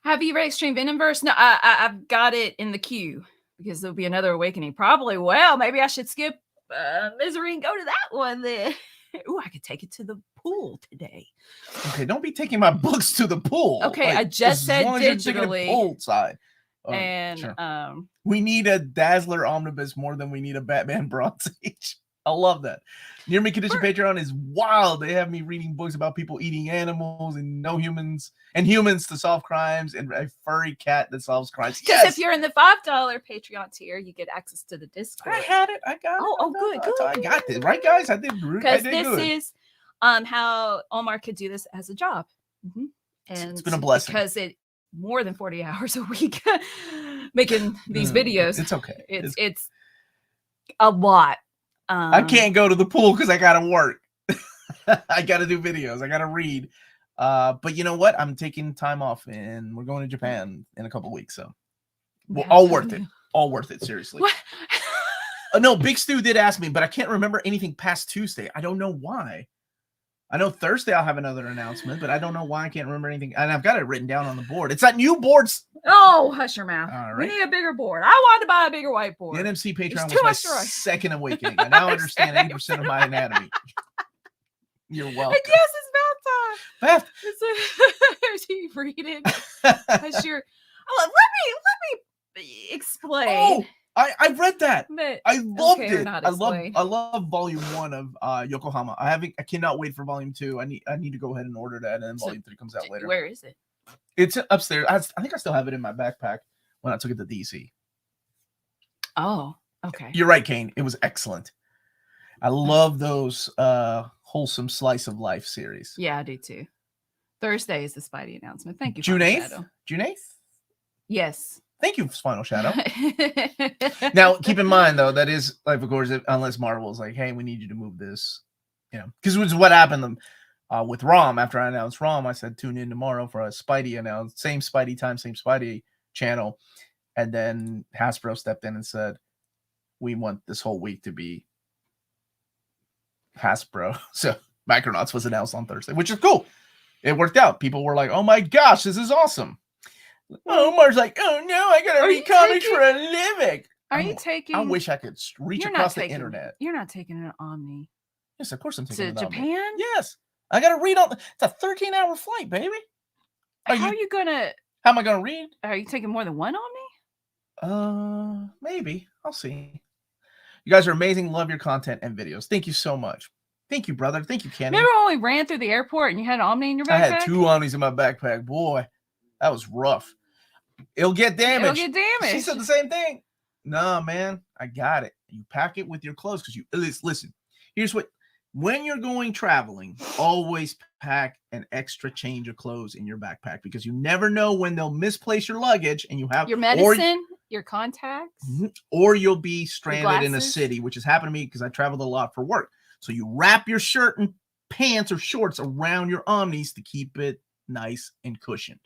Have you read Extreme Venomverse? No, I've got it in the queue because there'll be another Awakening. Probably. Well, maybe I should skip Misery and go to that one then. Ooh, I could take it to the pool today. Okay, don't be taking my books to the pool. Okay, I just said digitally. Pool side. And sure. We need a Dazzler omnibus more than we need a Batman Bronze Age. I love that. Near Me Condition Patreon is wild. They have me reading books about people eating animals and no humans and humans to solve crimes and a furry cat that solves crimes. Yes. If you're in the $5 Patreon tier, you get access to the Discord. I had it. I got it. Oh, good. I got this. Right, guys? I did Because this good. is how Omar could do this as a job. Mm-hmm. And it's been a blessing. Because it more than 40 hours a week making these videos. It's okay. It's a lot. I can't go to the pool because I gotta work. I gotta do videos. I gotta read. But you know what? I'm taking time off and we're going to Japan in a couple weeks. So all worth it. All worth it. Seriously. No, Big Stu did ask me, but I can't remember anything past Tuesday. I don't know why. I know Thursday I'll have another announcement, but I don't know why I can't remember anything. And I've got it written down on the board. It's that new board. Oh, hush your mouth. All right. We need a bigger board. I wanted to buy a bigger whiteboard. The NMC Patreon was my second awakening. I now understand 80% of my anatomy. You're welcome. And yes, it's Beth. Is he reading? As your let me explain. Oh, I read that. But, I loved it. I love volume 1 of Yokohama. I cannot wait for volume 2. I need to go ahead and order that, and then volume 3 comes out later. Where is it? It's upstairs. I think I still have it in my backpack when I took it to DC. Oh, okay. You're right, Kane. It was excellent. I love those wholesome slice of life series. Yeah, I do too. Thursday is the Spidey announcement. Thank you, June 8th. June 8th. Yes. Thank you, Final Shadow. Now, keep in mind, though, that is, like, of course, unless Marvel's like, hey, we need you to move this, because it was what happened with ROM. After I announced ROM, I said, tune in tomorrow for a Spidey announcement. Same Spidey time, same Spidey channel. And then Hasbro stepped in and said, we want this whole week to be Hasbro. So Micronauts was announced on Thursday, which is cool. It worked out. People were like, oh, my gosh, this is awesome. Omar's like, oh no, I gotta read comics for a living. I wish I could reach across the internet. You're not taking an Omni. Yes, of course I'm taking it. To Japan? Yes. I gotta read it's a 13-hour flight, baby. How am I gonna read? Are you taking more than one Omni? Maybe. I'll see. You guys are amazing. Love your content and videos. Thank you so much. Thank you, brother. Thank you, Kenny. Remember when we ran through the airport and you had an Omni in your backpack? I had 2 Omnis in my backpack. Boy, that was rough. It'll get damaged. She said the same thing. No, man, I got it. You pack it with your clothes because listen. Here's when you're going traveling, always pack an extra change of clothes in your backpack because you never know when they'll misplace your luggage and you have your medicine, your contacts, or you'll be stranded in a city, which has happened to me because I traveled a lot for work. So you wrap your shirt and pants or shorts around your Omnis to keep it nice and cushioned.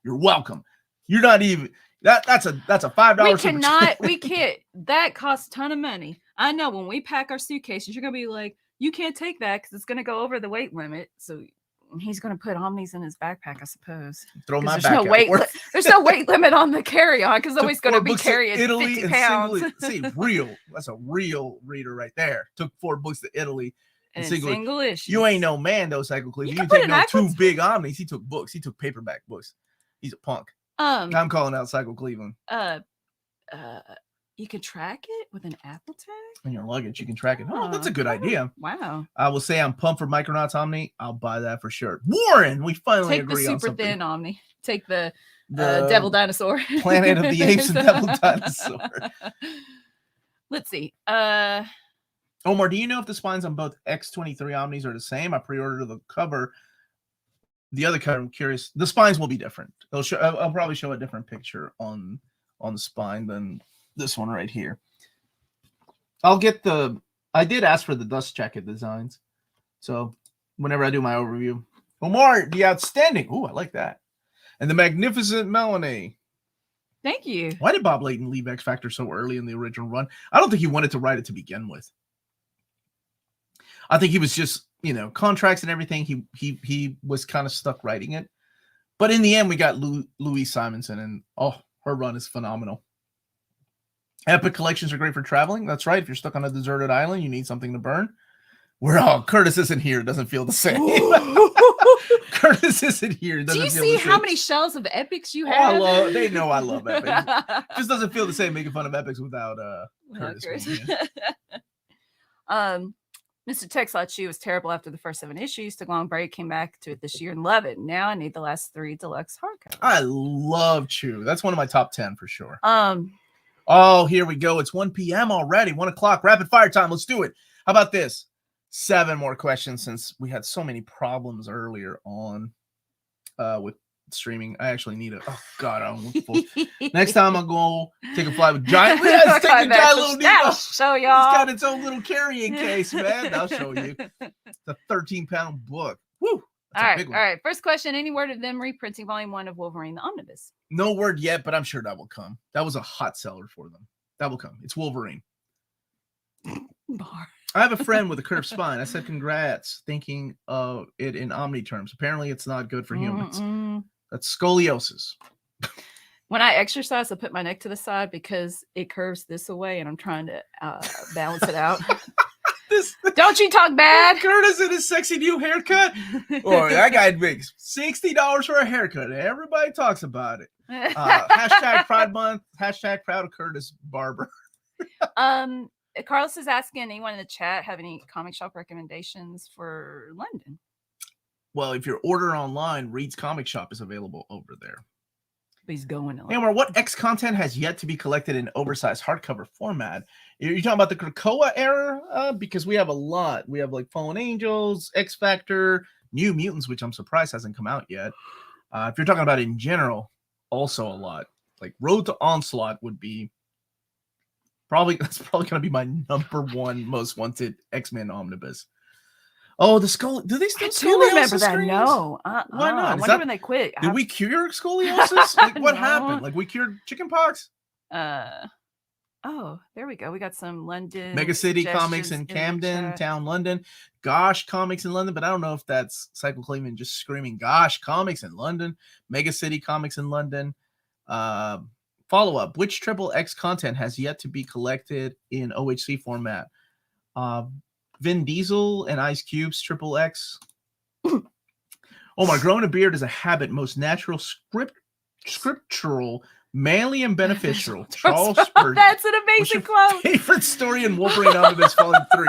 You're welcome. You're not even that's a $5. We can't. That costs a ton of money. I know when we pack our suitcases, you're gonna be like, you can't take that because it's gonna go over the weight limit. So he's gonna put Omnis in his backpack, I suppose. Throw my backpack. There's no weight limit on the carry-on because nobody's gonna be carrying Italy 50 pounds. See, that's a real reader right there. Took 4 books to Italy. And single issue. You ain't no man though, Cycle Cliff. You didn't take 2 big Omnis. He took books. He took paperback books. He's a punk. I'm calling out Cycle Cleveland. You can track it with an Apple tag in your luggage. You can track it. Oh, that's a good idea. Wow. I will say I'm pumped for Micronauts Omni. I'll buy that for sure. Warren, we finally agree on something. Take the super thin Omni. Take the Devil Dinosaur. Planet of the Apes and Devil Dinosaur. Let's see. Omar, do you know if the spines on both X23 Omnis are the same? I pre-ordered the cover. The other cover, I'm curious. The spines will be different. I'll probably show a different picture on the spine than this one right here. I did ask for the dust jacket designs. So whenever I do my overview. Omar, the outstanding. Ooh, I like that. and the magnificent Melanie. Thank you. Why did Bob Layton leave X Factor so early in the original run? I don't think he wanted to write it to begin with. I think he was just, contracts and everything. He was kind of stuck writing it. But in the end, we got Louise Simonson, and her run is phenomenal. Epic collections are great for traveling. That's right. If you're stuck on a deserted island, you need something to burn. Curtis isn't here. It doesn't feel the same. Curtis isn't here. It Do you feel see the how same. many shells of epics you have? They know I love epics. Just doesn't feel the same making fun of epics without Curtis. Mr. Tex thought she was terrible after the first 7 issues. Took a long break, came back to it this year and love it. Now I need the last 3 deluxe hardcovers. I love Chew. That's one of my top 10 for sure. Here we go. It's 1 p.m. already. 1 o'clock. Rapid fire time. Let's do it. How about this? 7 more questions since we had so many problems earlier on with streaming. I actually need next time I'll go take a flight with Giant. Let's take a giant little needle. Show y'all. It's got its own little carrying case, man. I'll show you. It's a 13-pound book. Woo! All right. First question. Any word of them reprinting volume 1 of Wolverine the Omnibus? No word yet, but I'm sure that will come. That was a hot seller for them. That will come. It's Wolverine. Bar. I have a friend with a curved spine. I said congrats, thinking of it in Omni terms. Apparently, it's not good for humans. That's scoliosis. When I exercise, I put my neck to the side because it curves this away, and I'm trying to balance it out. Don't you talk bad? Curtis and his sexy new haircut. That guy makes $60 for a haircut. Everybody talks about it. Hashtag Pride Month. Hashtag Proud of Curtis Barber. Carlos is asking, anyone in the chat have any comic shop recommendations for London? Well, if you order online, Reed's Comic Shop is available over there. But he's going to. Hey, Omar, what X content has yet to be collected in oversized hardcover format? You're talking about the Krakoa era? Because we have a lot. We have like Fallen Angels, X Factor, New Mutants, which I'm surprised hasn't come out yet. If you're talking about in general, also a lot. Like Road to Onslaught would be that's probably going to be my number 1 most wanted X-Men omnibus. Oh, the skull. Do they still scoliosis remember that? Screens? No. Why not? I wonder when they quit. Did we cure scoliosis? Like, what happened? Like, we cured chickenpox? Oh, there we go. We got some London. Mega City Comics in Camden Town, London. Gosh Comics in London, but I don't know if that's Cycle Clayman just screaming Gosh Comics in London. Mega City Comics in London. Follow-up. Which Triple X content has yet to be collected in OHC format? Vin Diesel and Ice Cube's Triple X. Omar, growing a beard is a habit, most natural, scriptural, manly, and beneficial. Charles Spurgeon. That's an amazing quote. Favorite story in Wolverine Omnibus Volume 3.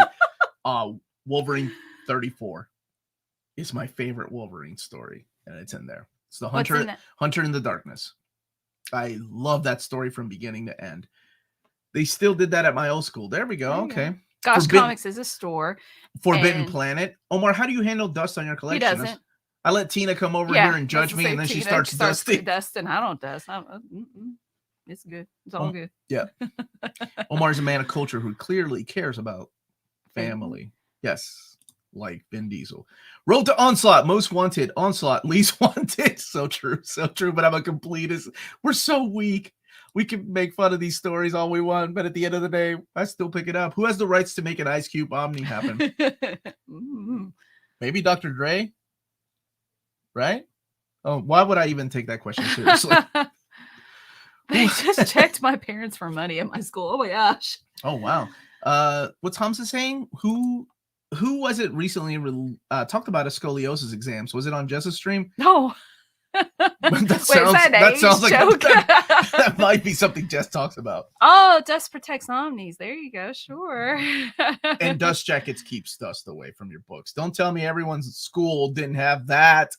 Wolverine 34 is my favorite Wolverine story, and it's in there. It's the Hunter in the Darkness. I love that story from beginning to end. They still did that at my old school. There we go. Okay. Gosh Comics is a store. Forbidden Planet. Omar, how do you handle dust on your collection? He doesn't. I let Tina come over here and judge me, and then she starts dusting. Dusting. I don't dust. It's good. It's all good. Yeah. Omar is a man of culture who clearly cares about family. Yes. Like Vin Diesel. Road to Onslaught, most wanted. Onslaught, least wanted. So true. So true. But I'm a completist. We're so weak. We can make fun of these stories all we want, but at the end of the day, I still pick it up. Who has the rights to make an Ice Cube Omni happen? Maybe Dr. Dre? Right? Oh, why would I even take that question seriously? They just checked my parents for money at my school. Oh my gosh. Oh, wow. What's Hamza saying? Who was it recently talked about a scoliosis exams? Was it on Jess's stream? No. that sounds like that might be something Jess talks about. Oh, dust protects omnis. There you go. Sure. And dust jackets keeps dust away from your books. Don't tell me everyone's school didn't have that.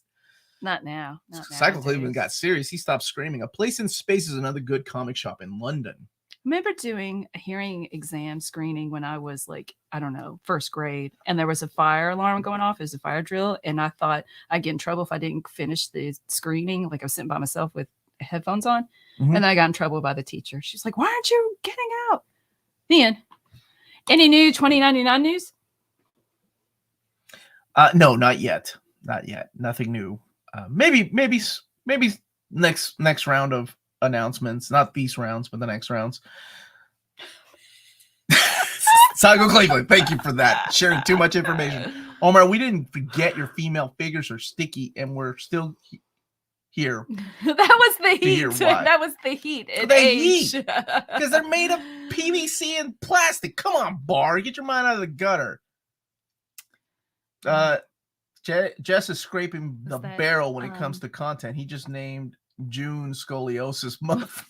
Not now. Cycle Cleveland got serious. He stopped screaming. A Place in Space is another good comic shop in London. I remember doing a hearing exam screening when I was like, I don't know, first grade. And there was a fire alarm going off. It was a fire drill. And I thought I'd get in trouble if I didn't finish the screening. Like I was sitting by myself with headphones on. Mm-hmm. And then I got in trouble by the teacher. She's like, why aren't you getting out? The end. Any new 2099 news? No, not yet. Not yet. Nothing new. Maybe next round of announcements, not these rounds, but the next rounds. Sago Cleveland, thank you for that. Sharing too much information. Omar, we didn't forget your female figures are sticky, and we're still here. That was the To hear heat. why. That was the heat. The heat. Because they're made of PVC and plastic. Come on, Bar. Get your mind out of the gutter. Jess is scraping the barrel when it comes to content. He just named June Scoliosis Month.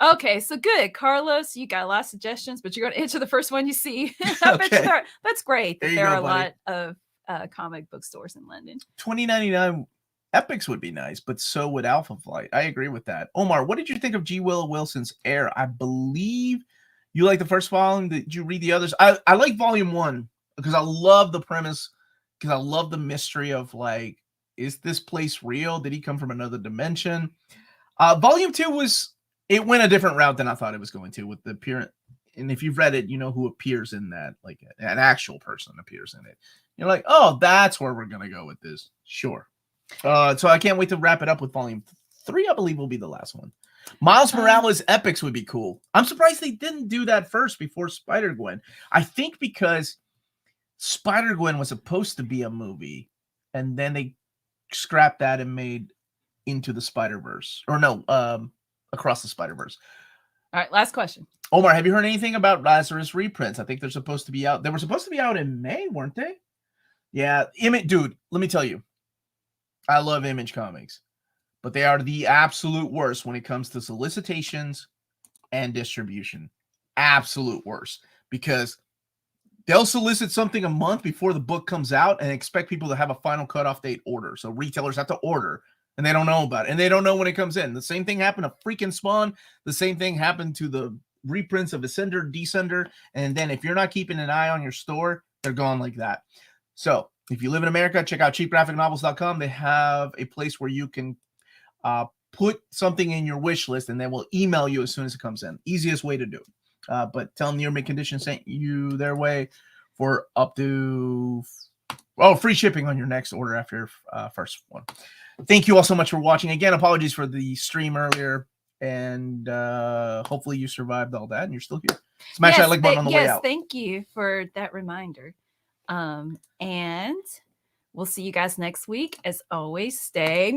Okay, so good. Carlos, you got a lot of suggestions, but you're going to answer the first one you see. Okay. That's great. There are go, a buddy. lot of comic book stores in London. $20.99 Epics would be nice, but so would Alpha Flight. I agree with that. Omar, what did you think of G. Willow Wilson's Air? I believe you like the first volume. Did you read the others? I like volume 1 because I love the premise, because I love the mystery of, like, is this place real? Did he come from another dimension? Volume 2 it went a different route than I thought it was going to, with the appearance. And if you've read it, you know who appears in that, like an actual person appears in it. You're like, oh, that's where we're going to go with this. Sure. So I can't wait to wrap it up with volume 3, I believe will be the last one. Miles Morales Epics would be cool. I'm surprised they didn't do that first before Spider-Gwen. I think because Spider-Gwen was supposed to be a movie, and then they scrapped that and made Into the Spider-Verse. Or no, Across the Spider-Verse. All right, last question. Omar, have you heard anything about Lazarus reprints? I think they're supposed to be out. They were supposed to be out in May, weren't they? Yeah, dude, let me tell you. I love Image Comics, but they are the absolute worst when it comes to solicitations and distribution. Absolute worst, because they'll solicit something a month before the book comes out and expect people to have a final cutoff date order. So retailers have to order, and they don't know about it, and they don't know when it comes in. The same thing happened to freaking Spawn. The same thing happened to the reprints of Ascender, Descender, and then if you're not keeping an eye on your store, they're gone like that. So if you live in America, check out cheapgraphicnovels.com. They have a place where you can put something in your wish list, and then we'll email you as soon as it comes in. Easiest way to do it. But tell them your mint condition sent you their way for up to free shipping on your next order after your first one. Thank you all so much for watching. Again, apologies for the stream earlier, and hopefully you survived all that and you're still here. Smash that like button on the way out. Yes, thank you for that reminder. And we'll see you guys next week. As always, stay